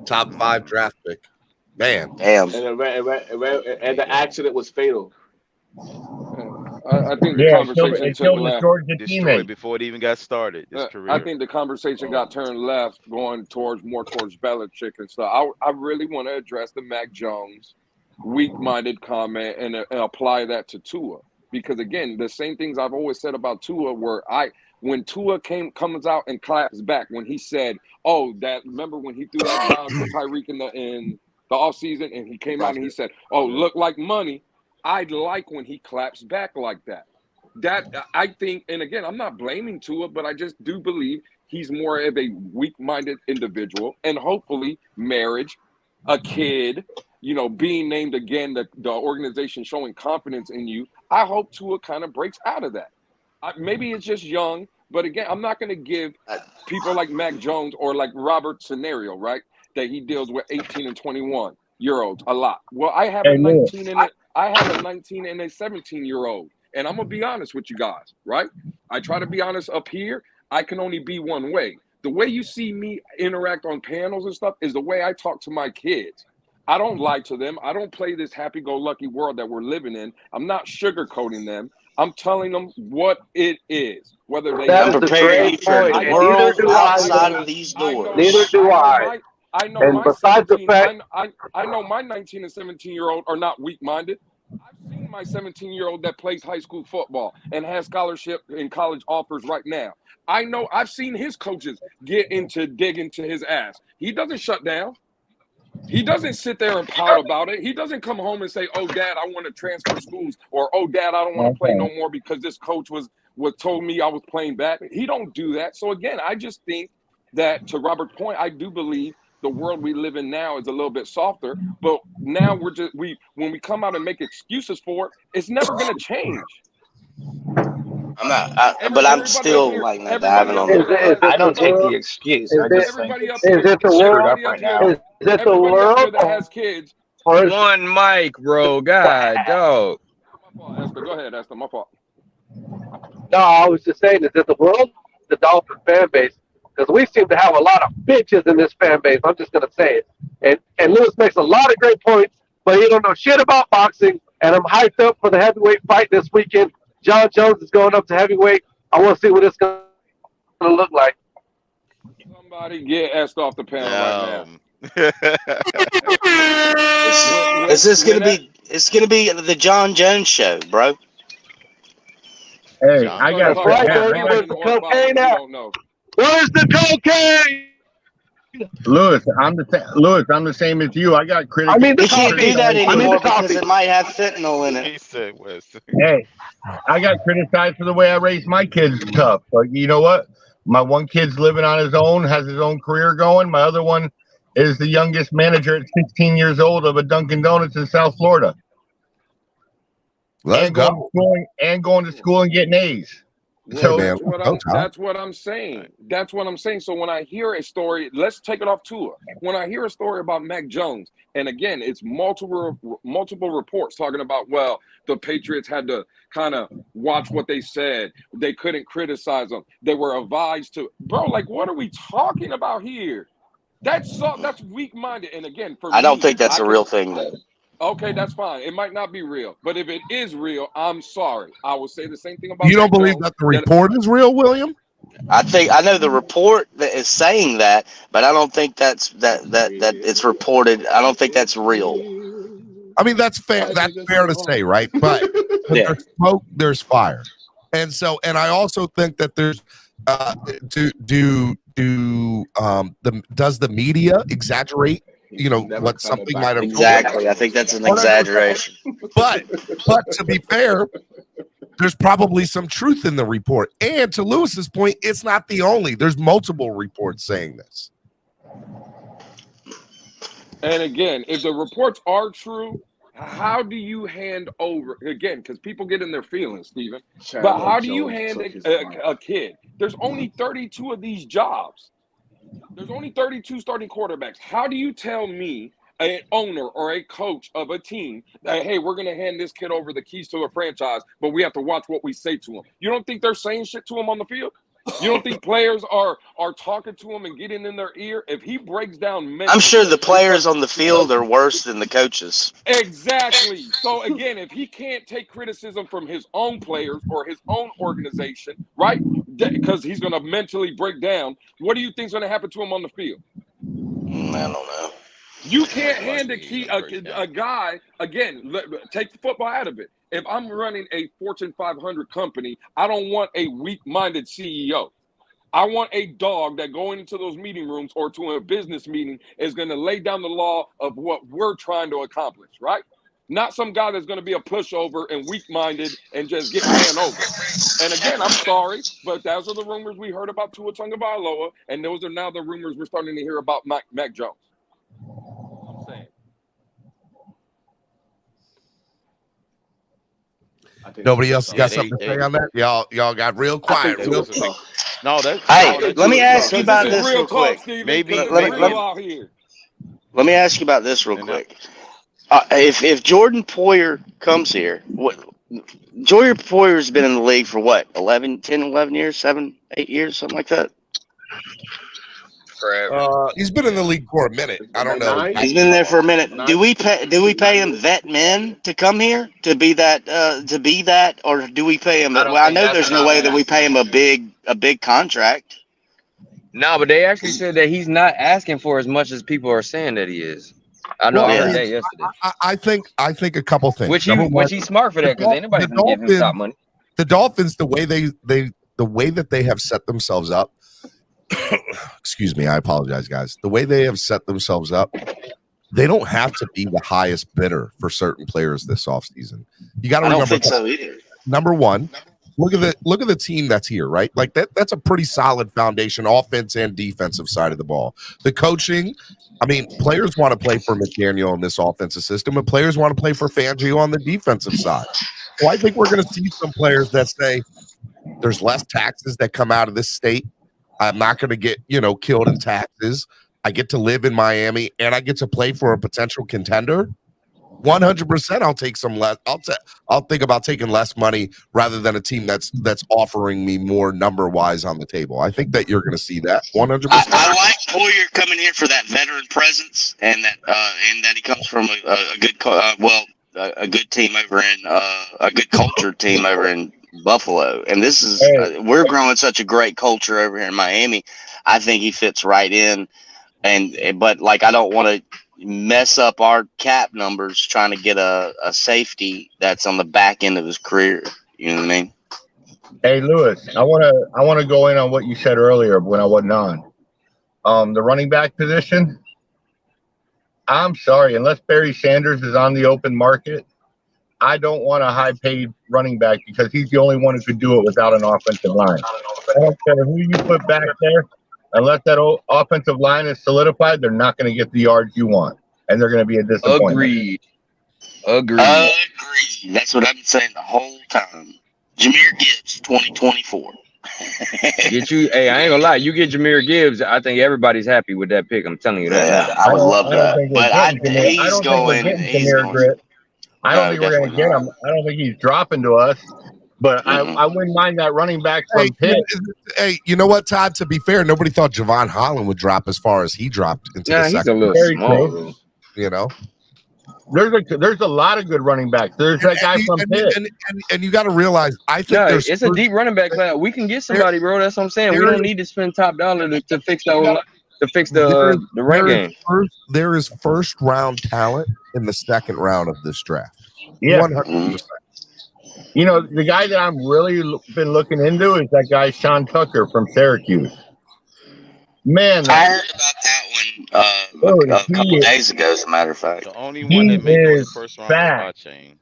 Top 5 draft pick. Man. Damn. And the accident was fatal. I think the Yeah, conversation it took killed his left. Georgia Destroyed teammate. before it even got started. His I career. think the conversation got turned left, going more towards Belichick and stuff. I really want to address the Mac Jones weak-minded comment and apply that to Tua, because again, the same things I've always said about Tua, when Tua comes out and claps back when he said, remember when he threw that dog to Tyreek in the offseason, and he came out and he said, look like money. I'd like when he claps back like that. That I think, and again, I'm not blaming Tua, but I just do believe he's more of a weak-minded individual, and hopefully marriage, a kid, being named again, the organization showing confidence in you. I hope Tua kind of breaks out of that. Maybe it's just young, but again, I'm not going to give people like Mac Jones or like Robert scenario, right, that he deals with 18 and 21-year-olds a lot. Well, I have a 19 and a 17-year-old. And I'm going to be honest with you guys, right? I try to be honest up here. I can only be one way. The way you see me interact on panels and stuff is the way I talk to my kids. I don't lie to them. I don't play this happy-go-lucky world that we're living in. I'm not sugarcoating them. I'm telling them what it is. Whether they That's I'm a preparing you great for point. the And neither world do I. outside of these doors. Neither do I. I know And my besides the 17. fact, I know my 19 and 17-year-old are not weak-minded. I've seen my 17-year-old that plays high school football and has scholarship and college offers right now. I know I've seen his coaches dig into his ass. He doesn't shut down. He doesn't sit there and pout about it. He doesn't come home and say, "Oh, Dad, I want to transfer schools," or "Oh, Dad, I don't want to play no more because this coach was told me I was playing bad." He don't do that. So again, I just think that, to Robert's point, I do believe the world we live in now is a little bit softer. But now when we come out and make excuses for it, it's never going to change. I'm not, but I'm still like not diving on that. I don't take the excuse. I just think is it the screwed world? up right now. Is it the Everybody up here world? that has kids. One mic, bro. God, dog. My fault, Esther. Go ahead, Esther. My fault. No, I was just saying, is it the world? The Dolphin fan base? Because we seem to have a lot of bitches in this fan base. I'm just going to say it. And Lewis makes a lot of great points, but he don't know shit about boxing. And I'm hyped up for the heavyweight fight this weekend. John Jones is going up to heavyweight. I want to see what it's going to look like. Somebody get Esther off the panel right now. It's gonna be the John Jones show, bro. Hey, I got Where's the cocaine at? Where's the cocaine? Lewis, I'm the same as you. I got critics. You can't do that anymore because it might have fentanyl in it. He said, West. Hey, I got criticized for the way I raised my kids tough. But you know what? My one kid's living on his own, has his own career going. My other one is the youngest manager at 16 years old of a Dunkin' Donuts in South Florida. Let's Going to school and getting A's. Well, man, that's what I'm saying. That's what I'm saying. So when I hear a story, let's take it off Tua. When I hear a story about Mac Jones, and again, it's multiple reports talking about, well, the Patriots had to kind of watch what they said. They couldn't criticize them. They were advised to. Bro, like, what are we talking about here? That's weak-minded. And again, for I don't me, think that's a real thing, though. Okay, that's fine. It might not be real, but if it is real, I'm sorry. I will say the same thing about. You don't believe that the report is real, William? I know the report that is saying that, but I don't think that it's reported. I don't think that's real. I mean, that's fair. That's fair to say, right? But yeah. There's smoke, there's fire, and I also think that there's does the media exaggerate? You know what something might have exactly. I think that's an exaggeration. But to be fair, there's probably some truth in the report. And to Lewis's point, it's not the only. There's multiple reports saying this. And again, if the reports are true, how do you hand over again? Because people get in their feelings, Steven. But how do you hand a kid? There's only 32 of these jobs. There's only 32 starting quarterbacks. How do you tell me, an owner or a coach of a team, that, hey, we're going to hand this kid over the keys to a franchise, but we have to watch what we say to him? You don't think they're saying shit to him on the field? You don't think players are talking to him and getting in their ear? If he breaks down mentally, I'm sure the players on the field are worse than the coaches. Exactly. So again, if he can't take criticism from his own players or his own organization, right? Because he's going to mentally break down. What do you think is going to happen to him on the field? I don't know. You can't hand a guy, again, take the football out of it. If I'm running a Fortune 500 company, I don't want a weak-minded CEO. I want a dog that going into those meeting rooms or to a business meeting is going to lay down the law of what we're trying to accomplish, right? Not some guy that's going to be a pushover and weak-minded and just get ran over. And again, I'm sorry, but those are the rumors we heard about Tua Tagovailoa, and those are now the rumors we're starting to hear about Mac Jones. I'm saying. Nobody else got something to say on that? Y'all got real quiet. Real quick. No, that's hey. Let me ask you about this real quick. Maybe let me ask you about this real quick. If Jordan Poyer comes here, Jordan Poyer's been in the league for what, 11 years, 7, 8 years, something like that? Forever. He's been in the league for a minute. I don't know. He's been there for a minute. Do we pay him vet men to come here to be that, or do we pay him? I know there's no way that we pay him a big contract. No, but they actually said that he's not asking for as much as people are saying that he is. I know I heard that yesterday. I think a couple things. Which he's smart for that, because anybody can give him top money. The Dolphins, the way that they have set themselves up. Excuse me, I apologize, guys. The way they have set themselves up, they don't have to be the highest bidder for certain players this offseason. You got to remember. I don't think so either. Number one, look at the team that's here, right? Like that's a pretty solid foundation, offense and defensive side of the ball. The coaching, I mean, players want to play for McDaniel in this offensive system, and players want to play for Fangio on the defensive side. So I think we're going to see some players that say there's less taxes that come out of this state. I'm not going to get, killed in taxes. I get to live in Miami, and I get to play for a potential contender. 100%, I'll take some less. I'll think about taking less money rather than a team that's offering me more number wise on the table. I think that you're going to see that 100%. I like Poyer coming here for that veteran presence, and that he comes from a good team over in a good culture team over in Buffalo. And this is we're growing such a great culture over here in Miami. I think he fits right in, but I don't want to mess up our cap numbers trying to get a safety that's on the back end of his career. You know what I mean? Hey, Lewis, I want to go in on what you said earlier when I wasn't on. The running back position, I'm sorry, unless Barry Sanders is on the open market, I don't want a high-paid running back because he's the only one who could do it without an offensive line. I don't care who you put back there. Unless that offensive line is solidified, they're not going to get the yards you want, and they're going to be a disappointment. Agreed. That's what I've been saying the whole time. Jahmyr Gibbs, 2024. Get you. Hey, I ain't gonna lie. You get Jahmyr Gibbs. I think everybody's happy with that pick. I'm telling you that now. Yeah, I would love that. But he's going. He's going. I don't think we're going to get him. I don't think he's dropping to us. But I wouldn't mind that running back from Pitt. Hey, you know what, Todd? To be fair, nobody thought Javon Holland would drop as far as he dropped into the second. He's a little small. You know, there's a lot of good running backs. There's that guy from Pitt, and you got to realize, I think it's a deep running back class. We can get somebody, bro. That's what I'm saying. We don't need to spend top dollar to fix the run game. There is first round talent in the second round of this draft. Yeah, 100%. You know, the guy that I'm really been looking into is that guy Sean Tucker from Syracuse. Man, I heard about that one a couple days ago, as a matter of fact. The only one that made the first round of my chain.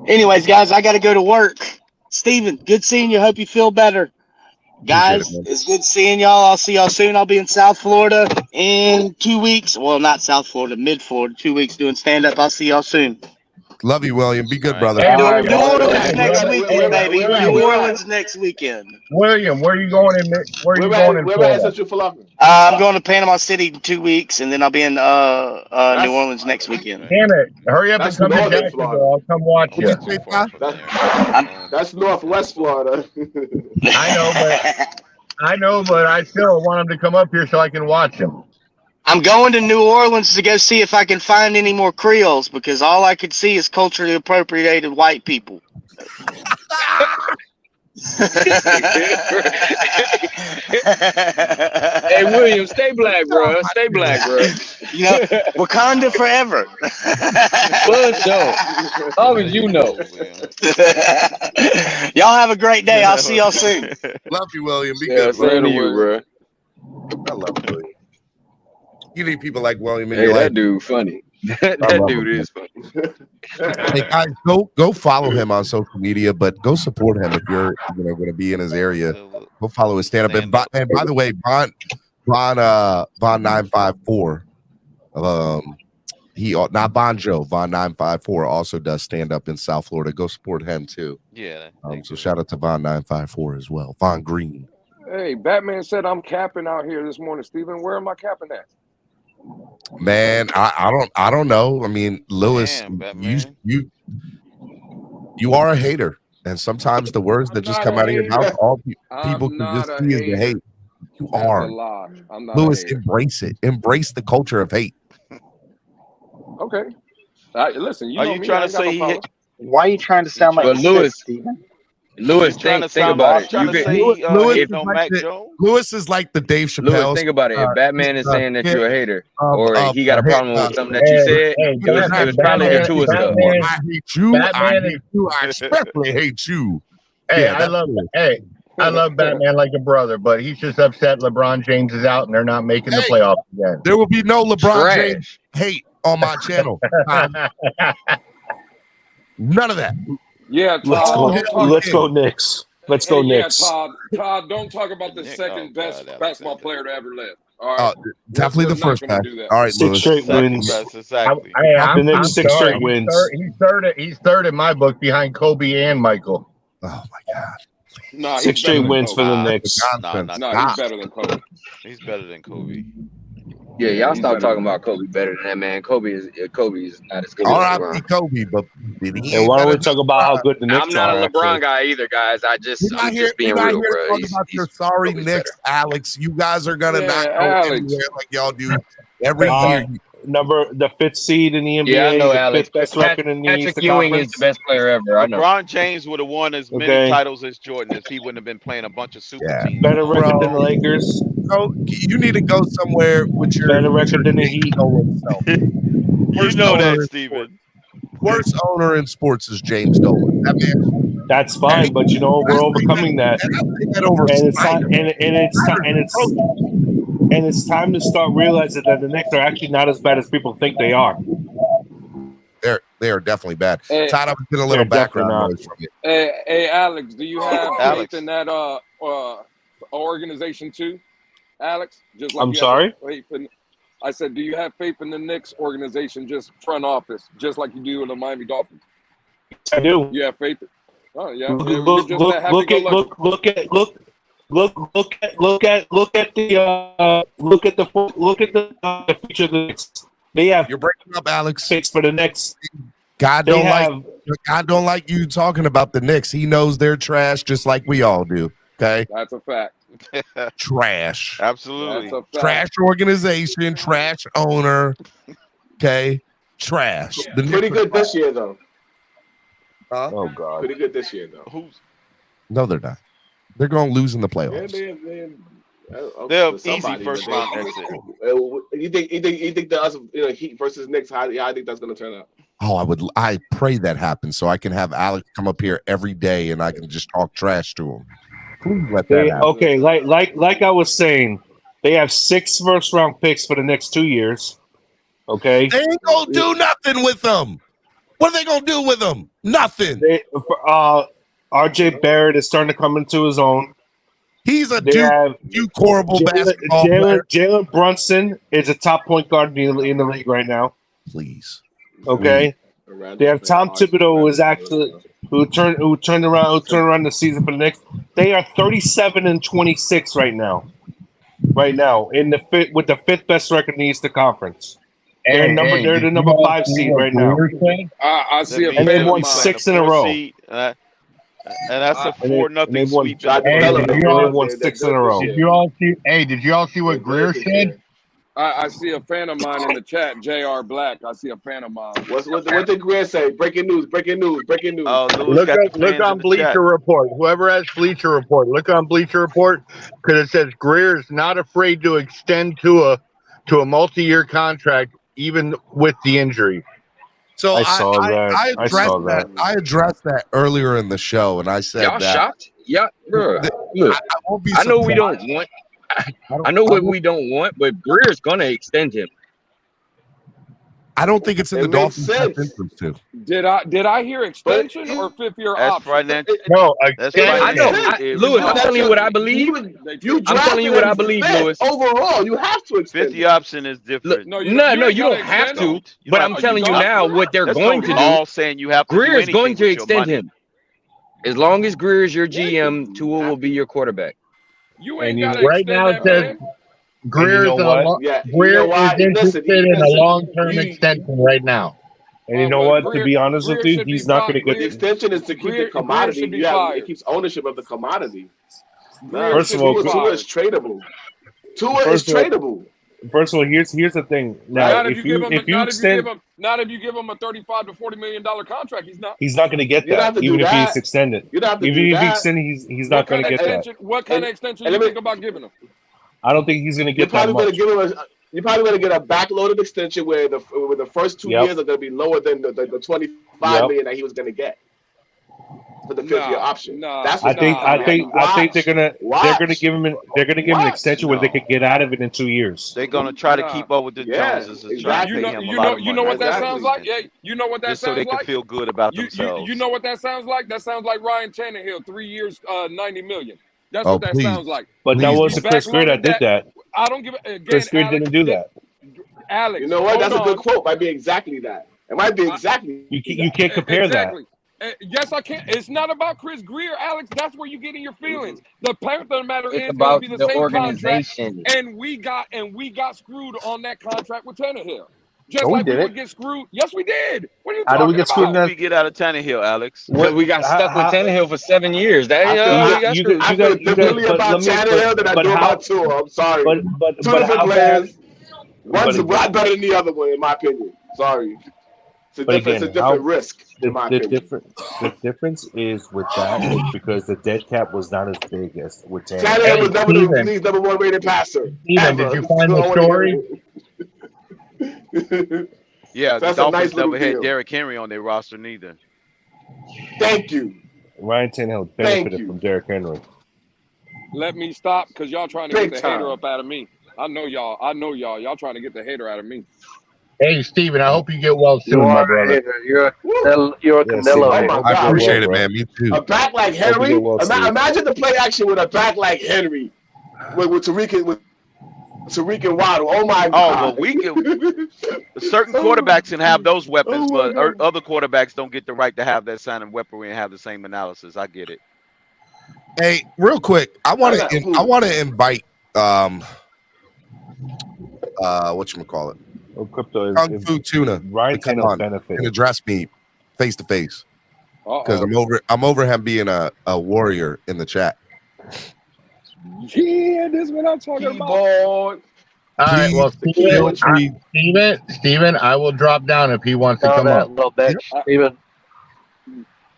Anyways, guys, I got to go to work. Steven, good seeing you. Hope you feel better. Guys, it's good seeing y'all. I'll see y'all soon. I'll be in South Florida in 2 weeks. Well, not South Florida, mid Florida. 2 weeks doing stand-up. I'll see y'all soon. Love you, William. Be good, brother. New Orleans next weekend, baby. New Orleans next weekend. William, where are you going in? Where are you going in? I'm going to Panama City in 2 weeks, and then I'll be in New Orleans next weekend. Damn it! Hurry up and come to Jacksonville. I'll come watch you. That's Northwest Florida. I know, but I still want him to come up here so I can watch him. I'm going to New Orleans to go see if I can find any more Creoles, because all I could see is culturally appropriated white people. Hey, William, stay black, bro. Stay black, bro. You know, Wakanda forever. Bud, no. How would you know? Y'all have a great day. I'll see y'all soon. Love you, William. Be good, same to you, bro. I love William. You need people like William in Hey, your life. that dude funny. That dude is funny. Hey guys, go follow him on social media, but go support him if you're going to be in his area. Go follow his stand up. And by the way, Von 954, he not Bon Joe, Von 954 also does stand up in South Florida. Go support him too. Yeah. So shout out to Von 954 as well. Von Green. Hey, Batman said I'm capping out here this morning, Steven. Where am I capping at? Man, I don't know. I mean, Lewis, you are a hater, and sometimes the words that just come out of your mouth, all people can just see is the hate. You are. I'm not Lewis, embrace it. Embrace the culture of hate. Okay. Listen, Are you trying to say why are you trying to sound like Lewis? Steven? Lewis, think about it. Lewis is like the Dave Chappelle. Lewis, think about it. If Batman is saying that you're a hater, or he got a problem with something that you said, it was probably the Tua stuff. I hate you. I especially hate you. Hey, I love Batman like a brother, but he's just upset LeBron James is out and they're not making the playoffs again. There will be no LeBron James hate on my channel. None of that. Yeah, Todd. Let's go Knicks. Let's go Knicks. Yeah, Todd, don't talk about the second best basketball player to ever live. All right. Definitely the first guy. All right, 6 straight wins. Exactly. The Knicks 6 straight wins. He's third in my book behind Kobe and Michael. Oh my God. Nah, 6 straight wins for the Knicks. No, he's better than Kobe. He's better than Kobe. Yeah, y'all stop talking about Kobe better than that, man. Kobe is not as good as LeBron. R.I.P. Kobe, but and why don't we talk about how good the Knicks are? I'm not a LeBron guy either, guys. I'm just being real, bro. You're sorry, Knicks, Alex. You guys are gonna not go anywhere like y'all do every year. The 5th seed in the NBA. Yeah, I know, Alex. Best record in the Patrick Ewing is the best player ever. I know. LeBron James would have won as many titles as Jordan if he wouldn't have been playing a bunch of super teams. Better record than the Lakers. So you need to go somewhere with your better record than the Heat. You know that, Steven. Worst owner in sports is James Dolan. That's fine, but we're overcoming that. And it's time to start realizing that the Knicks are actually not as bad as people think they are. They are definitely bad. Hey, Todd, I'm getting a little background noise from you. Hey, Alex, do you have faith in that organization too, Alex? Just like I'm sorry? I said, do you have faith in the Knicks organization, just front office, just like you do in the Miami Dolphins? I do. You have faith? Oh yeah. Look at the future of the Knicks. They have You're breaking up, Alex. Picks for the next. God don't like you talking about the Knicks. He knows they're trash just like we all do. Okay, that's a fact. Trash. Absolutely. That's a fact. Trash organization, trash owner. Okay, trash. The Pretty Knicks good this year though. Oh God. Pretty good this year though. No, they're not. They're going to lose in the playoffs. They're easy first round exit. You think the Heat versus Knicks? How I think that's going to turn out? Oh, I pray that happens so I can have Alex come up here every day and I can just talk trash to him. Please let that happen. Okay, like I was saying, they have 6 first round picks for the next 2 years. Okay, they ain't gonna do nothing with them. What are they gonna do with them? Nothing. RJ Barrett is starting to come into his own. He's a Duke horrible basketball player. Jalen Brunson is a top point guard in the league right now. Please. Okay. They have Tom Thibodeau, who is actually who turned around the season for the Knicks. They are 37-26 right now. Right now, with the 5th best record in the Eastern Conference. They're the number 5 seed right now. I see and they won 6 in a row. And that's a 4-0 sweep. They won 6 in a row. Did you all see? Hey, did you all see what Greer said? I see a fan of mine in the chat, JR Black. I see a fan of mine. What did Greer say? Breaking news. Oh, look on Bleacher Report. Whoever has Bleacher Report, look on Bleacher Report because it says Greer's not afraid to extend Tua to a multi-year contract, even with the injury. So I addressed that earlier in the show, and I said, y'all shocked? Yeah, bro. Look, I know we don't want. I know what we don't want, but Greer's gonna extend him. I don't think it's in the Dolphins' best interest to. Did I hear extension or 5th year option? No, I know. Lewis, I'm telling you what I believe. I'm telling you what I believe, Lewis. Overall, you have to extend. 50 option is different. No, you don't have to. But I'm telling you now what they're going to do. All saying you have to. Greer is going to extend him. As long as Greer is your GM, Tua will be your quarterback. You ain't right now it says Greer is interested in a long-term extension right now. And you know what? To be honest with you, he's not going to get the extension is to keep the commodity. It keeps ownership of the commodity. First of all, Tua is tradable. Tua is tradable. First of all, here's the thing. Now, if you extend, not if you give him a $35 to $40 million contract, he's not going to get that. Even if he's extended, even if he extended, he's not going to get that. What kind of extension do you think about giving him? I don't think he's going to get that much. You're probably going to get a backloaded extension where the first 2 years are going to be lower than the $25 million that he was going to get for the 5th year option. I think they're gonna give him an extension where they could get out of it in 2 years. They're gonna try to keep up with the Joneses and try to pay him a lot of money. You know what that sounds like? Yeah, you know what that just sounds like? So they can feel good about themselves. You know what that sounds like? That sounds like Ryan Tannehill, 3 years, $90 million. That's what that sounds like. But that wasn't Chris Greer that did that. I don't give a Chris Greer didn't do that. Alex, you know what? That's a good quote. Might be exactly that. It might be exactly. You can't compare that. Yes, I can. It's not about Chris Greer, Alex. That's where you get in your feelings. The fact of the matter is, about be the the same organization. Contract, and we got screwed on that contract with Tannehill. Just we like we didn't. would get screwed. Yes, we did. What are you How talking do we get screwed? about? We get out of Tannehill, Alex. We got stuck with Tannehill for 7 years. I feel differently about Tannehill than I do about Tua. I'm sorry. But two different players. One's a lot better than the other one, in my opinion. Sorry. It's a different risk. The difference is with that is because the dead cap was not as big as with Tannehill. Tannehill was never the league's number 1 rated passer. Did you find the story? Yeah, so the Dolphins never had Derrick Henry on their roster neither. Thank you. Ryan Tannehill benefited from Derrick Henry. Let me stop because y'all trying to get the hater up out of me. I know y'all. Y'all trying to get the hater out of me. Hey, Steven, I hope you get well soon, my brother. You're a Canelo. I appreciate it, man. Me too. A back like Henry. Imagine the play action with a back like Henry, with Tariq Tariq and Waddle. Oh my Oh, God. well, we can. Certain quarterbacks can have those weapons, Oh my but God. other quarterbacks don't get the right to have that sign of weaponry and have the same analysis. I get it. Hey, real quick, I want to invite whatchamacallit? Oh, crypto Kung Fu Tuna Ryan to come Tannehill on benefited. and address me face to face. Because Uh-oh. I'm over him being a warrior in the chat. Yeah, this is what I'm talking about. Keyboard. All right, well, feel free. Steven, I will drop down if he wants to Know come that up. little bitch, Steven.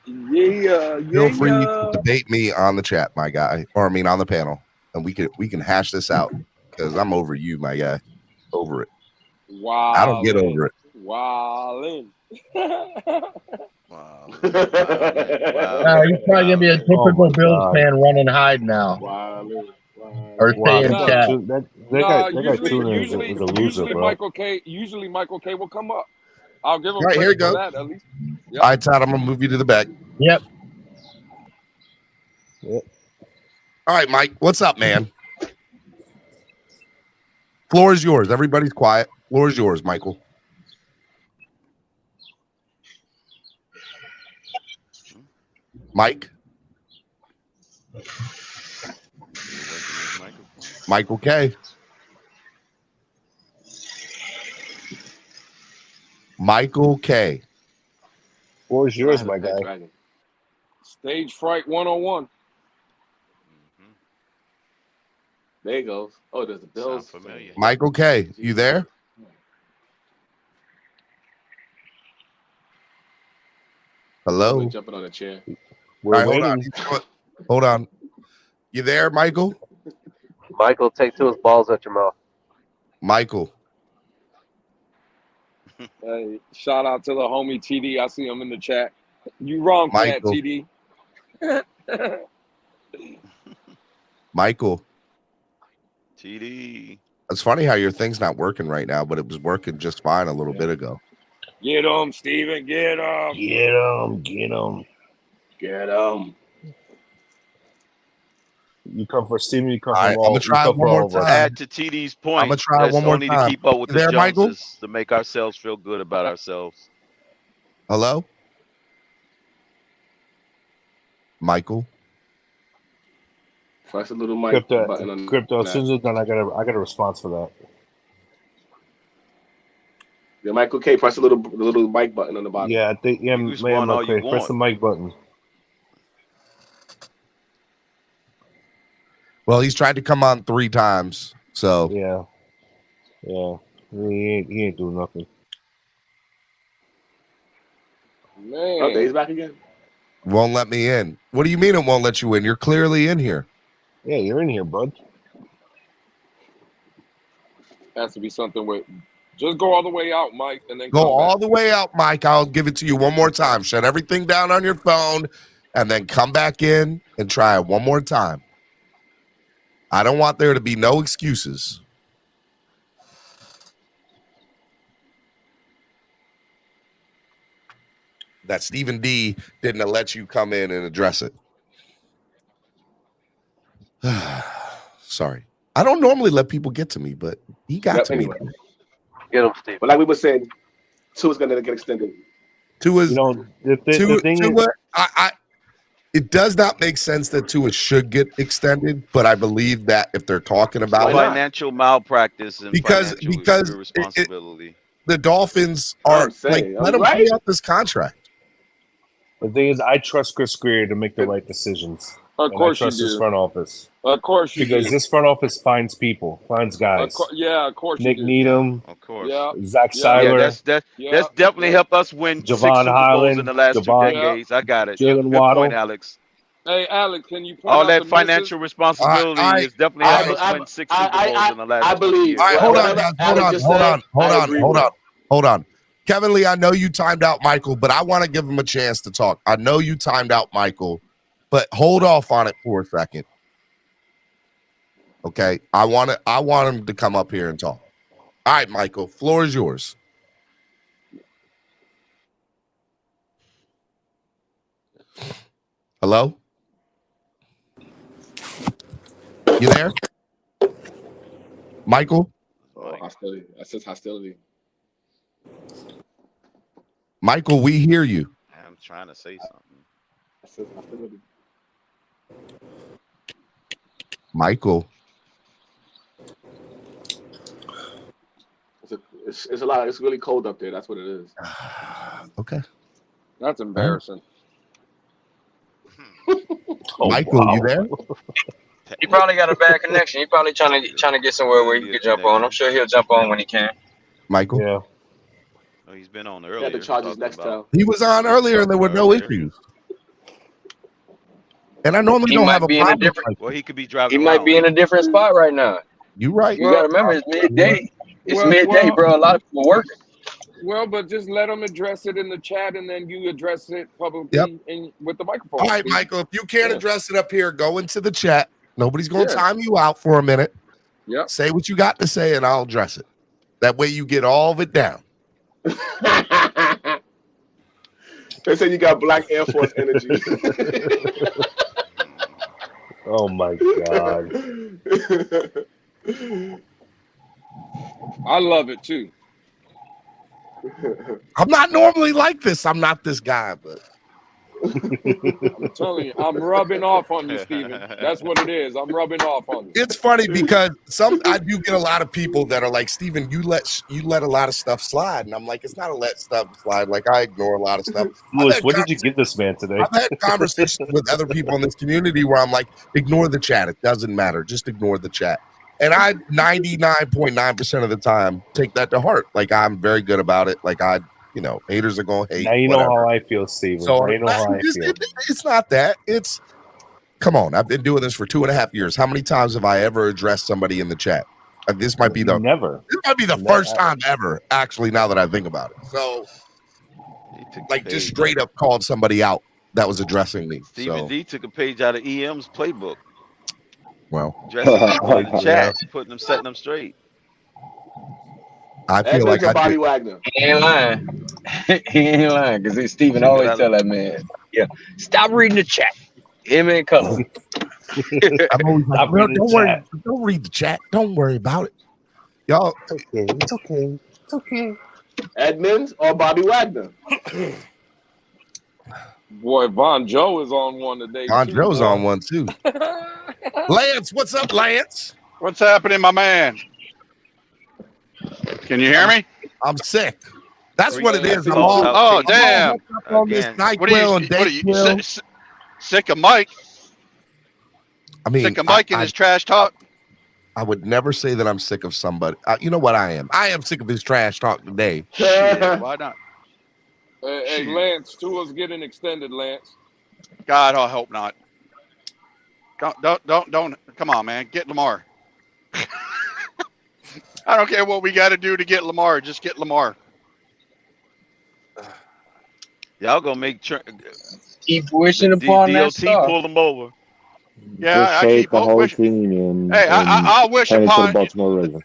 Feel free to debate me on the chat, my guy, or I mean on the panel, and we can hash this out because I'm over you, my guy. Over it. Wow. I don't get over it. Wildin'. Wow. He's probably gonna be a typical Bills fan, run and hide now, or stay in chat. Usually Michael K. Usually Michael K. will come up. I'll give him All right, here you credit for go. that at least. Yep. All right, Todd, I'm gonna move you to the back. Yep. All right, Mike. What's up, man? Floor is yours. Everybody's quiet. Floor is yours, Michael. Mike. Michael K. Michael K. Floor is yours, my guy. Stage fright 101. There he goes. Oh, there's the Bills. Familiar. Michael K. You there? Hello. Jumping on a chair. All right, hold on. You there, Michael? Michael, take Tua's balls out your mouth. Michael. Hey, shout out to the homie TD. I see him in the chat. You wrong for Michael. that, TD. Michael. TD. It's funny how your thing's not working right now, but it was working just fine a little bit ago. Get him, Steven. Get him. Get him. Get him. Get him. You come for Steven, you come All right, for all. I'm gonna try it one more time. Add to TD's point. I'm gonna try that's one more only time. to keep up with You the there, Michael? Joneses to make ourselves feel good about ourselves. Hello? Michael? Press a little mic button on Crypto. As that. soon as it's done, I got a response for that. Yeah, Michael K. Press the little mic button on the bottom. Yeah, I think press the mic button. Well, he's tried to come on 3 times, so yeah. He ain't doing nothing. Man. Oh, Dave's back again. won't let me in. What do you mean it won't let you in? You're clearly in here. Yeah, you're in here, bud. Has to be something with. Just go all the way out, Mike, and then Go come all back. the way out, Mike. I'll give it to you one more time. Shut everything down on your phone, and then come back in and try it one more time. I don't want there to be no excuses. That Stephen D didn't let you come in and address it. Sorry. I don't normally let people get to me, but he got to anyway. me. Get him, Steve. But like we were saying, Tua's going to get extended. Tua's, the thing Tua, it does not make sense that Tua should get extended, but I believe that if they're talking about financial malpractice and because irresponsibility. The Dolphins are like, let him pay up this contract. The thing is, I trust Chris Greer to make the right decisions. Of course I trust you his do. front office. Of course you because do. this front office finds people, finds guys. Of course Nick you do. Needham, of course. Zach Seiler. That's definitely helped us win 6 Super Bowls Highland, in the last 2 decades. I got it. Jalen Good Waddle. point, Alex. Hey, Alex, can you point all out that the financial misses? responsibility is definitely helped us win 6 Super Bowls in the last 20 years. All right, hold on. Kevin Lee, I know you timed out Michael, but I want to give him a chance to talk. I know you timed out Michael, but hold off on it for a second. Okay, I want him to come up here and talk. All right, Michael, floor is yours. Hello? You there? Michael? Oh, hostility. That says hostility. Michael, we hear you. I'm trying to say something. That says hostility. Michael. It's a lot. It's really cold up there. That's what it is. Okay. That's embarrassing. Michael, wow. you there? He probably got a bad connection. He probably trying to get somewhere where he can jump on. I'm sure he'll jump on when he can. Michael? Yeah. Oh, he's been on He earlier. had the Chargers talking next about- time. He was on earlier and there were no issues. And I normally He don't might have a be in a problem. different. Well, he could be driving. He might be in a different spot right now. You right. You gotta remember, it's midday. It's Well, midday, well- bro. A lot of people working. Well, but just let them address it in the chat, and then you address it publicly with the microphone. All right, Steve. Michael, if you can't Yeah. address it up here, go into the chat. Nobody's going to Yeah. time you out for a minute. Yep. Say what you got to say, and I'll address it. That way you get all of it down. They say you got black Air Force energy. Oh my God. I love it too. I'm not normally like this. I'm not this guy, but I'm telling you, I'm rubbing off on you, Steven. That's what it is. I'm rubbing off on you. it's funny because I do get a lot of people that are like, Steven, you let a lot of stuff slide. And I'm like, it's not a let stuff slide. Like, I ignore a lot of stuff. Lewis, what did you give this man today? I've had conversations with other people in this community where I'm like, ignore the chat. It doesn't matter. Just ignore the chat. And I 99.9% of the time take that to heart. Like, I'm very good about it. Like, haters are going to hate. Now you know whatever. how I feel, Steven. So now you know how I feel. it's not that. It's come on. I've been doing this for 2.5 years. How many times have I ever addressed somebody in the chat? This might be the first time ever. Actually, now that I think about it, so like just straight up called somebody out that was addressing me. Stephen D took a page out of EM's playbook. Well, Addressing people in the chat, setting them straight. I feel like Bobby Wagner. He ain't lying. He ain't lying because Steven always tell that man, yeah, stop reading the chat. Him in color. I'm always like, don't worry. Don't read the chat. Don't worry about it. Y'all. It's okay. It's okay. Edmonds or Bobby Wagner? Boy, Von Joe is on one today. Von Joe's on one too. Lance, what's up, Lance? What's happening, my man? Can you hear me? I'm sick. That's what it is. Oh, damn. On this NyQuil and DayQuil. Sick of Mike? I mean, sick of Mike and his trash talk? I would never say that I'm sick of somebody. You know what I am? I am sick of his trash talk today. Shit, why not? Hey, Lance, Tua's getting extended, Lance. God, I hope not. Don't. Come on, man. Get Lamar. I don't care what we got to do to get Lamar. Just get Lamar. Y'all gonna make keep wishing upon that DLT star. pull them over. Yeah, Just I shake keep the whole wishing. team and Hey, I wish turn it to the upon. Baltimore Ravens.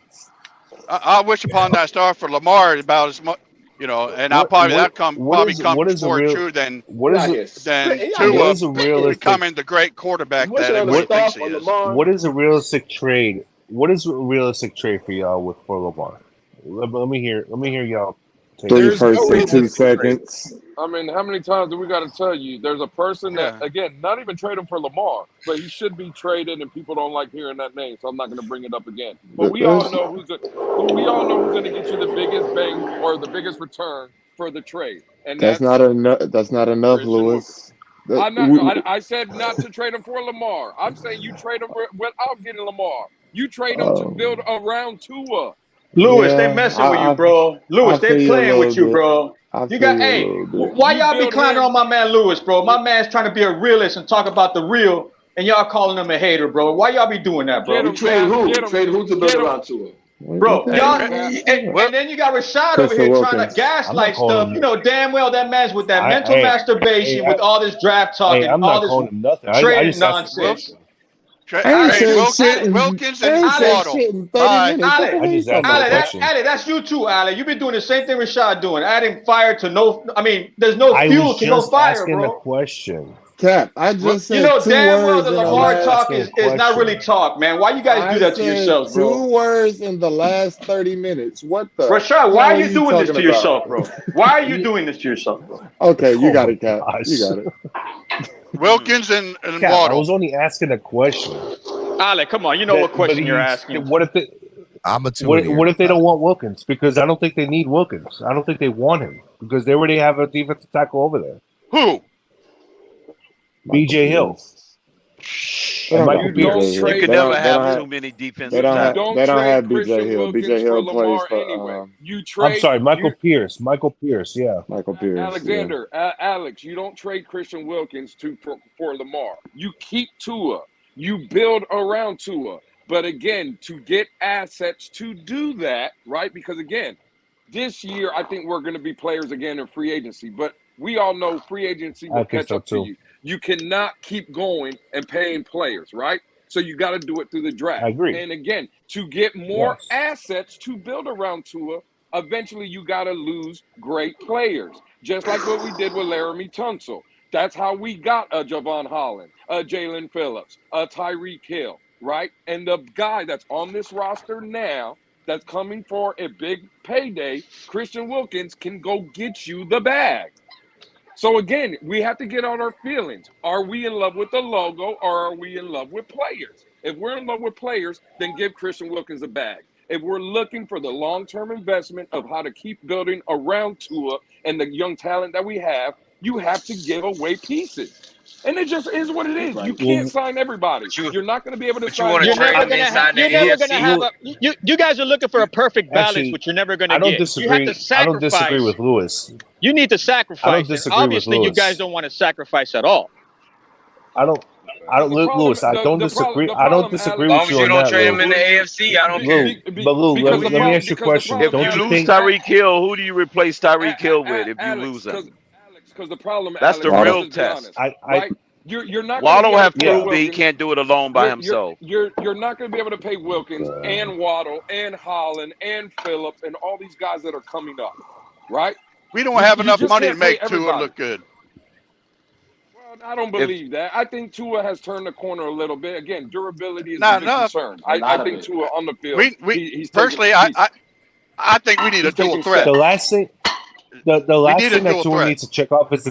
I wish upon that star for Lamar about as much, and I'll probably come before true than Tua becoming the great quarterback that everybody thinks he is. What is a realistic trade? What is a realistic trade for y'all for Lamar? Let me hear y'all. Three firsts and 2 seconds. I mean, how many times do we got to tell you? There's a person that, again, not even trade him for Lamar, but he should be traded, and people don't like hearing that name, so I'm not going to bring it up again. But we all know who's going to get you the biggest bang or the biggest return for the trade, and That's not enough. That's not enough, Lewis. I said not to trade him for Lamar. I'm saying you trade him without getting Lamar. You trade him to build around Tua. Lewis, they messing with you, bro. Lewis, they playing with you, bro. You got, why y'all be clowning on my man Lewis, bro? My man's trying to be a realist and talk about the real, and y'all calling him a hater, bro. Why y'all be doing that, bro? Trade who to build around Tua? Bro, y'all, and then you got Rashad over here trying to gaslight stuff. You know damn well that man's with that mental masturbation with all this draft talk and all this trading nonsense. Wilkins and Waddle. Ali, that's you too, Ali. You've been doing the same thing Rashad doing, adding fire to no. I mean, there's no fuel to no fire, asking bro. a question. Cap, I just You said know 2 damn well words the in the Lamar last. talk is not really talk, man. Why you guys do I that to said yourselves, 2 bro? words in the last 30 minutes. What the Rashad, why hell are are you you doing this talking to about? yourself, bro? Why are you doing this to yourself, bro? Okay, you Oh got my it, Cap. You gosh. got it. Wilkins and Cap, I Waddle. was only asking a question. Alec, come on, you know what question you're asking. What if they? I'm a What if they don't want Wilkins? Because I don't think they need Wilkins. I don't think they want him because they already have a defensive tackle over there. Who? BJ Hill. They And don't Michael got Pierce. BJ Hill. You could They never don't. They don't have have. too many They defensive don't have. tackles. They don't have trade BJ Christian Hill. Wilkins BJ Hill for plays Lamar for anyway. You I'm trade sorry, Michael you Pierce. Michael Pierce. Yeah. Michael Pierce. Yeah. Alexander, Alex, you don't trade Christian Wilkins for Lamar. You keep Tua. You build around Tua. But again, to get assets to do that, right? Because again, this year I think we're going to be players again in free agency. But we all know free agency will I think catch so up to too. you. You cannot keep going and paying players, right? So you got to do it through the draft. I agree. And again, to get more Yes. assets to build around Tua, eventually you got to lose great players, just like what we did with Laramie Tunsil. That's how we got a Javon Holland, a Jalen Phillips, a Tyreek Hill, right? And the guy that's on this roster now that's coming for a big payday, Christian Wilkins, can go get you the bag. So again, we have to get on our feelings. Are we in love with the logo or are we in love with players? If we're in love with players, then give Christian Wilkins a bag. If we're looking for the long-term investment of how to keep building around Tua and the young talent that we have, you have to give away pieces. And it just is what it is. You can't sign everybody. You're not going to be able to sign. wanna You're trade never him gonna inside have. the You're never gonna AFC? have a. You guys are looking for a perfect balance, Actually, which you're never I gonna don't get. You have disagree. to I don't disagree sacrifice. with Lewis. You need to I don't sacrifice, and disagree with obviously you guys Lewis. don't want to sacrifice at all. I don't. Lewis. I don't disagree. I don't disagree As long with as you you on don't that, trade Lou. him in the AFC, I don't care. But Lou, let me ask you a question. If Don't you you lose think? Tyreek Hill, who do you replace Tyreek Hill with if you lose him? Because the problem, That's the Alex, real let's just be honest, test. right? You're not going to Waddle be able have to pay proved that he Wilkins. can't do it alone by himself. You're not going to be able to pay Wilkins and Waddle and Holland and Phillips and all these guys that are coming up, right? We don't have You enough just money to can't pay make Tua everybody. look good. Well, I don't believe that. I think Tua has turned the corner a little bit. Again, durability is Not a big enough. concern. I think Tua on the field, he's personally, taking pieces. I think we need a dual threat. The last thing, the We last need a thing that dual Tua threat. needs to check off is the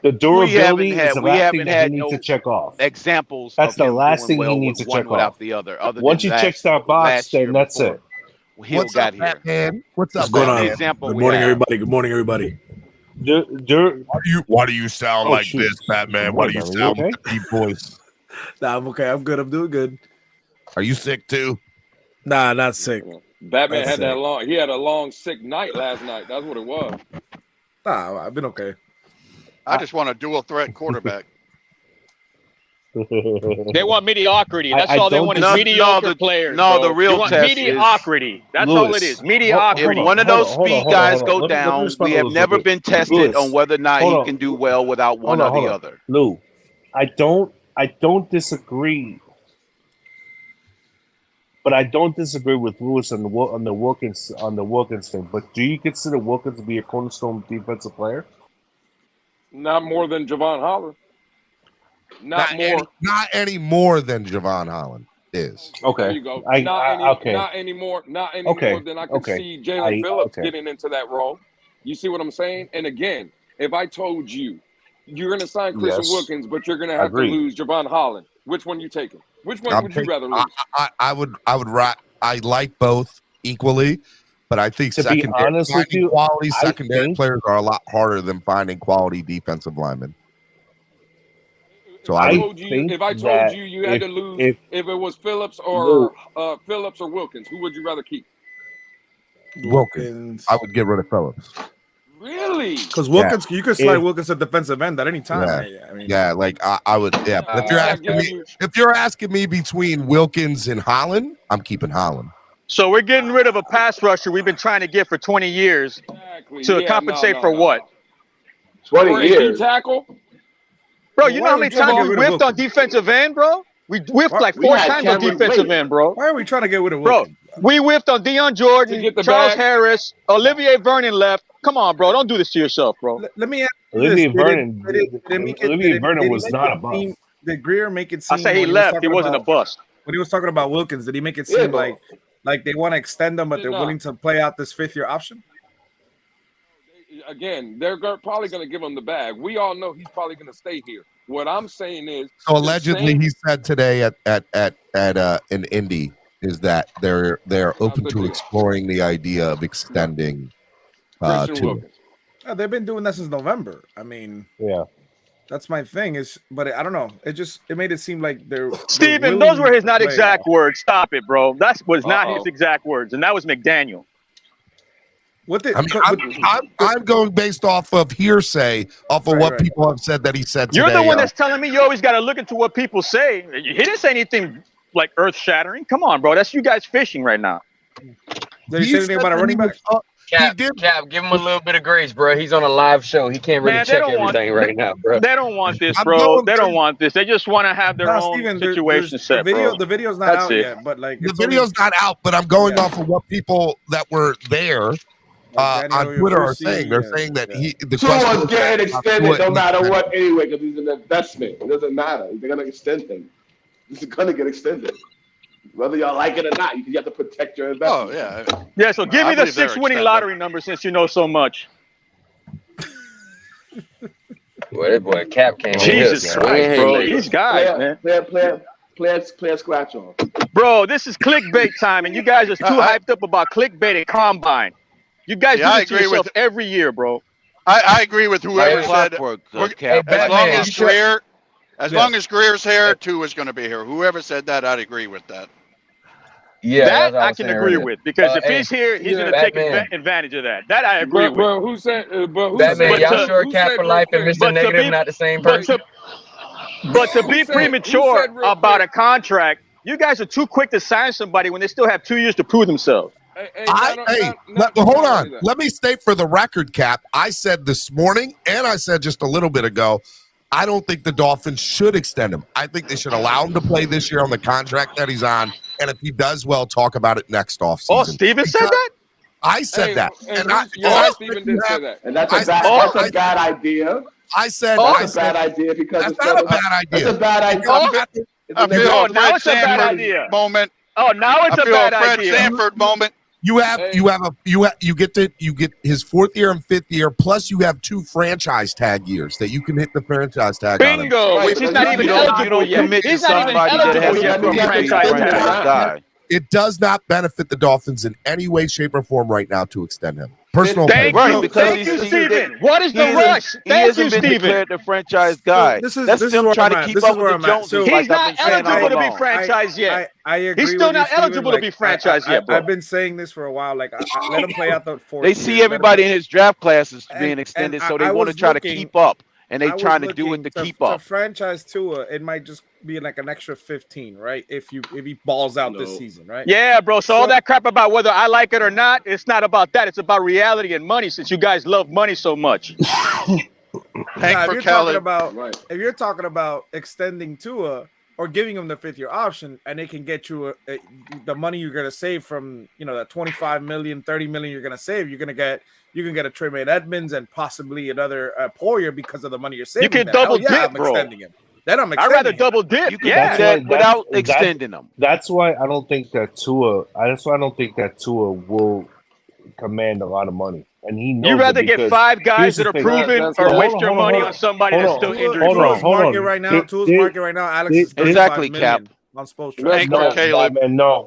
We haven't durability. Is had the we last thing haven't that he had needs to no check off. examples That's of the him last doing thing he well needs with to one check without off. the other. Other Once than he checks that box, last year then that's before it. Hill What's got up, here. Batman? What's That's up, the only Batman? example Good we morning, have. everybody. Good morning, everybody. Why do you sound Oh, like shoot. this, Batman? Good Why do morning, you Batman. You sound with okay? the deep voice? Nah, I'm okay. I'm good. I'm doing good. Are you sick too? Nah, not sick. Batman Not had that sick. long. He had a long sick night last night. That's what it was. Nah, I've been okay. I just want a dual threat quarterback. They want mediocrity. That's all they want is No, mediocre players. No, bro. the real you want test mediocrity. That's Lewis, all it is. Mediocrity. If one of those speed guys go down, we have never been tested Lewis, on whether or not hold he on. can do well without one or the other. Lou, I don't disagree, but I don't disagree with Lewis on the Wilkins thing. But do you consider Wilkins to be a cornerstone defensive player? Not more than Javon Holland. Not more. Not any more than Javon Holland is. Okay. There you go. Okay. Not anymore. Not anymore Okay. than I could Okay. see Jalen Phillips okay. getting into that role. You see what I'm saying? And again, if I told you you're going to sign Christian Yes. Wilkins, but you're going to have to Agreed. lose Javon Holland, which one you taking? Which one would you rather lose? I like both equally, but I think To be honest with you, quality I secondary think- players are a lot harder than finding quality defensive linemen. So If I I told you that you had to lose if if it was Phillips or Wilkins, who would you rather keep? Wilkins, I would get rid of Phillips. Really? Because Wilkins, you could slide Wilkins at defensive end at any time. I would. Yeah, but if you're asking me between Wilkins and Holland, I'm keeping Holland. So we're getting rid of a pass rusher we've been trying to get for 20 years to compensate for what? 20 For a years. D tackle? Bro, you know Why how are we many trying to times get we rid of whiffed on defensive end, bro? We whiffed like We 4 had times on Cameron defensive Wade. end, bro. Why are we trying to get rid of Bro, Wilkins? we whiffed on Deion Jordan, get the Charles bag. Harris, Olivier Vernon left, Come on, bro. Don't do this to yourself, bro. Let me ask you Olivier this. Vernon Did was he not make a bust. Did Greer make it seem? I say he when left. was He talking wasn't a about- bust. When he was talking about Wilkins, did he make it Yeah, seem but- like they want to extend them, but they're Did not. willing to play out this 5th-year option? Again, they're probably going to give him the bag. We all know he's probably going to stay here. What I'm saying is, So allegedly, he said today at in Indy is that they're open to exploring the idea of extending Christian Tua. Wilkins. Yeah, they've been doing that since November. I mean, yeah, that's my thing. But I don't know. It made it seem like they're Steven, those were his not play. exact words. Stop it, bro. That was not his Uh-oh. exact words, and that was McDaniel. What the, I mean, I'm going based off of hearsay, off of what people have said that he said today. You're the one that's telling me you always got to look into what people say. He didn't say anything like earth-shattering. Come on, bro. That's you guys fishing right now. Did he say anything about a running back? Cap, give him a little bit of grace, bro. He's on a live show. He can't really Man, check everything right now, bro. They don't want this, bro. They don't want this. They just want to have their own Steven, situation set, The video's not That's out it. yet, but like The video's not out, but I'm going off of what people that were there on Twitter are saying. They're saying that the Tua's question getting is extended no matter extended. what anyway because he's an investment. It doesn't matter. They're going to extend him. He's going to get extended. Whether y'all like it or not, you have to protect your investment. Oh, yeah. Yeah, so give I me the believe they're 6 winning extended. lottery number since you know so much. Boy, that boy Cap came Jesus in Christ, here. bro. These guys, man. Player scratch off. Bro, this is clickbait time, and you guys are too hyped up about clickbait and Combine. You guys Yeah, I do this to agree yourself with- every year, bro. I agree with whoever Like said clockwork, we're- Cap. as long Batman, as you sure- Greer, as Yeah. long as Greer's here, Tua is going to be here. Whoever said that, I'd agree with that. Yeah, that that's what I was can saying agree earlier. with because if hey, he's here, he's yeah, going to take Batman. advantage of that. That I agree with. But who said? But who Batman, said? y'all sure who Cap said for real life and quick? Mr. But to Negative be- not the same But person? to Who be said- who premature said real about quick? a contract, you guys are too quick to sign somebody when they still have 2 years to prove themselves. Hold on. Let me state for the record, Cap. I said this morning, and I said just a little bit ago, I don't think the Dolphins should extend him. I think they should allow him to play this year on the contract that he's on, and if he does well, talk about it next offseason. Oh, Steven said that? I said that. And I Steven did say that. And that's I- a bad, oh, that's a bad idea. I said That's a bad idea because that's it's not a gonna- bad idea. That's a bad idea. I feel Oh, a now Fred it's a bad Sanford idea. moment. Oh, now it's I a feel bad a Fred idea. Sanford moment. You get his 4th year and 5th year, plus you have 2 franchise tag years that you can hit the franchise tag on him. Bingo, which he's not even eligible yet. commit to He's not even somebody that eligible has yet to for a be a franchise franchise tag. guy. It does not benefit the Dolphins in any way, shape, or form right now to extend him. Personal Thank opinion. you, because thank he's- you, he- Steven. What is He the hasn't- rush? He Thank you, hasn't been Steven. declared the franchise guy. This is That's this is them where trying I'm to at. keep This up is with where the I'm at. Joneses. So- He's like I've not been saying all eligible to be along. franchised yet. I agree. He's still with you, not Steven. eligible to be franchised yet, bro. I've been saying this for a while. Like, let him play out the 4th They year. see Let him everybody play- in his draft classes being And- extended, and so they I want to was try to looking- keep up, and they I was trying to do looking it to keep To up. franchise Tua, it might just be like an extra 15, right? If he balls out this season, right? Yeah, bro. So all that crap about whether I like it or not, it's not about that. It's about reality and money since you guys love money so much. Now, for if Kelly. if you're talking about extending Tua or giving him the 5th year option, and they can get you the money you're gonna save from that 25 million, 30 million you're gonna save, you can get a Tremaine Edmonds and possibly another Poyer because of the money you're saving. You can then. double Hell yeah, dip, I'm bro. extending him. Then I'm I'd extending rather him. double dip. You can Yeah. do that without extending them. That's why I don't think that Tua. That's why I don't think that Tua will command a lot of money, and he knows. You'd rather it get because 5 guys here's that the are thing. proven Hold or on, waste hold your on, money hold on somebody that's still injury hold prone. on, hold market on. right now. Tua's market right now. Alex is Exactly, 35 Cap. million on supposed Thank to. for Caleb. Batman, no.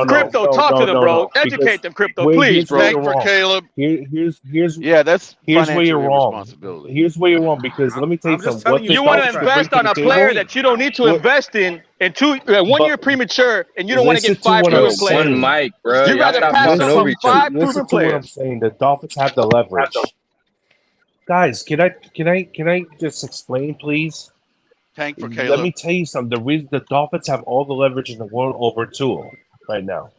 Crypto, no, talk no, to them, no, bro. no, Educate because them, Crypto, wait, please, here's bro. where Thank you're for wrong. Caleb. Here's Yeah, that's here's where you're financial wrong. irresponsibility. Here's where you're wrong because let me tell you I'm just something. What telling the You want to Dolphins can bring invest to on the a table- player that you don't need to What- invest in 1 year premature, and you don't want to Listen get to 5 what I'm proven saying. players. One mic, bro. You'd Y'all rather stop pass talking up over on each other. 5 Listen proven to what I'm players. saying. The Dolphins have the leverage. Guys, can I just explain, please? Tank for Let Caleb. me tell you something. The reason the Dolphins have all the leverage in the world over Tua right now.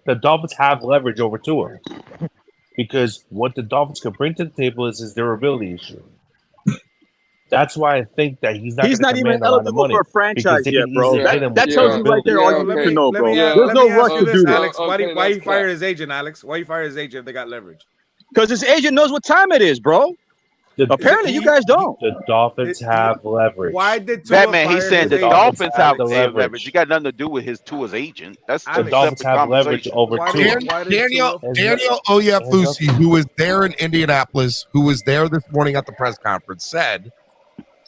The Dolphins have leverage over Tua because what the Dolphins can bring to the table is his durability issue. That's why I think that he's not He's going not to even command a lot of eligible money for a franchise because they yet, can bro. easily hit him That with tells you right durability. there all you need to know, bro. There's no rush to do Alex. that. Why he fired his agent, Alex? Why he fired his agent if they got leverage? because his agent knows what time it is, bro. Apparently, you guys don't. The Dolphins have leverage. Why did Tua Batman, fire he's saying his the agent? Dolphins have the leverage. leverage. You got nothing to do with Tua's agent. That's The a Dolphins separate have leverage conversation. over Tua. Daniel Oyefusi, who was there in Indianapolis, who was there this morning at the press conference, said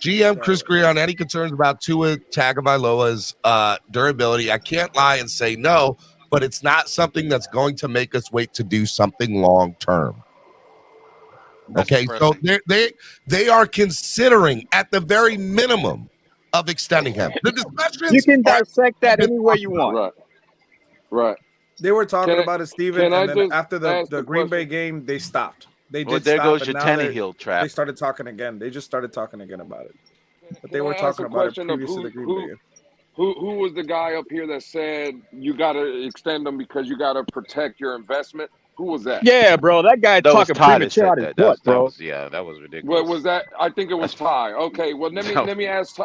GM Chris Greer on any concerns about Tua Tagovailoa's durability. I can't lie and say no, but it's not something that's going to make us wait to do something long term. Okay, so they are considering at the very minimum of extending him. The discussions You can dissect that any way you want. Right. They were talking Can I- about it, Steven, can I and then just after ask the a Green Bay question? game, they stopped. They Well, did there stop, goes but your now Tannehill trap. They started talking again. They just started talking again about it. But they Can were I ask talking a about it question of previous to the Green Bay game. Who was the guy up here that said you got to extend them because you got to protect your investment? Who was that? Yeah, bro, that guy That was talking Ty that premature said out his that. butt, bro. That was ridiculous. What was that? I think it was Ty. Okay, well let me ask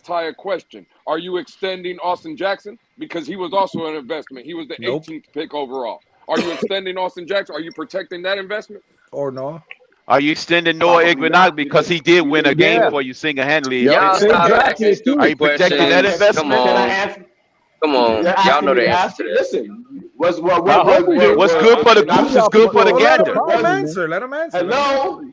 Ty a question. Are you extending Austin Jackson because he was also an investment? He was the 18th pick overall. Are you extending Austin Jackson? Are you protecting that investment? Or no? Are you extending Noah Iguodala because he did win a game for you single-handedly? Y'all stop asking Are stupid you protecting questions. that investment? Come on. Come on. Y'all know the answer to this. Listen, what's good for the goose is good for the gander. Let him answer. Let him answer. Hello?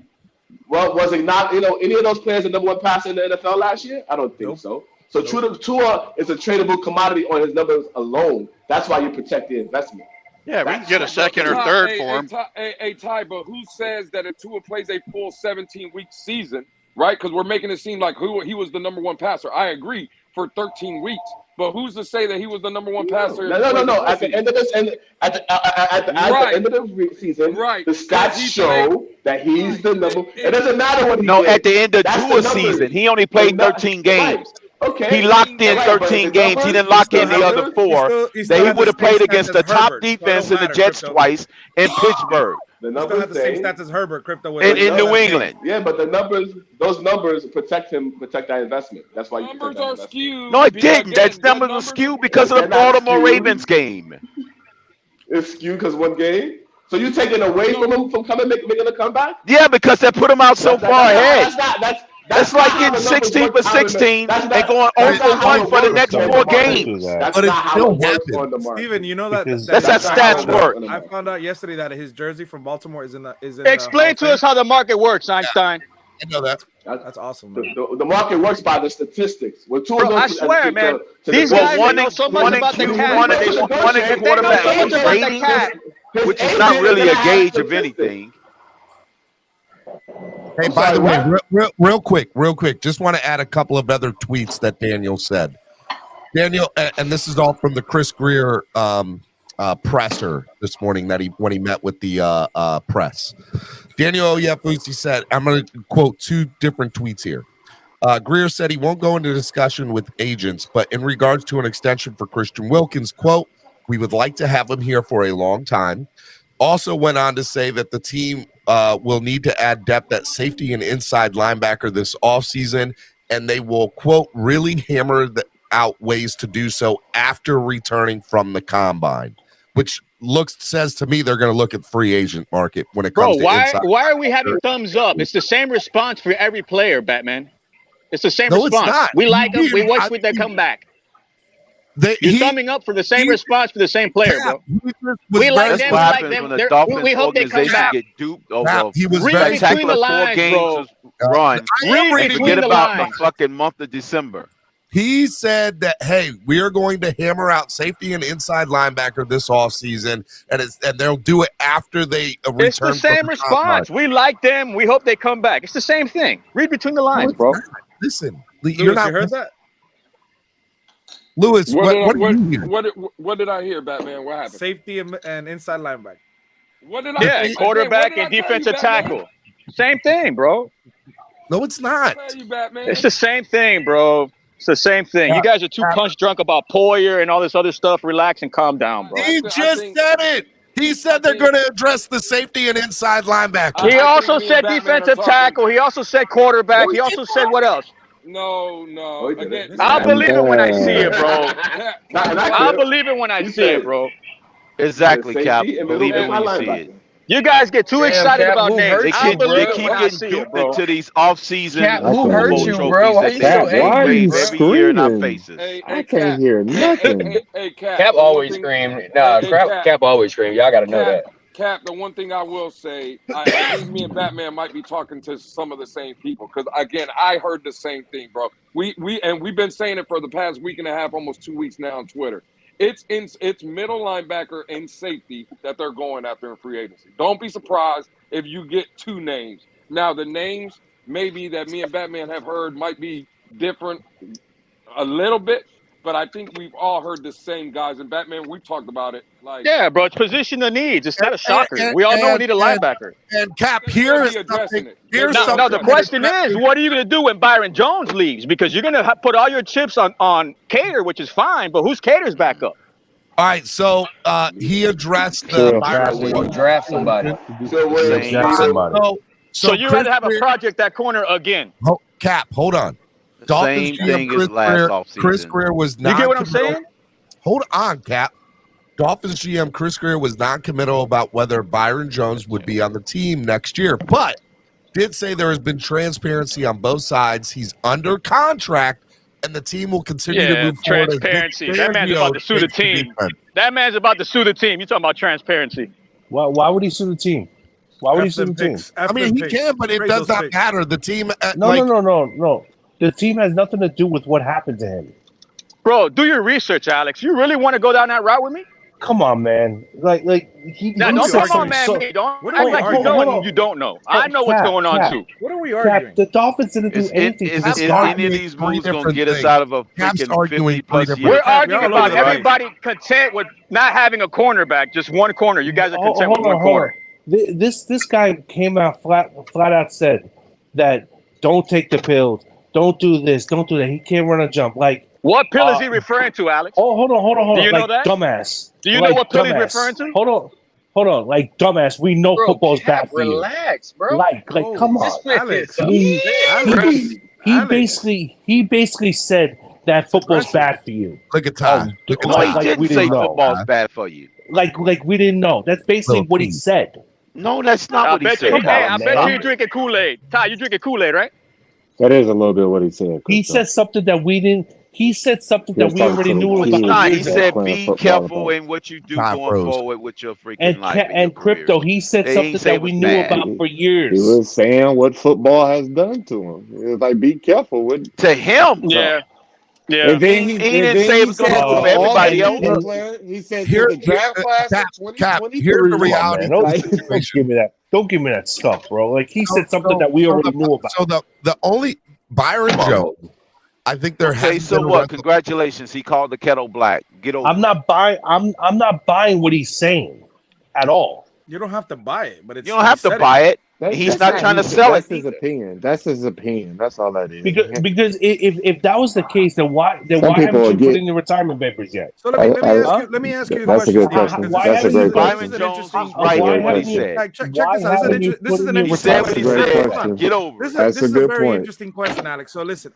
Well, was it not, any of those players the number one passer in the NFL last year? I don't think so. So Tua is a tradable commodity on his numbers alone. That's why you protect the investment. Yeah, we can get a second or third for him. Ty, but who says that if Tua plays a full 17-week season, right? Because we're making it seem like he was the number one passer. I agree for 13 weeks. But who's to say that he was the number one passer? No. At the end of this, at the end of the season, the stats show that he's the number. It doesn't matter what he did. At the end of Tua's season, he only played 13 games. Okay. He locked in 13 games. He didn't lock in the other 4. That he would have played against the top defense in the Jets twice in Pittsburgh. The Still numbers have the same stats as Herbert, Crypto. in New England. Yeah, but those numbers protect that investment. That's why you protect that investment. Skewed. No, it didn't. That numbers were skewed because of the Baltimore Ravens game. It's skewed because one game. So you taking away from him from making a comeback? Yeah, because they put him out so far ahead. That's like getting 16 for 16 and going 0 for 1 for the next 4 games. But it still happened. Steven, you know that That's how stats work. I found out yesterday that his jersey from Baltimore is in the Explain to us how the market works, Einstein. I know that. That's awesome. Man. The market works by the statistics. Bro, I swear, man. These guys know so much about the cat. Quarterback rating, which is not really a gauge of anything. Hey, by the way, real quick, just want to add a couple of other tweets that Daniel said. Daniel, and this is all from the Chris Greer presser this morning when he met with the press. Daniel Oyefusi said, I'm going to quote 2 different tweets here. Greer said he won't go into discussion with agents, but in regards to an extension for Christian Wilkins, quote, we would like to have him here for a long time. Also went on to say that the team will need to add depth at safety and inside linebacker this offseason, and they will, quote, really hammer out ways to do so after returning from the combine, which says to me they're going to look at the free agent market when it comes to inside. Why are we having thumbs up? It's the same response for every player, Batman. It's the same response. It's not. We like them. We wish they come back. You're thumbing up for the same response for the same player, bro. We like them. We like them. We hope they come back. Get duped over he was read between the lines, bro. Run. Forget about the fucking month of December. He said that, hey, we are going to hammer out safety and inside linebacker this offseason, and they'll do it after they return. It's the same response. We like them. We hope they come back. It's the same thing. Read between the lines, bro. Listen, Lewis, you're not. You heard that? Lewis, what did I hear, Batman? What happened? Safety and inside linebacker. What did I say? Quarterback and defensive tackle. Same thing, bro. No, it's not. It's the same thing, bro. It's the same thing. You guys are too punch drunk about Poyer and all this other stuff. Relax and calm down, bro. He just said it. He said they're going to address the safety and inside linebacker. He also said defensive tackle. He also said quarterback. He also said what else? No. Again, I'll believe it when I see it, bro. I'll believe it when I see it, bro. Exactly, Cap. Believe it when you see it. You guys get too excited Cap, about who names. hurt They you, keep bro? getting duped into these off-season Cap, Super who hurt Bowl you, trophies bro? Why that you they so angry, wave bro? every year in our faces. Hey, Cap. Hey, Cap. Cap The one always thing, scream. Nah, Cap. Cap always scream. Y'all got to know that. Cap, the one thing I will say, I think me and Batman might be talking to some of the same people because again, I heard the same thing, bro. We've been saying it for the past week and a half, almost 2 weeks now on Twitter. It's middle linebacker and safety that they're going after in free agency. Don't be surprised if you get two names. Now the names maybe that me and Batman have heard might be different a little bit, but I think we've all heard the same guys. And Batman, we've talked about it. Like, Yeah, bro. It's position of needs. It's not a shocker. We all know we need a linebacker. And Cap, they'll here's be addressing it. No, the question is, what are you going to do when Byron Jones leaves? Because you're going to put all your chips on Cater, which is fine, but who's Cater's backup? All right, so he addressed the Byron draft somebody. So you rather have a project at corner again? Cap, hold on. Dolphins Same thing as last offseason. Chris Greer was not. You get what I'm saying? Hold on, Cap. Dolphins GM Chris Greer was non-committal about whether Byron Jones would be on the team next year, but did say there has been transparency on both sides. He's under contract, and the team will continue to move forward. Transparency. That man's about to sue the team. That man's about to sue the team. You talking about transparency? Why would he sue the team? Why would he sue the team? I mean, he can, but it does not matter. The team. No. The team has nothing to do with what happened to him. Bro, do your research, Alex. You really want to go down that route with me? Come on, man. Like he. Now, don't come on, man. Don't act like you know you don't know. I know what's going on too. What are we arguing? The Dolphins didn't do anything. Is any of these moves going to get us out of a freaking 50+ year? We're arguing about everybody content with not having a cornerback, just one corner. You guys are content with one corner. This guy came out flat out said that don't take the pills, don't do this, don't do that. He can't run a jump. Like what pill is he referring to, Alex? Oh, hold on. Do you know like, that? Dumbass. Do you know what pill he's referring to? Hold on. Like dumbass. We know football's bad for you. Relax, bro. Like, come on, Alex. He basically said that football's bad for you. Look at Ty. He didn't say football's bad for you. Like we didn't know. That's basically what he said. No, that's not what he said. I bet you're drinking Kool-Aid. Ty, you drinking Kool-Aid, right? That is a little bit what he said. He said something that we didn't. He said something that we already knew about. He said, "Be careful in what you do going forward with your freaking life." And crypto, he said something that we knew about for years. He was saying what football has done to him. It was like, be careful with to him. Yeah. Yeah. And then he didn't say it was going to happen for everybody else. He said the draft class in 2023. Here's the reality. Don't give me that stuff, bro. Like he said something that we already knew about. So the only Byron Jones, I think there has. Okay, so what? Congratulations, he called the kettle black. Get over. I'm not buying what he's saying at all. You don't have to buy it, but it's you don't have to buy it. He's not trying to sell it. That's his opinion. That's his opinion. That's all that is. Because if that was the case, then why haven't you put in the retirement papers yet? So let me ask you a question. That's a good question. That's a great question. Right here, what he said. Check this out. This is an interesting. Get over it. This is a very interesting question, Alex. So listen,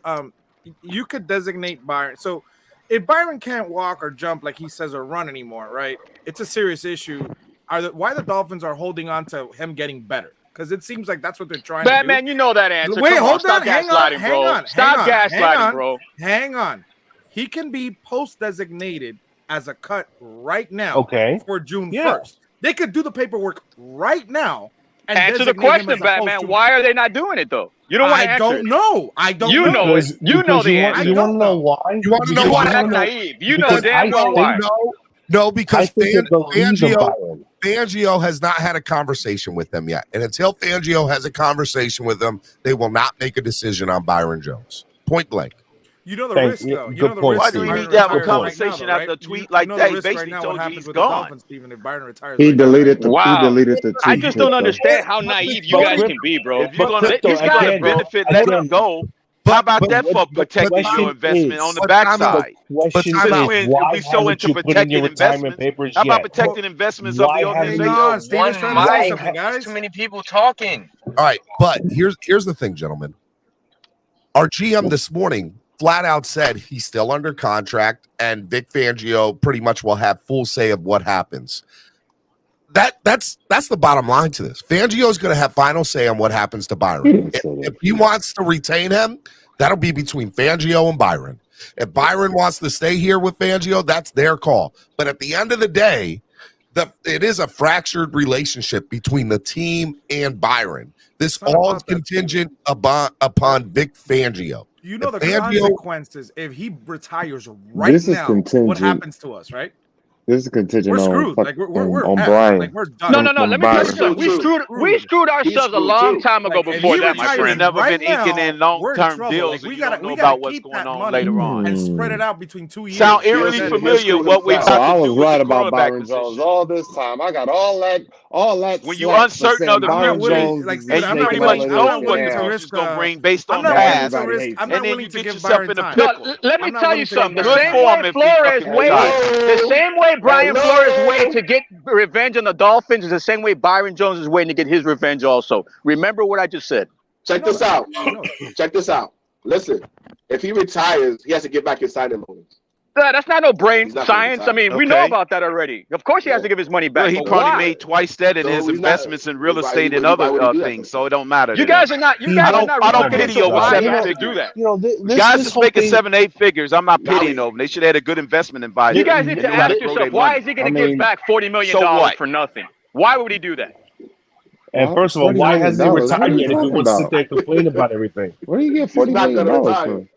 you could designate Byron. So if Byron can't walk or jump like he says or run anymore, right? It's a serious issue. Why the Dolphins are holding on to him getting better? Because it seems like that's what they're trying to do. Batman, you know that answer. Wait, hold on. on. Hang on. Stop gaslighting, bro. Hang on. He can be post-designated as a cut right now for June 1st. They could do the paperwork right now. And answer the question, Batman. Why are they not doing it, though? You don't want to answer it. I don't know. You know it. You know the answer. You want to know why? You want to know why? Act naive. You know damn well why. No, because Fangio has not had a conversation with them yet. And until Fangio has a conversation with them, they will not make a decision on Byron Jones. Point blank. You know the risk, though. You know the risk. Why do we need to have a conversation after a tweet like that? He basically told you he's gone. He deleted the tweet. I just don't understand how naive you guys can be, bro. If you're going to benefit, let him go. How about that for protecting your investment on the backside? We so into protecting investments. How about protecting investments of the organization? Too many people talking. All right, but here's the thing, gentlemen. Our GM this morning flat out said he's still under contract, and Vic Fangio pretty much will have full say of what happens. that's the bottom line to this. Fangio is going to have final say on what happens to Byron. If he wants to retain him, that'll be between Fangio and Byron. If Byron wants to stay here with Fangio, that's their call. But at the end of the day, it is a fractured relationship between the team and Byron. This all is contingent upon Vic Fangio. You know if the consequences if he retires This is now. contingent. What happens to us, right? This is contingent We're on screwed. fuck- Like we're on effed. Brian. Like we're done. No. Let me tell you Byron. something. We screwed ourselves a long time ago before that, my friend. Never been inking in long-term deals. Like, and we you gotta don't know about what's going on later on. and spread it out between 2 years. Sound eerily familiar what we So about I to was do with right the about quarterback Byron position. Jones all this time. I got all that When you slack for uncertain saying of the Byron future, Jones like, is Steven, and I'm you not pretty making much all know of what this the now. future's gonna bring based I'm on not the willing past, to risk. I'm and not then willing you to get give yourself Byron in a time. pickle. Let me I'm not tell you willing to give something. The Byron same Good for way him if he Flores fucking waited, retires. the same way Brian Flores waited to get revenge on the Dolphins is the same way Byron Jones is waiting to get his revenge also. Remember what I just said. Check this out. Check this out. Listen, if he retires, he has to give back his signing bonus. That's not no brain He's not gonna science. retire. I mean, we know Okay. about that already. Of course, he has to give his money back. Well, he but probably why? made twice that in So his he's not- investments in real why- estate and why other would he do that, things, so it don't matter. You to guys them. are not. You guys are not. I don't really pity over why he 7 has to figures. do that. You know, Guys this that's whole making thing. 7, 8 figures. I'm not pitying over them. They should have had a good investment advisor. You guys need that to knew how ask to grow yourself, their why money. is he going to give back $40 million So what? for nothing? Why would he do that? And first of all, $40 why million? hasn't he What are retired you yet if he talking wants to sit about? there and complain about everything? Where do you get $40 not million gonna retire. from?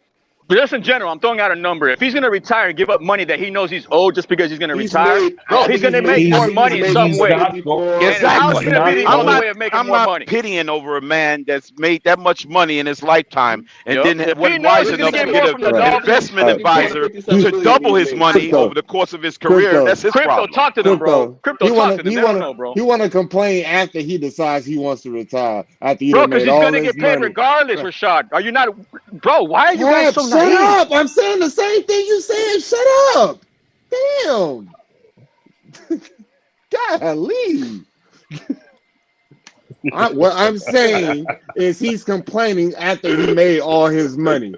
But just in general, I'm throwing out a number. If he's going to retire and give up money that he knows he's owed just because he's going to He's retire, made- bro, I he's think going to he's make made- more he's money in made some way. not And go- how's Exactly. going to be the not only going- way of making I'm more not money? pitying over a man that's made that much money in his lifetime and Yep. didn't If he wasn't knows wise he's enough gonna to get get more from the an Dolphins, investment advisor to double his money Crypto. over the course of his career. Crypto. That's his Crypto, problem. talk to them, bro. Crypto, talk to them. They don't know, bro. He want to complain after he decides he wants to retire. After he Bro, done because made he's all going to his get paid money. regardless, Rashad. Are you not? Bro, why are you Crap, guys so shut naive? up! I'm saying the same thing you said. Shut up! Damn! Golly! What I'm saying is he's complaining after he made all his money.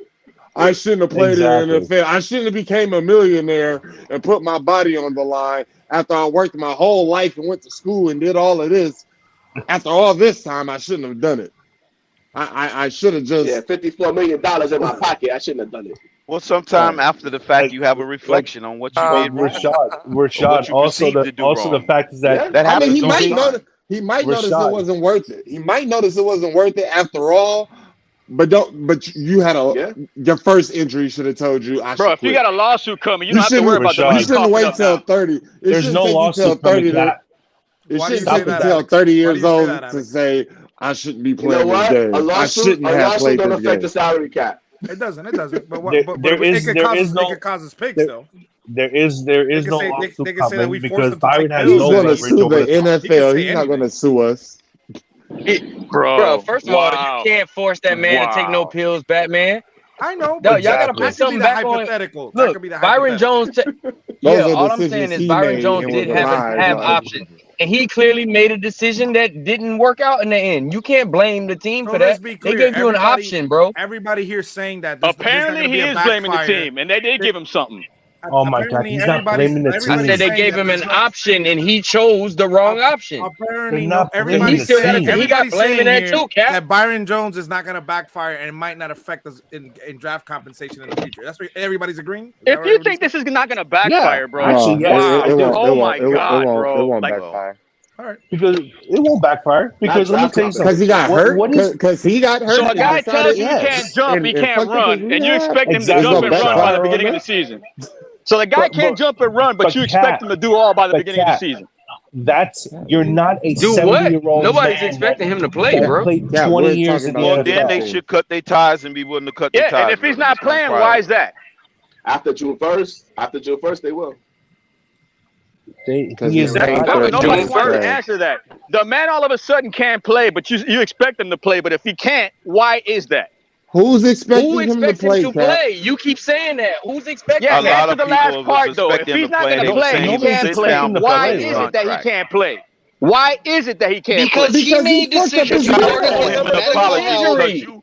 I shouldn't have played in the NFL. I shouldn't have became a millionaire and put my body on the line after I worked my whole life and went to school and did all of this. After all this time, I shouldn't have done it. I should have just $54 million in my pocket. I shouldn't have done it. Well, sometime after the fact, you have a reflection on what you did wrong. Rashad. Also, the fact is that that happens. he might notice. He might notice it wasn't worth it. He might notice it wasn't worth it after all. But you had your first injury should have told you. Bro, if you got a lawsuit coming, you don't have to worry about the money. You shouldn't wait till 30. There's no lawsuit coming. It shouldn't take until 30 years old to say I shouldn't be playing this game. I shouldn't have played don't this affect game. the salary cap. It doesn't. But it could cause us picks though. There is no lawsuit they can say that coming we forced because them to Byron take has He's no going to leverage sue over the NFL. say He's not going to anything. sue us. Bro, first of all, you can't force that man to take no pills, Batman. I know, Yo, but y'all gotta put something back on. hypothetical. That Look, could be the Byron Jones. Those are all I'm decisions saying is he Byron made Jones and did was alive, have no. options, and he clearly made a decision that didn't work out in the end. You can't blame the team So for let's that. be They clear. gave you an option, bro. Everybody here saying that Apparently, he is blaming the team, and they did give him something. Oh my God, he's not blaming the team. I said they gave him an option, and he chose the wrong option. Apparently, not everybody's blaming the saying, team. He got blaming that here too, Cap. that Byron Jones is not going to backfire and it might not affect us in draft compensation in the future. That's what everybody's agreeing. If you think this is not going to backfire, bro, Actually, yes. oh my God, bro, it won't like, backfire. All right. Because it won't backfire. Because let me tell you something. Because he got hurt. Because he got hurt. So a guy tells you he can't jump, he can't run, and you expect him to jump and run by the beginning of the season. So the guy can't jump and run, but you expect him to do all by the beginning of the season. You're not a 70-year-old. Nobody's expecting him to play, bro. Played 20 years in the Well, NFL. then they should cut their ties and be willing to cut their ties. Yeah, and if he's not playing, why is that? After June 1st, they will. He is not. Nobody wants to answer that. The man all of a sudden can't play, but you expect him to play. But if he can't, why is that? Who's expecting Who him to expects play? him to play? You keep saying that. Who's expecting Yeah, A lot answer of the last people part was though. If expecting he's him not to play. going to They were play, saying he he was can't sitting play. down Why because he is was it that he on track. can't play? Why is it that he can't Because play? he made fucked up decisions his according leg. to him An apology injury. because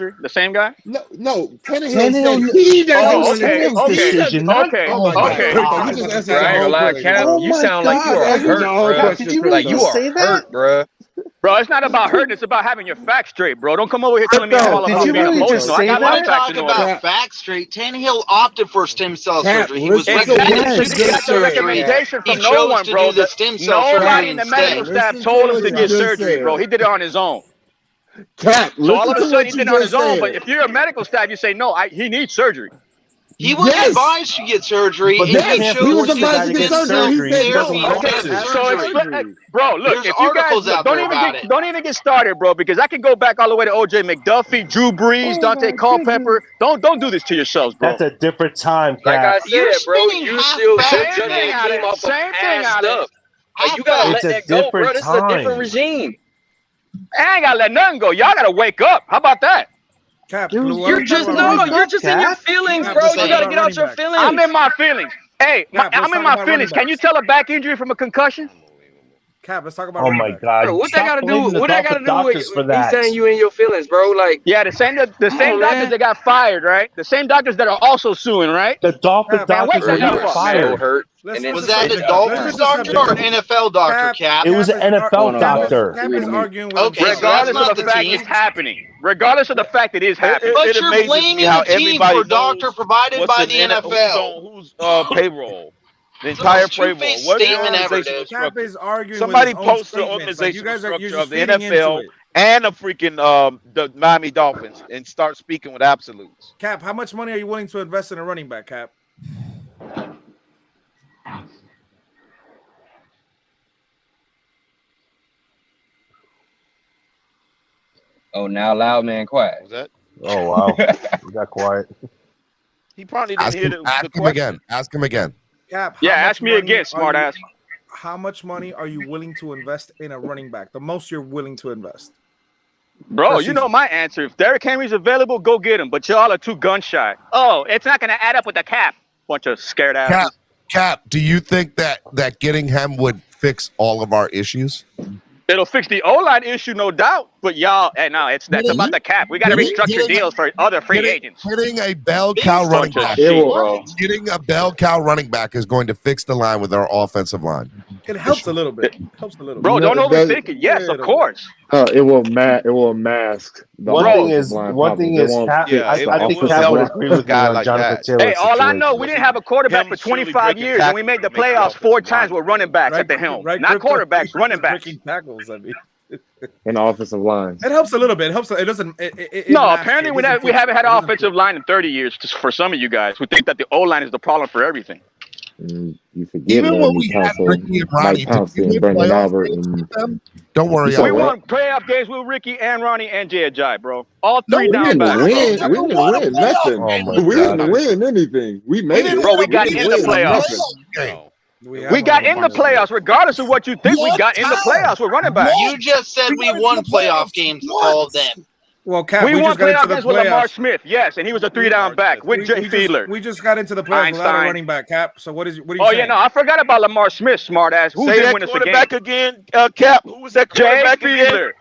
surgery? The same guy? No. Tannehill said he doesn't want to do Okay. decision. Okay. Oh my God. Crypto, you just answered Bro, I ain't the gonna whole lie, question. Cap. Oh You my sound like you God. are hurt, bro. Did you really Like you just are say that? hurt, bro. Bro, it's not about hurting. It's about having your facts straight, bro. Don't come over here telling me I'm all Did about you being really emotional. just I say got my that? facts Talk in order. about facts straight. Tannehill opted for stem cell Cap, surgery. He was listen to Exactly. what recommended you to He get just got the said, surgery. recommendation He from no chose one, to bro. do the stem cell Nobody surgery in the instead. medical staff Listen to told him what to you get just surgery, bro. said. He did it on his own. Cap, So all listen of a to sudden what he you did it on just his own. But said. if you're a medical staff, you say no. He needs surgery. He was Yes. advised to get surgery, But and they he can't He was chose force to the guy advised to to get get stem surgery. cell He surgery if said, he no, doesn't I want got to. to have So surgery. bro, look, There's if you guys articles out don't there even about get it. don't even get started, bro, because I can go back all the way to OJ McDuffie, Drew Brees, Dante Culpepper. Don't do this to yourselves, bro. That's a different time, Like Cap. I You're said, bro, spinning you half still Same facts, judging thing, the man. team Alex. off of Same thing, past Alex. stuff. Like you Half gotta It's let facts. a that go, bro. different This is a different time. regime. I ain't gotta let nothing go. Y'all gotta wake up. How about that? Cap, Dude, you're just in your feelings, Cap, bro. let's You talk gotta about get out running your backs. feelings. I'm in my feelings. Hey, Cap, let's I'm in talk my about feelings. running Can you backs. tell a back injury from a concussion? Cap, let's talk about Oh running my backs. God! Bro, what that Stop got to do? blaming the What that got to Dolphin do with doctors for me that. saying you in your feelings, bro? Like, Yeah, the same on, doctors man. that got fired, right? The same doctors that are also suing, right? The Dolphin Cap, Man, wake doctors the were Bro, you hell not were up, so man. hurt. Let's And Was then that the let's Dolphins just doctor accept or it. an NFL doctor, Cap? It was an NFL doctor. Cap is arguing with Okay, himself. so that's Regardless of not the the fact team. it's happening. Regardless of the fact it is happening. But It you're amazes me blaming how the team everybody for a doctor knows provided what's by an the NFL. who's payroll. The It's the entire most payroll. two-faced What's the statement ever, organizational dude. Cap structure? is arguing with Somebody his own posts the statements. Like you organizational guys are, you're structure just of the feeding into NFL it. and the freaking the Miami Dolphins and start speaking with absolutes. Cap, how much money are you willing to invest in a running back, Cap? oh, now loud man quiet. Was that? Oh wow, you got quiet. He probably didn't Ask hear him, the ask him question. again. Ask him again. Cap, Yeah, how much ask me money again, are smart you- ass. How much money are you willing to invest in a running back? The most you're willing to invest. Bro, per you know season. my answer. If Derrick Henry's available, go get him. But y'all are too gun shy. Oh, it's not gonna add up with the cap. Bunch of scared asses. Cap, do you think that getting him would fix all of our issues? It'll fix the O-line issue, no doubt. But y'all, hey, no, that's about the cap. We got to restructure deals for other free agents. Getting a bell cow running back. Getting a bell cow running back is going to fix the line with our offensive line. It helps a little bit. Helps a little Bro, bit. don't overthink it. Yes, of course. It will mask the One thing offensive is, line one problems. thing It is, won't Cap, fix I the think offensive Cap would line. agree with me on Jonathan Taylor's Hey, all I know, situation. we didn't have a quarterback for 25 years, and we made the playoffs 4 times with running backs at the helm. Not quarterbacks, running backs. Breaking tackles, I mean. In the offensive line. It helps a little bit. It helps. It doesn't. It No, masks apparently it. we It doesn't fix haven't it. had It an doesn't offensive line in 30 years. Just for some of you guys who think that the O-line is the problem for everything. You forget Even when Randy we had Council, Ricky and Ronnie, Mike did Pouncey, we and win Brendan playoff Albert. games And with them? Don't worry, We won playoff games with Ricky and Ronnie and Jay Ajayi, bro. All three we down didn't backs, win. bro. We didn't win nothing. Oh my We God. didn't win anything. We made it. Bro, we got didn't in the win playoffs. nothing. We got in the playoffs, regardless of what you think. We got in the playoffs with running backs. You just said we won playoff games with all of them. Well, Cap, we we won just got into playoff the games with Lamar playoffs. Smith, yes, and he was a 3-down back with Jay Fiedler. We just got into the playoffs without a Einstein. running back, Cap. So what are you Oh saying? yeah, no, I forgot about Lamar Smith, smart ass. Who Say didn't that win us a quarterback game? again, Cap. Who was that Jay quarterback again? Fiedler.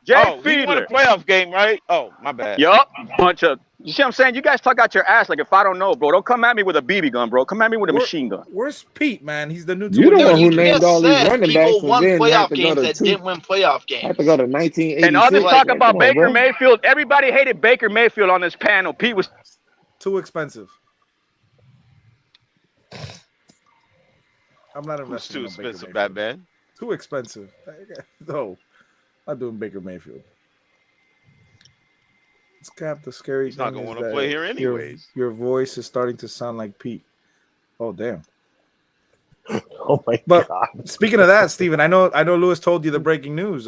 Jay He won a Fiedler. playoff game, right? Oh, my bad. Yup. Bunch of. You see what I'm saying? You guys talk out your ass like if I don't know, bro. Don't come at me with a BB gun, bro. Come at me with a machine gun. Where's Pete, man? He's the new. You the one who named just all these said running people backs and won then had playoff to go games to that didn't win playoff games. Had to go to 1986. And all this talk about Come on, Baker bro. Mayfield, everybody hated Baker Mayfield on this panel. Pete was too expensive. I'm not investing. Too in Baker expensive, Mayfield. Batman. Too expensive. No, not doing Baker Mayfield. It's Cap. The scary He's thing not gonna is want to that play here anyways. Your voice is starting to sound like Pete. Oh damn. Oh my But God. speaking of that, Steven, I know Lewis told you the breaking news.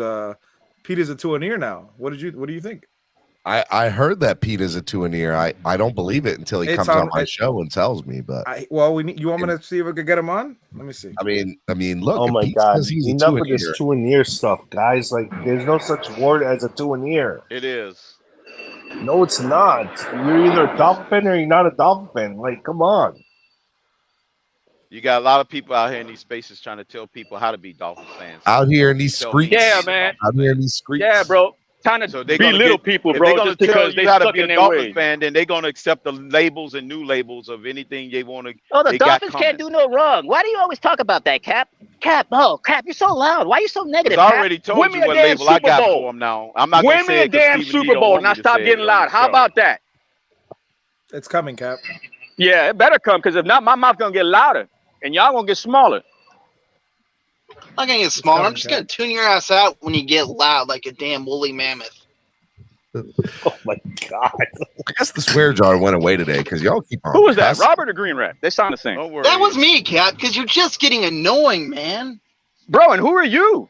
Pete is a 2-and-ear now. What do you think? I heard that Pete is a 2-and-ear. I don't believe it until he It's comes on my show and tells me. But you want me to see if I could get him on? Let me see. I mean, look. Oh if my Pete God. says he's a Enough of 2-and-ear, this 2-and-ear stuff, guys. Like, there's no such word as a 2-and-ear. It is. No, it's not. You're either a Dolphin fan or you're not a Dolphin fan. Like, come on. You got a lot of people out here in these spaces trying to tell people how to be Dolphins fans. out here in these Tell streets. Yeah, man. Out here in these streets. Yeah, bro. Trying to So they're gonna belittle get, people, if bro, they're gonna just tell because they you how to stuck be in a their Dolphins ways. fan, then they're gonna accept the labels and new labels of anything they want to. Oh, the they got Dolphins coming. can't do no wrong. Why do you always talk about that, Cap? Cap, you're so loud. Why are you so negative, I Cap? already told Win you me a what damn label I Super got Bowl. for them now. I'm not Win gonna me say a it 'cause damn Stephen D Super don't Bowl, want and me I to stop say getting it on loud. the How show. about that? It's coming, Cap. Yeah, it better come, because if not, my mouth gonna get louder, and y'all gonna get smaller. I'm not gonna get smaller. I'm just gonna tune your ass out when you get loud like a damn woolly mammoth. Oh my God. I guess the swear jar went away today because y'all keep on. Who was that? cussing. Robert or Green Rat? They sound the same. Don't worry. That was me, Cap, because you're just getting annoying, man. Bro, and who are you?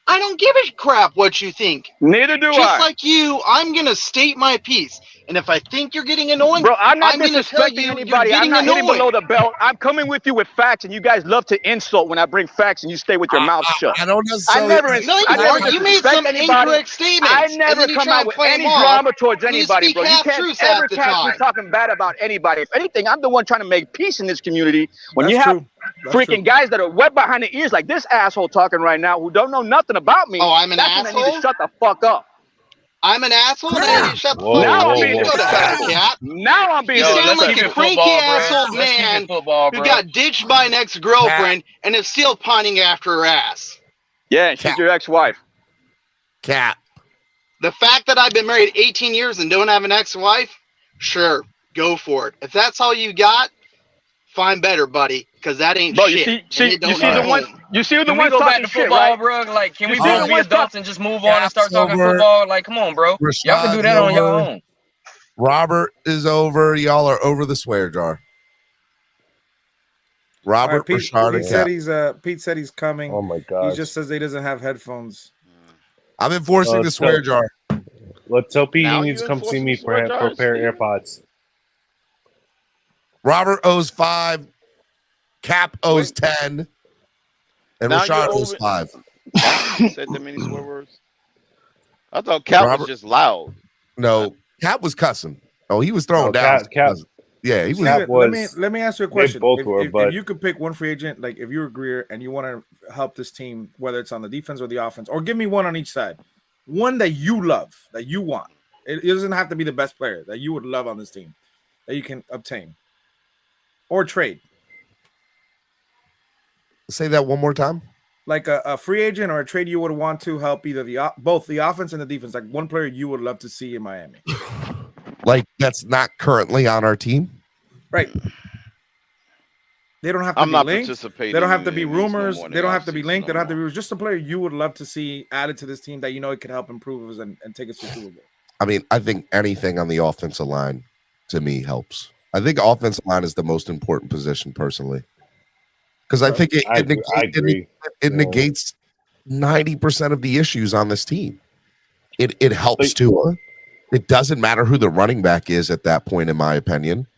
I don't give a crap what you think. Neither do Just I. like you, I'm gonna state my piece. And if I think you're getting annoying, Bro, I'm not gonna tell disrespecting you anybody. you're I'm getting not hitting annoying. below the belt. I'm coming with you with facts, and you guys love to insult when I bring facts, and you stay with your mouth shut. I don't I necessarily. never, No, I you never are. You made disrespect some anybody. incorrect statements, I and never then you come try out and with play any them off. drama towards And you anybody, speak bro. You half can't truths ever half the catch me time. talking bad about anybody. If anything, I'm the one trying to make peace in this community. When That's you have true. That's freaking true. guys that are wet behind the ears like this asshole talking right now who don't know nothing about me, Oh, I'm an that's when they need to asshole? shut the fuck up. I'm an asshole, and I need to shut the Whoa, fuck up. Now I'm whoa, You being can whoa. go to hell, disrespectful. Cap. Now I'm being You Yo, sound let's like keep disrespectful. a it cranky football, ass bro. old Let's keep it man football, who bro. got ditched by an ex-girlfriend and is still pining after her ass. Yeah, and she's your ex-wife. Cat. The fact that I've been married 18 years and don't have an ex-wife, sure, go for it. If that's all you got, find better, buddy, because that ain't Bro, shit. And it you don't see hit the one, home. you see the Can we ones go back talking to shit, football, right? bro? Like, can You we see the both be ones adults talking. and just move on and start Cap's talking over. football? Like, come on, bro. Y'all can do Rashad's that on y'all over. own. Robert is over. Y'all are over the swear jar. All Robert, right, Pete, Rashard, and Cap. Pete said he's coming. Oh my He gosh. just says he doesn't have headphones. I'm enforcing the swear jar. Let's tell Pete Now he you needs to come see enforcing me the swear for a jar, pair of Steve? AirPods. Robert owes 5. Cap owes 10. And Now Rashad you're owes over. 5. Now you said that many swear words. I thought Cap Robert- was just loud. No, Cap was cussing. Oh, he was throwing down. Cap. Yeah, he was. Steven, let me ask you a question. both If, were, if, but- if you could pick one free agent, like if you're Greer and you want to help this team, whether it's on the defense or the offense, or give me one on each side, one that you love, that you want. It doesn't have to be the best player that you would love on this team, that you can obtain or trade. Say that one more time. Like a free agent or a trade you would want to help either both the offense and the defense. Like one player you would love to see in Miami. Like that's not currently on our team. Right. They don't have to I'm be not linked. participating. They don't have to be in these no rumors. more in They the don't have to be offseason linked. They no don't have to more. be just a player you would love to see added to this team that you know it could help improve us and take us to Super Bowl. I mean, I think anything on the offensive line to me helps. I think offensive line is the most important position personally. Because I think it negates 90% of the issues on this team. It helps Tua. It doesn't matter who the running back is at that point, in my opinion.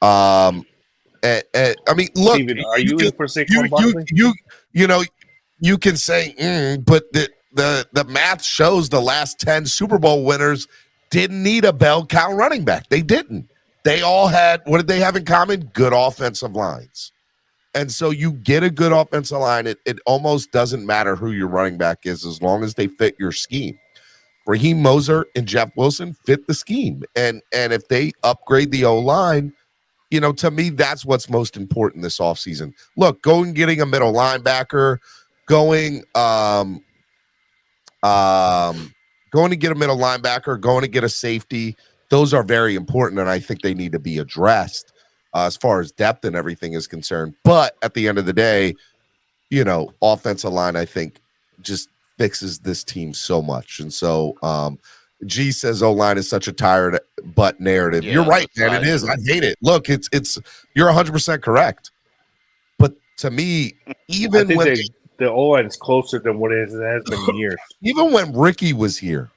I mean, look, Steven, are you in for Saquon Barkley? You know, you can say, but the math shows the last 10 Super Bowl winners didn't need a bell cow running back. They didn't. They all had, what did they have in common? Good offensive lines. And so you get a good offensive line. It almost doesn't matter who your running back is as long as they fit your scheme. Raheem Mostert and Jeff Wilson fit the scheme. And if they upgrade the O-line, you know, to me, that's what's most important this offseason. Look, going getting a middle linebacker, going to get a middle linebacker, going to get a safety, those are very important, and I think they need to be addressed as far as depth and everything is concerned. But at the end of the day, you know, offensive line, I think, just fixes this team so much. And so G says O-line is such a tired butt narrative. Yeah, you're right, that's man. It right. is. I hate it. Look, it's you're 100% correct. But to me, even when the O-line is closer than what it has been in years. Even when Ricky was here,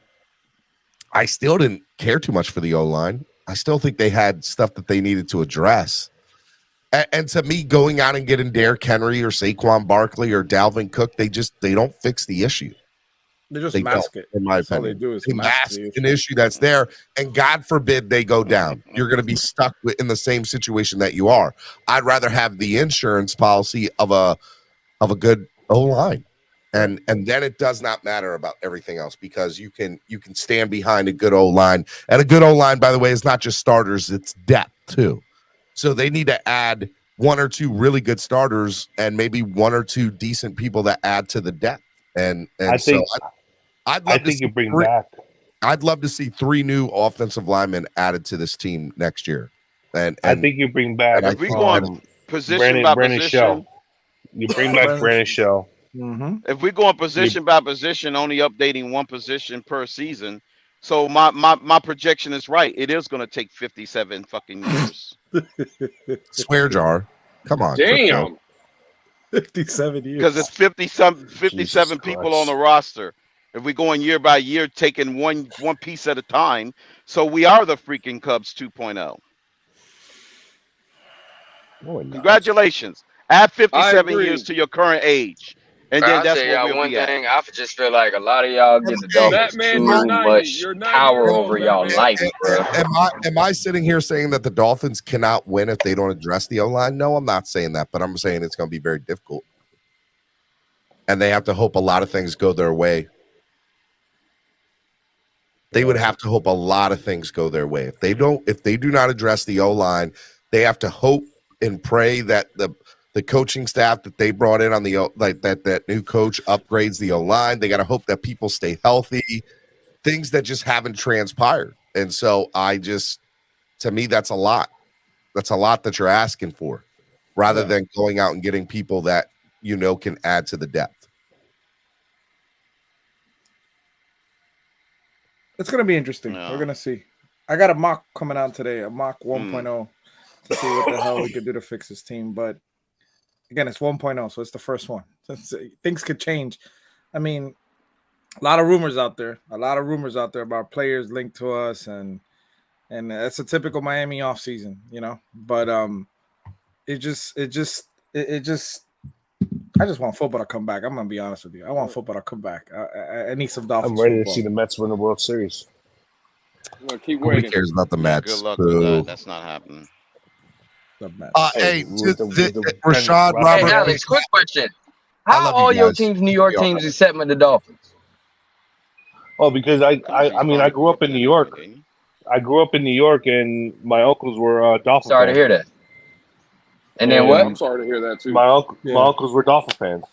I still didn't care too much for the O-line. I still think they had stuff that they needed to address. And to me, going out and getting Derrick Henry or Saquon Barkley or Dalvin Cook, they don't fix the issue. They just They mask don't, it. in my That's all opinion. they do is They mask mask the an issue that's there, and God forbid they go down. You're going to be stuck in the same situation that you are. I'd rather have the insurance policy of a good O-line. And then it does not matter about everything else because you can stand behind a good O-line. And a good O-line, by the way, is not just starters, it's depth too. So they need to add one or two really good starters and maybe one or two decent people that add to the depth. And I'd love to see 3 new offensive linemen added to this team next year. And I think you bring back if we go on position by Brandon position, Shell. You bring back Brandon Shell. If we go on position by position, only updating one position per season. So my projection is right. It is going to take 57 fucking years. Swear jar. Come on. Damn. 57 years. Because it's 57 people on the roster. If we're going year by year, taking one piece at a time, so we are the freaking Cubs 2.0. Congratulations! Add 57 years to your current age, and then I'll that's tell where y'all we'll one be at. thing. I just feel like a lot of y'all give the Dolphins too much power over y'all life, bro. Am I sitting here saying that the Dolphins cannot win if they don't address the O-line? No, I'm not saying that, but I'm saying it's going to be very difficult. And they have to hope a lot of things go their way. They would have to hope a lot of things go their way. If they do not address the O-line, they have to hope and pray that the coaching staff that they brought in on the that new coach upgrades the O-line. They got to hope that people stay healthy. Things that just haven't transpired. And so to me, that's a lot. That's a lot that you're asking for, rather than going out and getting people that can add to the depth. It's going to be interesting. We're going to see. I got a mock coming out today, a mock 1.0 to see what the hell we could do to fix this team. But again, it's 1.0, so it's the first one. Things could change. I mean, a lot of rumors out there about players linked to us, and that's a typical Miami offseason, But I just want football to come back. I'm gonna be honest with you. I want football to come back. I need some Dolphins. I'm ready football. to see the Mets win the World Series. Keep Nobody cares about the Mets. Good luck with that. That's not happening. Hey, Rashad, Robert. Hey, Alex, quick question. How all your teams, New York teams, except the Dolphins? Oh, because I grew up in New York. And my uncles were Dolphin Sorry fans. to hear that. And then what? I'm sorry to hear that too. My uncles were Dolphin fans.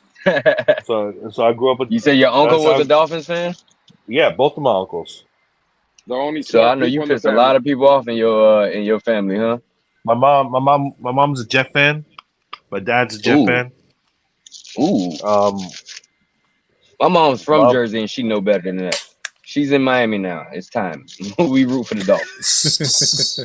so I grew up with. You said your uncle was a Dolphins fan? Yeah, both of my uncles. So I know you pissed a lot of people off in your family, huh? My mom's a Jet fan. My dad's a Jet fan. Ooh. My mom's from Jersey and she know better than that. She's in Miami now. It's time. We root for the Dolphins.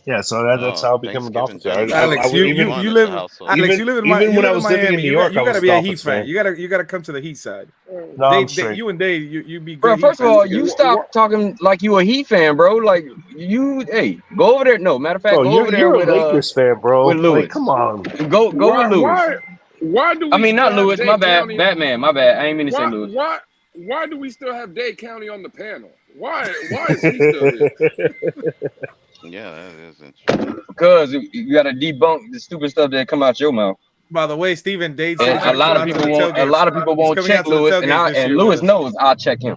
Yeah, so that's how I became a Dolphins fan. Alex, you live in Miami. Even when I was living in New York, you gotta be a Heat fan. You gotta come to the Heat side. No, you and Dave, you be bro. great. First of all, you stop talking like you a Heat fan, bro. Like hey, go over there. No, matter of fact, go over there you're with a Lakers fan, bro. With Lewis. Like, come on, go with Lewis. Why do we? I mean, not still Lewis. have My Dade bad, County Batman. My bad. I ain't mean to say Lewis. Why do we still have Dade County on the panel? Why is he still here? Yeah, that is interesting. Because you got to debunk the stupid stuff that come out your mouth. By the way, Stephen Dade said a lot of people won't check Lewis, and Lewis knows I'll check him.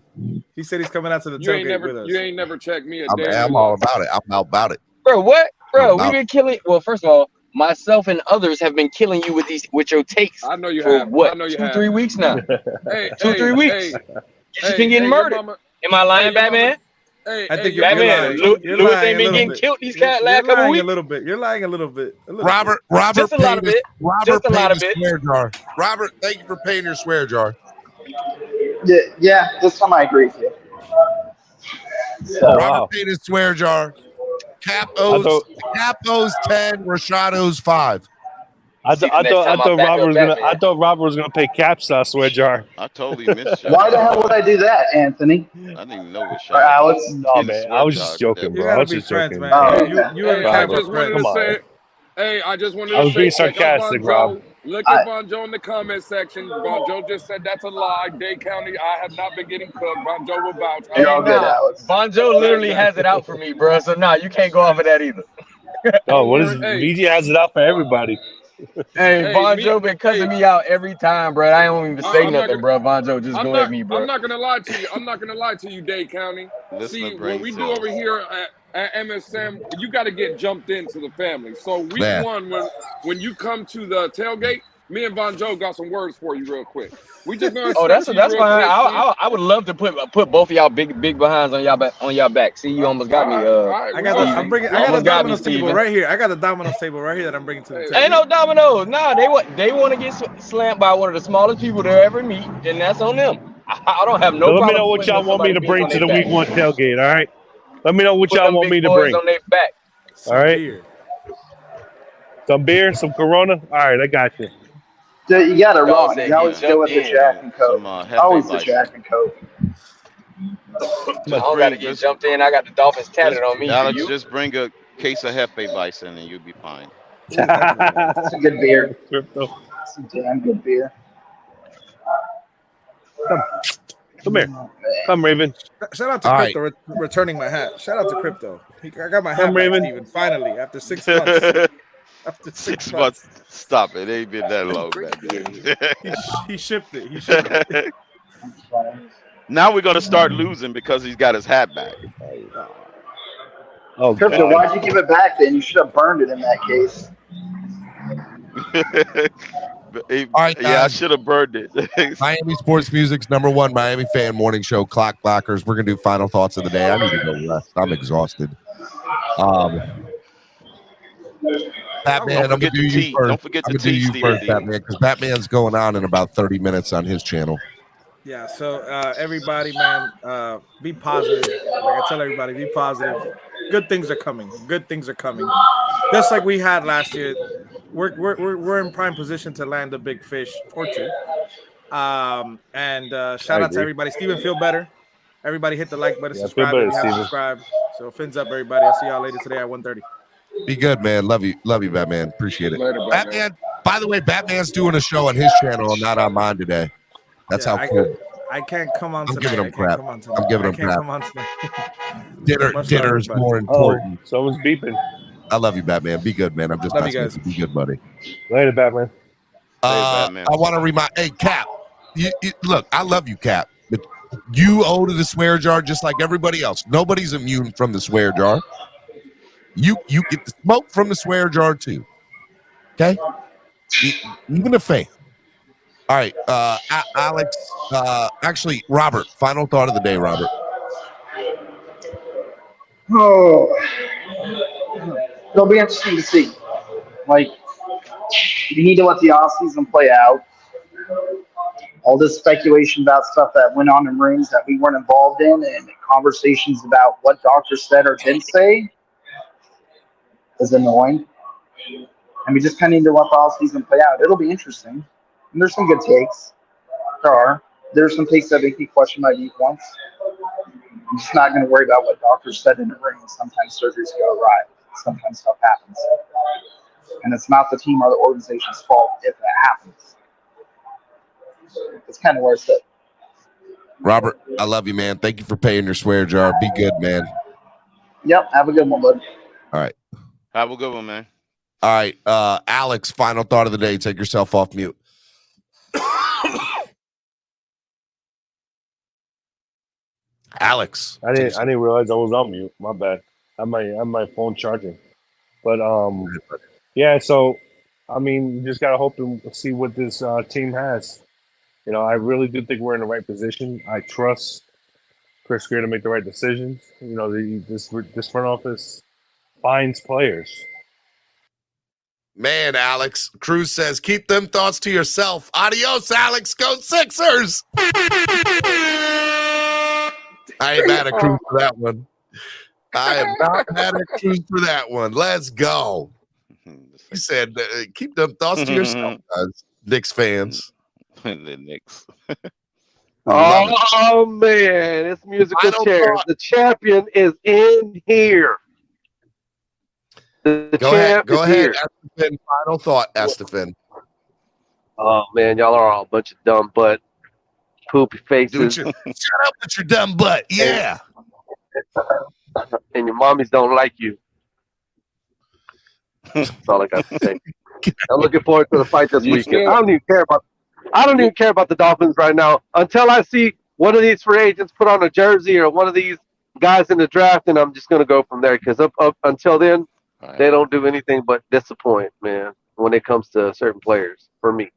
He said he's coming out to the tailgate with us. You ain't never checked me. I'm all about it. I'm all about it. Bro, what? Bro, we've been killing. Well, first of all, myself and others have been killing you with your takes. I know you for have. What? I know you 2-3 weeks now. 2-3 weeks. You've been getting murdered. Am I lying, Batman? I think Batman. Lewis ain't been getting killed these last couple weeks. You're lying a little bit. Robert, just a lot of bit. Robert, just a lot of bit. Swear jar. Robert, thank you for paying your swear jar. Yeah, this time I agree with you. So, Robert paid his swear jar. Cap owes 10. Rashad owes 5. I thought Robert was gonna pay Cap's swear jar. I totally missed you. Why the hell would I do that, Anthony? I didn't even know what Or Alex? No, man. I was just joking, bro. I was just joking. I just wanted I was to being say, sarcastic, Rob. Look at Von Joe in the comment section. Von Joe just said that's a lie. Dade County, I have not been getting cooked. Von Joe will vouch. You're all good, Alex. Von Joe literally has it out for me, bro. So you can't go off of that either. Oh, what is it? VJ has it out for everybody. Hey, Von Joe been cussing me out every time, bro. I don't even say nothing, bro. Von Joe just go at me, bro. I'm not gonna lie to you. Dade County. See, what we do over here at MSM, you got to get jumped into the family. So week one, when you come to the tailgate, me and Von Joe got some words for you real quick. We just gonna that's fine. I would love to put both of y'all big behinds on y'all back. See, you almost got me. I got the Domino's table right here. I got the Domino's table right here that I'm bringing to the table. Ain't no Domino's. Nah, they want to get slammed by one of the smallest people they'll ever meet, and that's on them. I don't have no problem. Let me know what y'all want me to bring to the week 1 tailgate. All right. Let me know what y'all want me to bring. On their back. All right. Some beer, some Corona. All right, I got you. You got it Dog wrong. said You he always go with jumped the in. Jack and Coke. Some Always Hefe the Bison. Jack and Coke. I don't got to get jumped in. I got the Dolphins tatted on me. Do Alex, you? just bring a case of Hefe Bison and you'll be fine. It's a good beer. Crypto. It's a damn good beer. Come here. Come, Raven. Shout out to All Crypto returning my hat. Shout out to Crypto. I got my hat Come, back, Raven. Steven, finally, after 6 months. After 6 months. Stop it. It ain't been that long, man. He shipped it. He shipped it. Now we're gonna start losing because he's got his hat back. Oh, Crypto, why'd you give it back then? You should have burned it in that case. All right, yeah, I guys. should have burned it. Miami Sports Music's #1 Miami fan morning show, Clock Blockers. We're gonna do final thoughts of the day. I need to go rest. I'm exhausted. Batman, I'm gonna do you first. Don't forget I'm to gonna do tease you Stephen first, D. Batman, because Batman's going on in about 30 minutes on his channel. Yeah, so everybody, man, be positive. Like I tell everybody, be positive. Good things are coming. Good things are coming. Just like we had last year, we're in prime position to land a big fish or two. And shout out to everybody. Steven, feel better. Everybody hit the like button, subscribe if you haven't subscribed. So fins up, everybody. I'll see y'all later today at 1:30. Be good, man. Love you, Batman. Appreciate it. Later, Batman. By the way, Batman's doing a show on his channel and not on mine today. That's how cool. I can't come on I'm tonight. giving him crap. I'm giving him I can't crap. come on tonight. Dinner is more important. Someone's beeping. I love you, Batman. Be good, man. I'm just Love you messing with you. Be good, buddy. Later, Batman. I want to remind. Hey, Cap. Look, I love you, Cap. But you owe to the swear jar just like everybody else. Nobody's immune from the swear jar. You get the smoke from the swear jar too. Okay, even a fan. All right, Alex. Actually, Robert. Final thought of the day, Robert. Oh, it'll be interesting to see. Like, you need to let the offseason play out. All this speculation about stuff that went on in rooms that we weren't involved in, and conversations about what doctors said or didn't say, is annoying. And we just kind of need to let the offseason play out. It'll be interesting. And there's some good takes. There's some takes that make me question my viewpoints. I'm just not going to worry about what doctors said in the ring. Sometimes surgeries go awry. Sometimes stuff happens. And it's not the team or the organization's fault if that happens. It's kind of where it's at. Robert, I love you, man. Thank you for paying your swear jar. Be good, man. Yep. Have a good one, bud. All right. Have a good one, man. All right. Alex, final thought of the day. Take yourself off mute. Alex. I didn't realize I was on mute. My bad. I have my phone charging. But yeah, so I mean, you just gotta hope and see what this team has. You know, I really do think we're in the right position. I trust Chris Greer to make the right decisions. You know, this front office finds players. Man, Alex. Cruz says, keep them thoughts to yourself. Adios, Alex. Go Sixers. I ain't mad at Cruz for that one. I am not mad at Cruz for that one. Let's go. He said, keep them thoughts to yourself, guys. Knicks fans. The Knicks. Oh, man. It's musical chairs. The champion is in here. The Go ahead, here. Estefan. Final thought, Estefan. Oh, man. Y'all are all a bunch of dumb butt poopy faces. Shut up with your dumb butt. Yeah. And your mommies don't like you. That's all I got to say. I'm looking forward to the fight this weekend. I don't even care about the Dolphins right now until I see one of these free agents put on a jersey or one of these guys in the draft, and I'm just going to go from there because up until then, they don't do anything but disappoint, man, when it comes to certain players for me.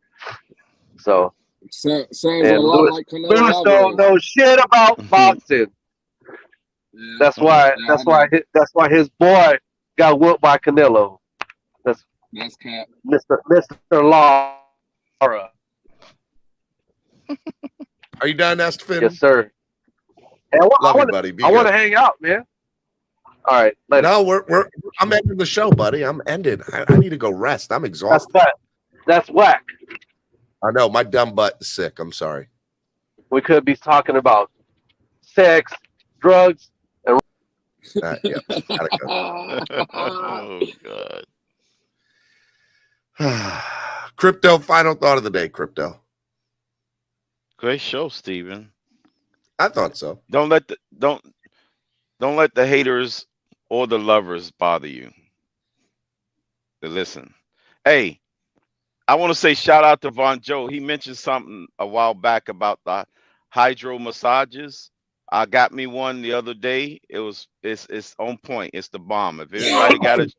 So, sounds a lot Lewis, like Canelo Lewis don't know shit about boxing. That's why his boy got whooped by Canelo. That's cap. Mr. Lara. Are you done, Estefan? Yes, sir. And I want to hang out, man. All right, later. No, I'm ending the show, buddy. I'm ended. I need to go rest. I'm exhausted. That's whack. I know my dumb butt is sick. I'm sorry. We could be talking about sex, drugs, and Yeah, gotta go. Oh God. Crypto, final thought of the day, Crypto. Great show, Steven. I thought so. Don't let the haters or the lovers bother you. Listen. Hey, I want to say shout out to Von Joe. He mentioned something a while back about the hydro massages. I got me one the other day. It's on point. It's the bomb. If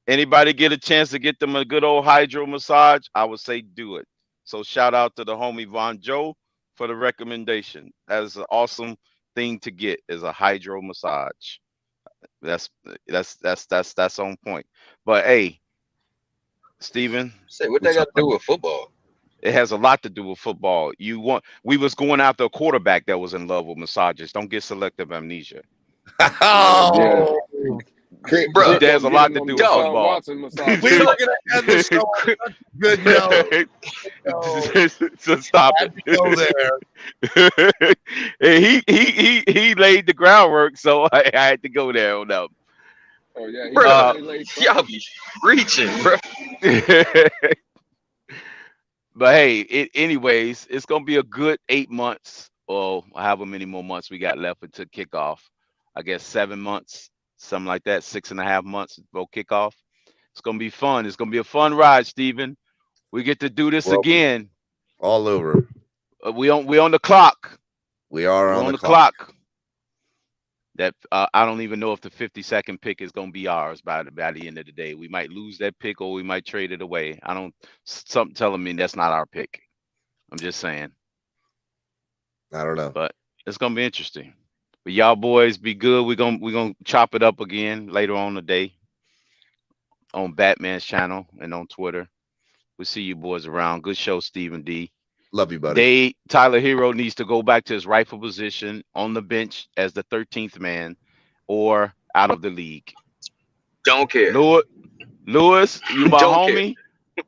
anybody get a chance to get them a good old hydro massage, I would say do it. So shout out to the homie Von Joe for the recommendation. That is an awesome thing to get, is a hydro massage. That's on point. But hey, Steven, say what they got to do with football? It has a lot to do with football. We was going after a quarterback that was in love with massages. Don't get selective amnesia. Oh, bro, there's a lot to do with football. We were gonna end the show on such a good note. So stop it. Go there. he laid the groundwork, so I had to go there on that. Oh yeah, bro, y'all be reaching, bro. But hey, anyways, it's gonna be a good 8 months, or however many more months we got left until kickoff. I guess 7 months, something like that, 6.5 months before kickoff. It's gonna be fun. It's gonna be a fun ride, Steven. We get to do this again. All over. We on the clock. We are on the clock. That I don't even know if the 52nd pick is gonna be ours by the end of the day. We might lose that pick or we might trade it away. Something telling me that's not our pick. I'm just saying. I don't know. But it's gonna be interesting. But y'all boys be good. We're gonna chop it up again later on today on Batman's channel and on Twitter. We'll see you boys around. Good show, Stephen D. Love you, buddy. Tyler Hero needs to go back to his rightful position on the bench as the 13th man or out of the league. Don't care. Lewis, you my homie.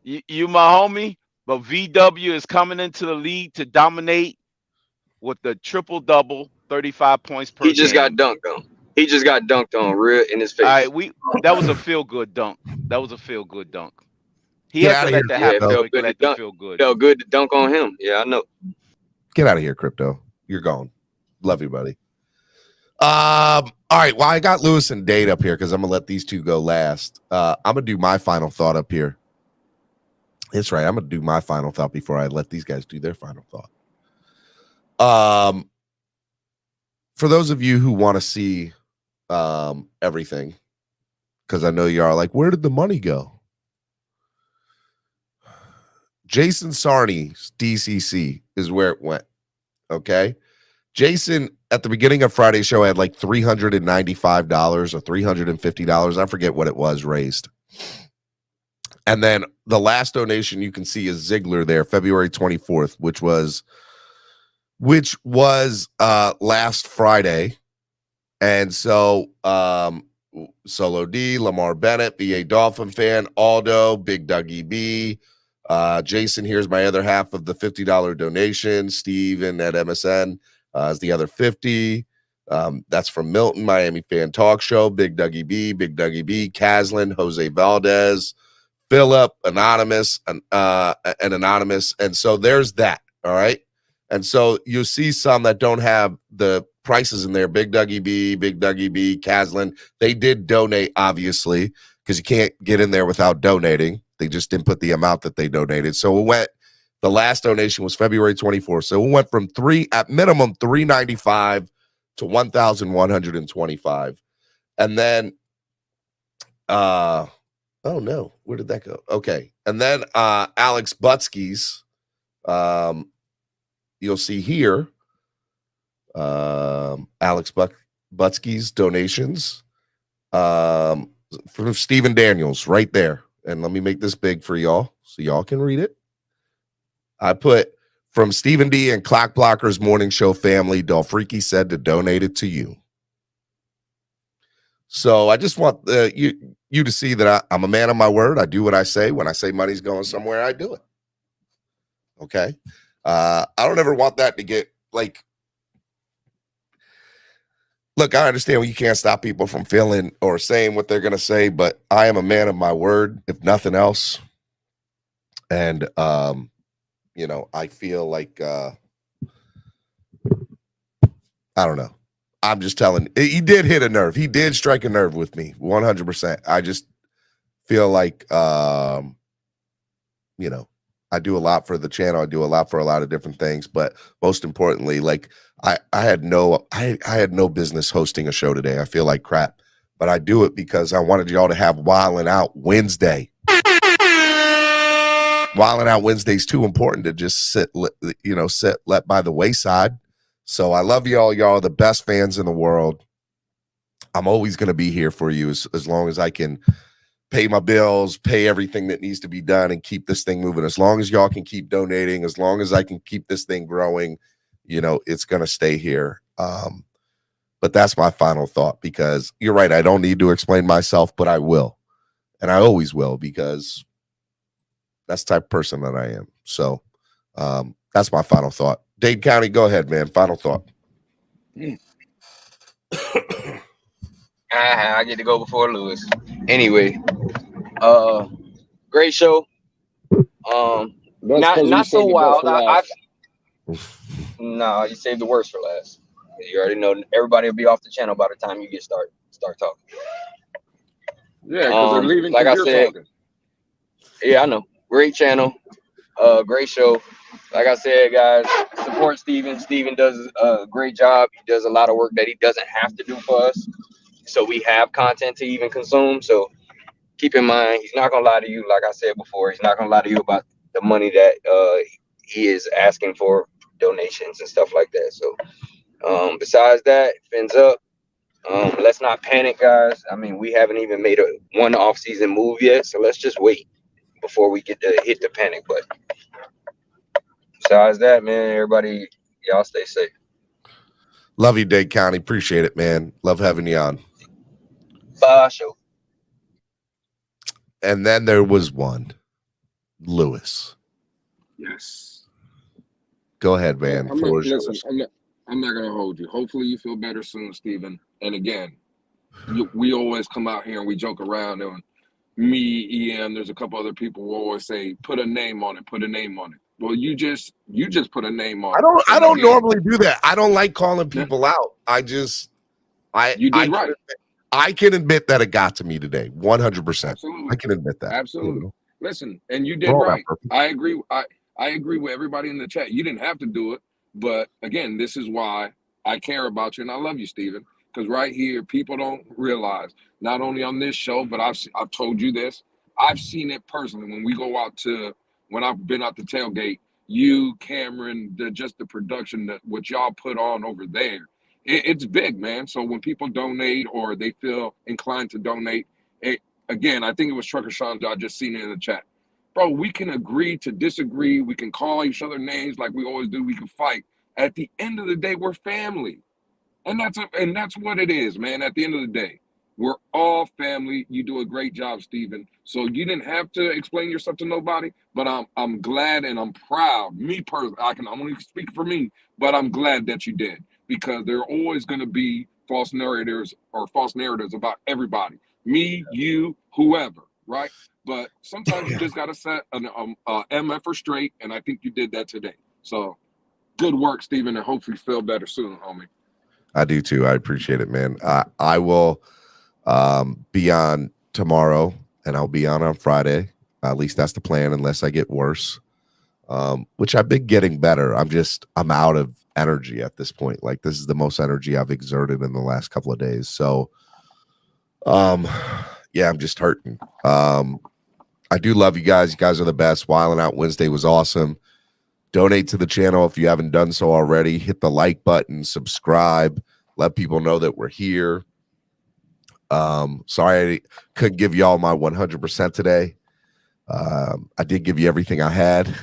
You my homie. But VW is coming into the league to dominate with the triple-double, 35 points per game. He just got dunked on. He just got dunked on real in his face. All right, that was a feel-good dunk. He had to let that happen. Felt good to dunk on him. Yeah, I know. Get out of here, Crypto. You're gone. Love you, buddy. All right. Well, I got Lewis and Dade up here because I'm gonna let these two go last. I'm gonna do my final thought up here. That's right. I'm gonna do my final thought before I let these guys do their final thought. For those of you who want to see everything, because I know you are like, where did the money go? Jason Sarney's DCC is where it went. Okay. Jason, at the beginning of Friday's show, had like $395 or $350. I forget what it was raised. And then the last donation you can see is Ziegler there, February 24th, which was last Friday. And so Solo D, Lamar Bennett, BA Dolphin fan, Aldo, Big Dougie B, Jason, here's my other half of the $50 donation. Steven at MSN is the other 50. That's from Milton, Miami Fan Talk Show, Big Dougie B, Caslin, Jose Valdez, Philip, Anonymous, and Anonymous. And so there's that. All right. And so you see some that don't have the prices in there. Big Dougie B, Caslin. They did donate, obviously, because you can't get in there without donating. They just didn't put the amount that they donated. So the last donation was February 24th. So it went from at minimum $395 to $1,125. And then, oh no, where did that go? Okay. And then Alex Butsky's, you'll see here, Alex Butsky's donations from Stephen Daniels right there. And let me make this big for y'all so y'all can read it. I put from Stephen D and Clock Blockers Morning Show family, Dolfreaky said to donate it to you. So I just want you to see that I'm a man of my word. I do what I say. When I say money's going somewhere, I do it. Okay. I don't ever want that to get like, look, I understand you can't stop people from feeling or saying what they're going to say, but I am a man of my word, if nothing else. And, you know, I feel like, I don't know. I'm just telling, he did hit a nerve. He did strike a nerve with me 100%. I just feel like, you know, I do a lot for the channel. I do a lot for a lot of different things, but most importantly, like I had no business hosting a show today. I feel like crap, but I do it because I wanted y'all to have Wildin' Out Wednesday. Wildin' Out Wednesday is too important to just let by the wayside. So I love y'all. Y'all are the best fans in the world. I'm always going to be here for you as long as I can pay my bills, pay everything that needs to be done, and keep this thing moving. As long as y'all can keep donating, as long as I can keep this thing growing, you know, it's going to stay here. But that's my final thought, because you're right. I don't need to explain myself, but I will. And I always will, because that's the type of person that I am. So that's my final thought. Dade County, go ahead, man. Final thought. I get to go before Lewis. Anyway, great show. Not so wild. No, you saved the worst for last. You already know everybody will be off the channel by the time you get start talking. Yeah, because they're leaving. Like I you're said, talking. Yeah, I know. Great channel. Great show. Like I said, guys, support Steven. Steven does a great job. He does a lot of work that he doesn't have to do for us. So we have content to even consume. So keep in mind, he's not going to lie to you. Like I said before, he's not going to lie to you about the money that he is asking for donations and stuff like that. So besides that, fins up. Let's not panic, guys. I mean, we haven't even made one off-season move yet. So let's just wait before we get to hit the panic button. Besides that, man, everybody, y'all stay safe. Love you, Dade County. Appreciate it, man. Love having you on. Bye, show. And then there was one, Lewis. Yes. Go ahead, man. I'm not going to hold you. Hopefully you feel better soon, Steven. And again, we always come out here and we joke around. And me, EM, there's a couple other people who always say, put a name on it, put a name on it. Well, you just put a name on it. I don't normally do that. I don't like calling people out. I can admit that it got to me today. 100%. Absolutely. I can admit that. Absolutely. You know? Listen, and you did right. I agree. I agree with everybody in the chat. You didn't have to do it, but again, this is why I care about you and I love you, Steven. Because right here, people don't realize, not only on this show, but I've told you this. I've seen it personally when I've been out the tailgate. You, Cameron, just the production that what y'all put on over there, it's big, man. So when people donate or they feel inclined to donate, again, I think it was Trucker Sean. I just seen it in the chat. Bro, we can agree to disagree. We can call each other names like we always do. We can fight. At the end of the day, we're family. And that's what it is, man. At the end of the day, we're all family. You do a great job, Steven. So you didn't have to explain yourself to nobody, but I'm glad and I'm proud. Me personally, I'm only speaking for me, but I'm glad that you did, because there are always going to be false narrators about everybody. Me, you, whoever, right? But sometimes you just got to set an MF for straight, and I think you did that today. So good work, Steven, and hopefully feel better soon, homie. I do too. I appreciate it, man. I will be on tomorrow, and I'll be on Friday. At least that's the plan, unless I get worse, which I've been getting better. I'm out of energy at this point. Like, this is the most energy I've exerted in the last couple of days. So, yeah, I'm just hurting. I do love you guys. You guys are the best. Wildin' Out Wednesday was awesome. Donate to the channel if you haven't done so already. Hit the like button, subscribe, let people know that we're here. Sorry I couldn't give y'all my 100% today. I did give you everything I had,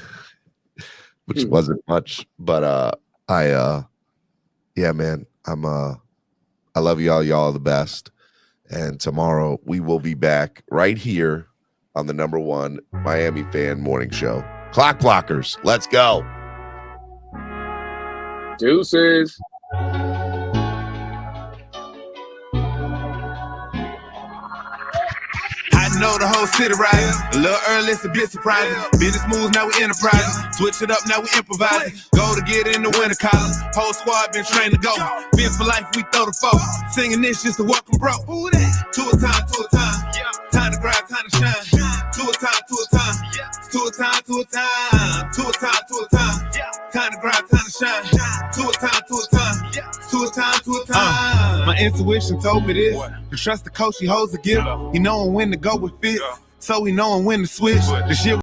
which wasn't much, but yeah, man, I love y'all. Y'all are the best. And tomorrow we will be back right here on the #1 Miami fan morning show. Clock Blockers, let's go. Deuces. I know the whole city riding. A little early, it's a bit surprising. Business moves, now we enterprising. Switch it up, now we improvising. Go to get in the winter column. Whole squad been trained to go. Fence for life, we throw the foe. Singing this just to welcome bro. To a time, to a time. Time to grind, time to shine. To a time, to a time. To a time, to a time. To a time, to a time. Time to grind, time to shine. To a time, to a time. To a time, to a time. My intuition told me this. To trust the coach, he holds the gift. He knowing when to go with fits. So he knowing when to switch. The shit